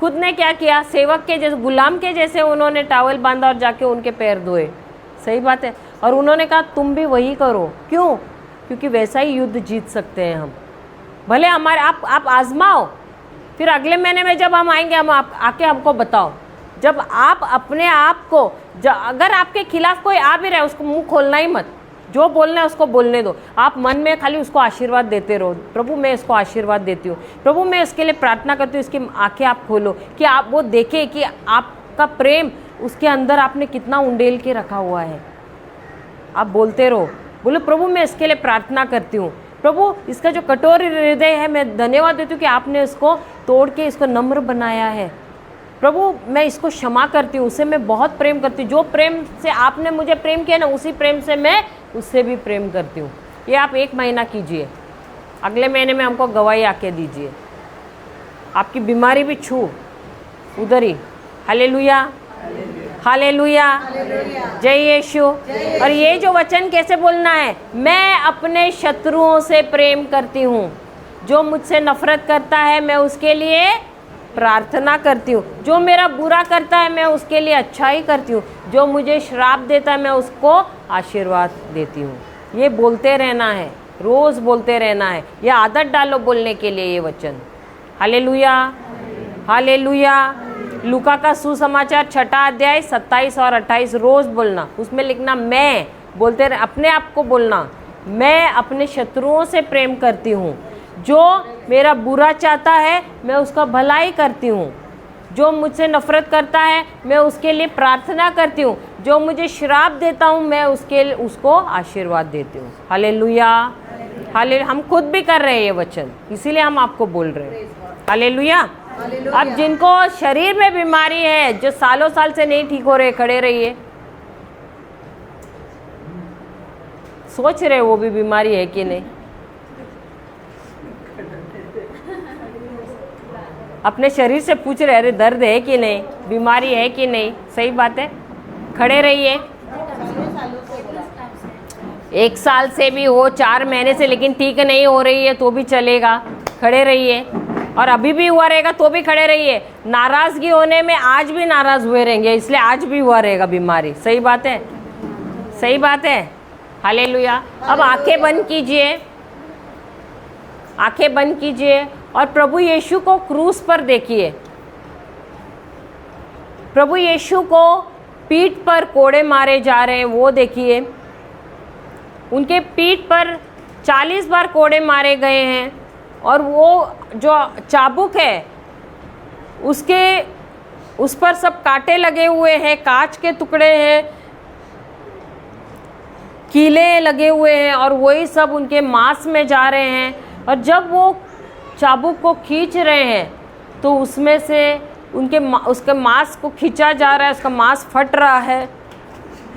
खुद ने क्या किया? सेवक के जैसे, गुलाम के जैसे उन्होंने टॉवल बांधा और जाके उनके पैर धोए। सही बात है। और उन्होंने कहा तुम भी वही करो। क्यों? क्योंकि वैसा ही युद्ध जीत सकते हैं हम। भले हमारे आप आजमाओ, फिर अगले महीने में जब हम आएंगे हम आके हमको बताओ। जब आप अपने आप को, अगर आपके खिलाफ कोई आ भी रहा है उसको मुंह खोलना ही मत। जो बोलना है उसको बोलने दो। आप मन में खाली उसको आशीर्वाद देते रहो, प्रभु मैं इसको आशीर्वाद देती हूँ, प्रभु मैं इसके लिए प्रार्थना करती हूँ, इसकी आंखें आप खोलो कि आप वो देखे कि आपका प्रेम उसके अंदर आपने कितना उंडेल के रखा हुआ है। आप बोलते रहो, बोलो प्रभु मैं इसके लिए प्रार्थना करती हूँ, प्रभु इसका जो कठोर हृदय है मैं धन्यवाद देती हूँ कि आपने इसको तोड़ के इसको नम्र बनाया है। प्रभु मैं इसको क्षमा करती हूँ, उससे मैं बहुत प्रेम करती हूँ, जो प्रेम से आपने मुझे प्रेम किया ना उसी प्रेम से मैं उससे भी प्रेम करती हूँ। ये आप 1 महीना कीजिए, अगले महीने में हमको गवाही आके दीजिए, आपकी बीमारी भी छू उधर ही। हालेलुया, हालेलुया, जय यीशु। और ये जो वचन कैसे बोलना है, मैं अपने शत्रुओं से प्रेम करती हूँ, जो मुझसे नफरत करता है मैं उसके लिए प्रार्थना करती हूँ, जो मेरा बुरा करता है मैं उसके लिए अच्छाई करती हूँ, जो मुझे श्राप देता है मैं उसको आशीर्वाद देती हूँ। ये बोलते रहना है, रोज़ बोलते रहना है, ये आदत डालो बोलने के लिए ये वचन। Hallelujah, hallelujah. लूका का सुसमाचार 6 अध्याय 27 और 28 रोज़ बोलना, उसमें लिखना मैं, बोलते रहे, अपने आप को बोलना, मैं अपने शत्रुओं से प्रेम करती हूँ, जो मेरा बुरा चाहता है मैं उसका भलाई करती हूँ, जो मुझसे नफरत करता है मैं उसके लिए प्रार्थना करती हूँ, जो मुझे श्राप देता हूँ मैं उसको आशीर्वाद देती हूँ। Hallelujah, hallelujah. हम खुद भी कर रहे हैं ये वचन, इसीलिए हम आपको बोल रहे हैं। हालेलुया। अब जिनको शरीर में बीमारी है, जो सालों साल से नहीं ठीक हो रहे, खड़े रहिए। सोच रहे वो भी बीमारी है कि नहीं, अपने शरीर से पूछ रहे अरे दर्द है कि नहीं, बीमारी है कि नहीं। सही बात है, खड़े रहिए। 1 साल से भी हो, 4 महीने से लेकिन ठीक नहीं हो रही है तो भी चलेगा, खड़े रहिए। और अभी भी हुआ रहेगा तो भी खड़े रहिए। नाराज़गी होने में आज भी नाराज़ हुए रहेंगे, इसलिए आज भी हुआ रहेगा बीमारी। सही बात है, सही बात है। हालेलुया। अब आंखें बंद कीजिए, आंखें बंद कीजिए और प्रभु यीशु को क्रूस पर देखिए। प्रभु यीशु को पीठ पर कोड़े मारे जा रहे हैं वो देखिए। उनके पीठ पर 40 बार कोड़े मारे गए हैं और वो जो चाबुक है उस पर सब कांटे लगे हुए हैं, कांच के टुकड़े हैं, कीले लगे हुए हैं और वही सब उनके मांस में जा रहे हैं। और जब वो चाबुक को खींच रहे हैं तो उसमें से उसके मांस को खींचा जा रहा है, उसका मांस फट रहा है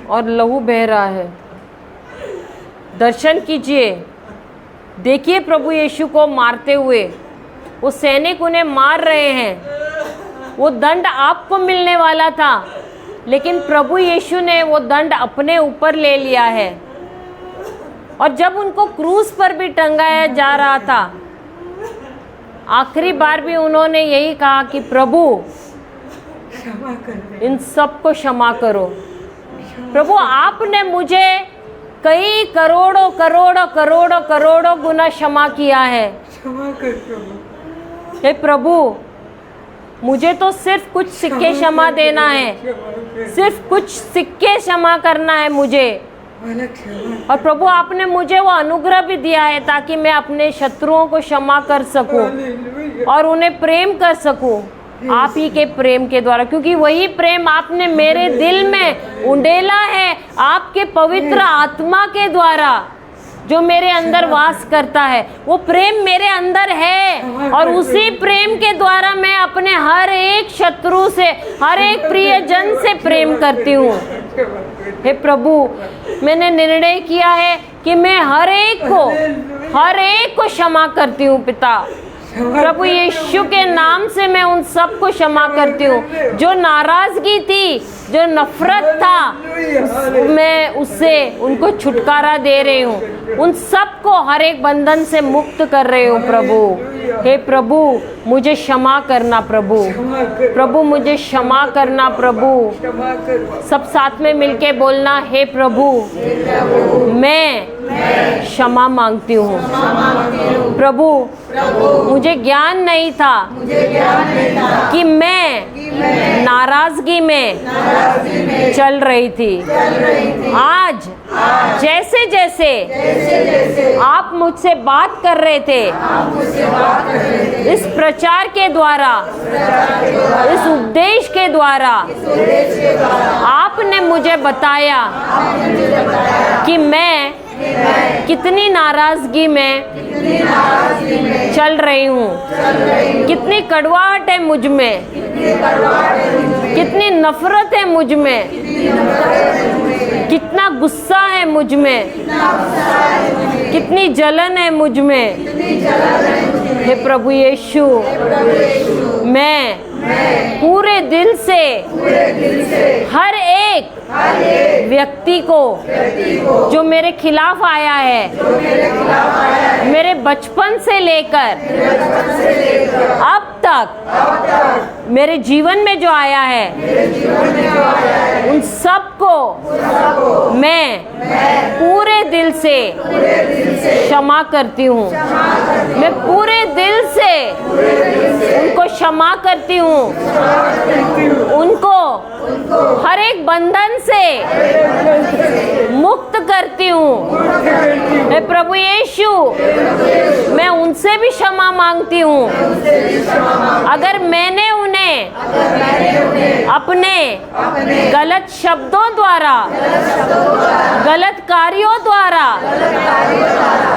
और लहू बह रहा है। दर्शन कीजिए, देखिए प्रभु यीशु को मारते हुए। वो सैनिक उन्हें मार रहे हैं, वो दंड आपको मिलने वाला था लेकिन प्रभु यीशु ने वो दंड अपने ऊपर ले लिया है। और जब उनको क्रूस पर भी टंगाया जा रहा था, आखिरी बार भी उन्होंने यही कहा कि प्रभु इन सबको क्षमा करो। प्रभु आपने मुझे कई करोड़ों करोड़ों करोड़ों करोड़ों गुना क्षमा किया है। हे प्रभु मुझे तो सिर्फ कुछ सिक्के क्षमा देना है, सिर्फ कुछ सिक्के क्षमा करना है मुझे। और प्रभु आपने मुझे वो अनुग्रह भी दिया है ताकि मैं अपने शत्रुओं को क्षमा कर सकूं और उन्हें प्रेम कर सकूं आप ही के प्रेम के द्वारा, क्योंकि वही प्रेम आपने मेरे दिल में उंडेला है आपके पवित्र आत्मा के द्वारा जो मेरे अंदर वास करता है। वो प्रेम मेरे अंदर है और उसी प्रेम के द्वारा मैं अपने हर एक शत्रु से, हर एक प्रियजन से प्रेम करती हूँ। हे प्रभु मैंने निर्णय किया है कि मैं हर एक को क्षमा करती हूँ पिता। प्रभु यीशु के नाम से मैं उन सबको क्षमा करती हूँ। जो नाराजगी थी, जो नफरत था, मैं उससे उनको छुटकारा दे रही हूँ। उन सबको हर एक बंधन से मुक्त कर रही हूँ प्रभु। हे प्रभु मुझे क्षमा करना प्रभु, प्रभु मुझे क्षमा करना प्रभु। सब साथ में मिलके बोलना, हे प्रभु मैं क्षमा मांगती हूँ। प्रभु मुझे ज्ञान नहीं था कि मैं नाराजगी में चल रही थी। आज जैसे जैसे आप मुझसे बात कर रहे थे, इस प्रचार के द्वारा, इस उपदेश के द्वारा आपने मुझे बताया कि मैं कितनी नाराजगी में चल रही हूँ, कितनी कड़वाहट है मुझ में, कितनी नफरत है मुझ में, कितना गुस्सा है मुझ में, कितनी जलन है मुझ में। हे प्रभु यीशु, मैं पूरे दिल से हर एक व्यक्ति को जो मेरे खिलाफ आया है, मेरे बचपन से लेकर अब तक मेरे जीवन में जो आया है, उन सबको मैं पूरे दिल से क्षमा करती हूँ। मैं पूरे दिल से उनको क्षमा करती हूँ, उनको हर एक बंधन से मुक्त करती हूँ। हे प्रभु यीशु, मैं उनसे भी क्षमा मांगती हूँ अगर मैंने उन्हें अपने गलत शब्दों द्वारा, गलत कार्यों द्वारा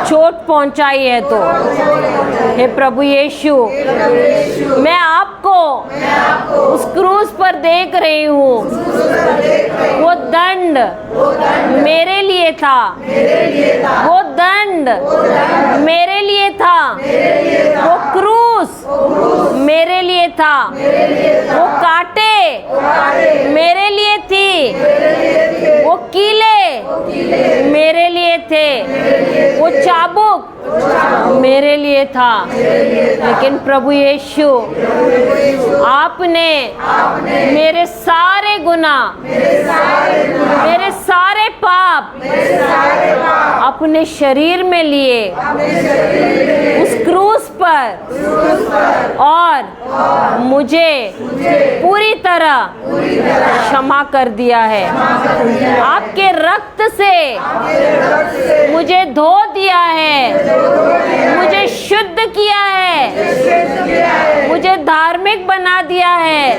चोट पहुंचाई है तो। हे प्रभु यीशु, मैं आपको उस क्रूस पर देख रही हूँ। वो दंड मेरे लिए था, वो दंड मेरे लिए था, वो क्रूस मेरे लिए था, वो कांटे मेरे लिए थी, वो कीले मेरे लिए थे, वो चाबुक मेरे लिए था। लेकिन प्रभु यीशु, आपने मेरे सारे गुनाह, मेरे सारे पाप अपने शरीर में लिए उस क्रूस पर, और मुझे पूरी तरह क्षमा कर दिया है। आपके रक्त से मुझे धो दिया है, मुझे शुद्ध किया है, मुझे धार्मिक बना दिया है।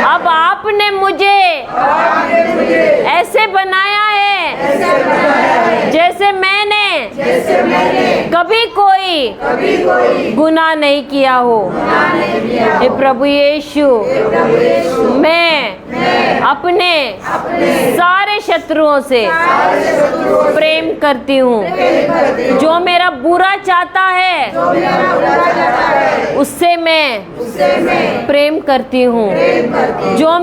अब आपने मुझे ऐसे बनाया है जैसे मैंने कभी कोई गुनाह नहीं किया हो। हे प्रभु यीशु, मैं अपने सारे शत्रुओं से प्रेम करती हूँ। जो मेरा बुरा चाहता है उससे मैं प्रेम करती हूँ। जो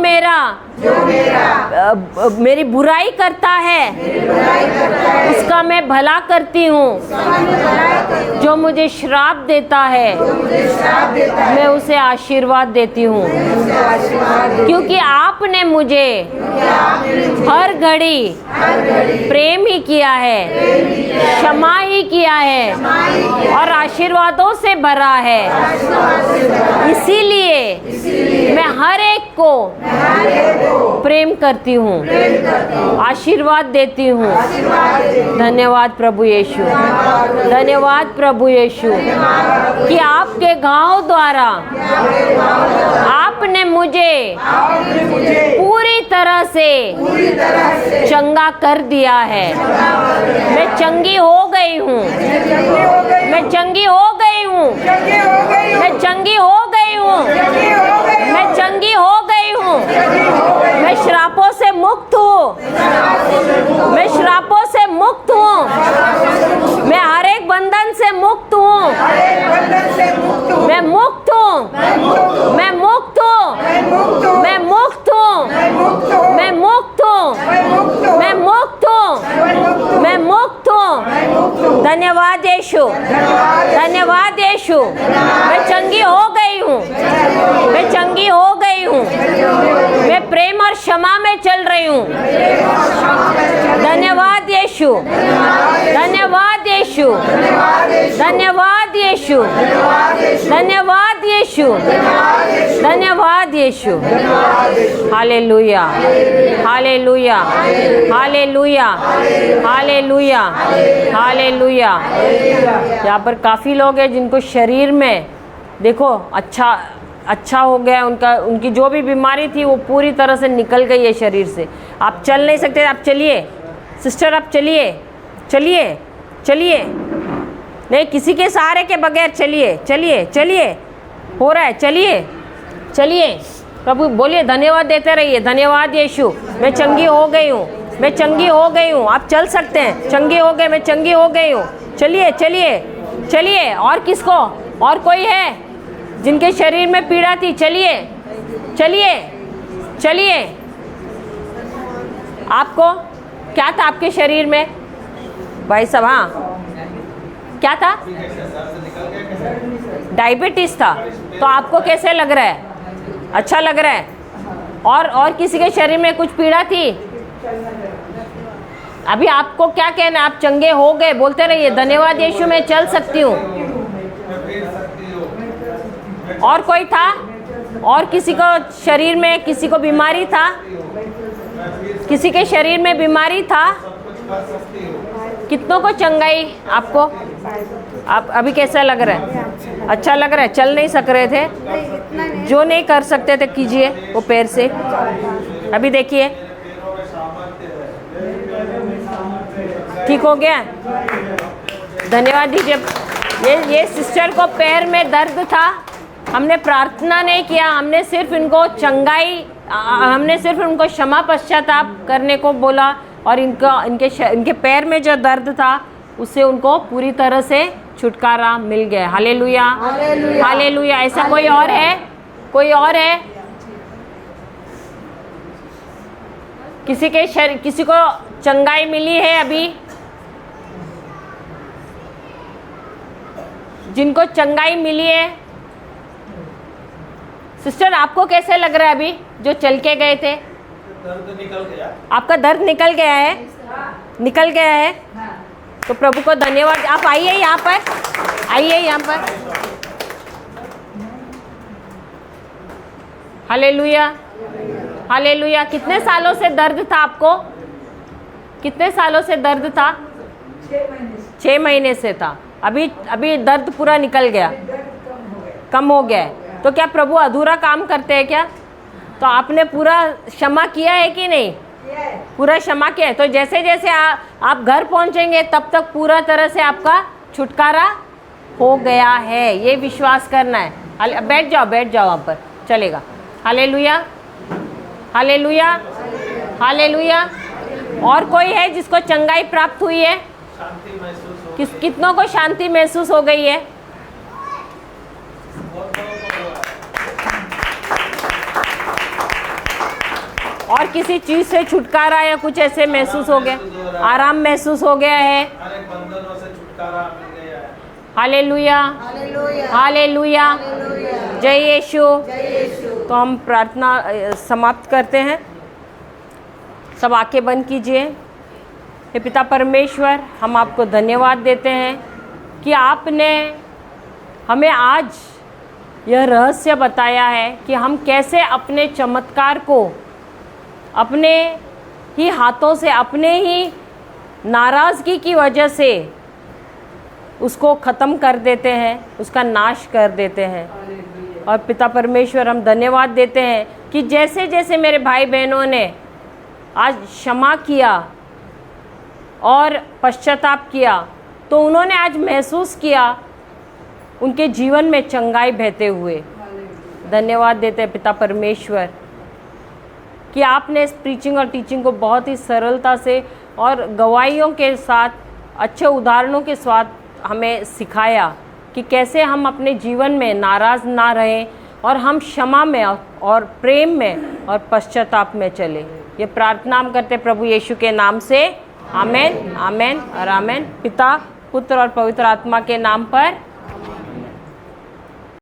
मेरी बुराई करता है उसका मैं भला करती हूँ। जो मुझे श्राप देता है मैं उसे आशीर्वाद देती हूँ, क्योंकि आपने मुझे हर घड़ी प्रेम ही किया है, क्षमा ही किया है और आशीर्वादों से भरा है। इसीलिए मैं हर एक को प्रेम करती हूँ, आशीर्वाद देती हूँ। धन्यवाद प्रभु यीशु, धन्यवाद प्रभु यीशु कि आपके घाव द्वारा आपने मुझे पूरी तरह से चंगा कर दिया है। मैं चंगी हो गई हूँ, मैं चंगी हो गई हूँ, मैं चंगी हो गई हूँ, मैं चंगी हो गई हूँ। मैं श्रापों से मुक्त हूँ, मैं श्रापों से मुक्त हूँ, मैं हर एक बंधन से मुक्त हूँ, मैं मुक्त हूँ, मैं मुक्त हूँ, मैं मुक्त हूँ, मैं मुक्त हूँ, मैं मुक्त हूँ, मैं मुक्त हूँ। धन्यवाद यीशु, धन्यवाद यीशु। मैं चंगी हो गई हूँ, मैं चंगी हो गई हूँ, मैं प्रेम और क्षमा में चल रही हूँ। धन्यवाद यीशु, धन्यवाद यीशु, धन्यवाद यीशु, धन्यवाद यीशु, धन्यवाद Yeshu. Hallelujah, hallelujah, hallelujah, hallelujah, hallelujah. यहाँ पर काफ़ी लोग हैं जिनको शरीर में देखो अच्छा हो गया, उनकी जो भी बीमारी थी वो पूरी तरह से निकल गई है शरीर से। आप चल नहीं सकते, आप चलिए सिस्टर, आप चलिए चलिए चलिए, नहीं किसी के सहारे के बगैर चलिए चलिए चलिए, हो रहा है, चलिए चलिए। प्रभु बोलिए, धन्यवाद देते रहिए, धन्यवाद यीशु, मैं चंगी हो गई हूँ, मैं चंगी हो गई हूँ। आप चल सकते हैं, चंगी हो गए, मैं चंगी हो गई हूँ। चलिए चलिए चलिए। और किसको, और कोई है जिनके शरीर में पीड़ा थी? चलिए चलिए चलिए। आपको क्या था आपके शरीर में भाई साहब? हाँ, क्या था? डायबिटीज था। तो आपको कैसे लग रहा है? अच्छा लग रहा है? और किसी के शरीर में कुछ पीड़ा थी? अभी आपको क्या कहना है? आप चंगे हो गए, बोलते रहिए, धन्यवाद यीशु, मैं चल सकती हूँ। और कोई था? और किसी को शरीर में, किसी को बीमारी था? किसी के शरीर में बीमारी था? कितनों को चंगाई आपको? आप अभी कैसा लग रहा है? अच्छा लग रहा है? चल नहीं सक रहे थे, जो नहीं कर सकते थे कीजिए वो पैर से। अभी देखिए ठीक हो गया, धन्यवाद दीजिए। ये सिस्टर को पैर में दर्द था, हमने प्रार्थना नहीं किया, हमने सिर्फ इनको चंगाई, हमने सिर्फ उनको क्षमा पश्चाताप करने को बोला, और इनके पैर में जो दर्द था उससे उनको पूरी तरह से छुटकारा मिल गया। Hallelujah, hallelujah. ऐसा कोई और है? कोई और है? किसी को चंगाई मिली है अभी? जिनको चंगाई मिली है? सिस्टर आपको कैसे लग रहा है अभी जो चल के गए थे? दर्द निकल गया। आपका दर्द निकल गया है? निकल गया है? तो प्रभु को धन्यवाद। आप आइए यहाँ पर, आइए यहाँ पर। Hallelujah, hallelujah. कितने सालों से दर्द था आपको? कितने सालों से दर्द था? 6 महीने से था। अभी दर्द पूरा निकल गया, कम हो गया है। तो क्या प्रभु अधूरा काम करते हैं क्या? तो आपने पूरा क्षमा किया है कि नहीं? पूरा क्षमा किया है। तो जैसे जैसे आप घर पहुंचेंगे तब तक पूरा तरह से आपका छुटकारा हो गया है, ये विश्वास करना है। बैठ जाओ, बैठ जाओ वहाँ पर, चलेगा। Hallelujah, hallelujah, hallelujah. और कोई है जिसको चंगाई प्राप्त हुई है? शांति महसूस हो, कितनों को शांति महसूस हो गई है? और किसी चीज से छुटकारा या कुछ ऐसे महसूस हो गया? आराम महसूस हो गया है? अनेक बंधनों से छुटकारा मिल गया है। हालेलुया, हालेलुया, जय यीशु। तो हम प्रार्थना समाप्त करते हैं। सब आंखें बंद कीजिए। हे पिता परमेश्वर, हम आपको धन्यवाद देते हैं कि आपने हमें आज यह रहस्य बताया है कि हम कैसे अपने चमत्कार को अपने ही हाथों से, अपने ही नाराज़गी की वजह से उसको ख़त्म कर देते हैं, उसका नाश कर देते हैं। और पिता परमेश्वर, हम धन्यवाद देते हैं कि जैसे जैसे मेरे भाई बहनों ने आज क्षमा किया और पश्चाताप किया, तो उन्होंने आज महसूस किया उनके जीवन में चंगाई बहते हुए। धन्यवाद देते हैं पिता परमेश्वर कि आपने इस प्रीचिंग और टीचिंग को बहुत ही सरलता से और गवाहियों के साथ, अच्छे उदाहरणों के साथ हमें सिखाया कि कैसे हम अपने जीवन में नाराज़ ना रहें और हम क्षमा में और प्रेम में और पश्चाताप में चले। ये प्रार्थना हम करते प्रभु यीशु के नाम से। आमेन, आमेन और आमेन। पिता, पुत्र और पवित्र आत्मा के नाम पर।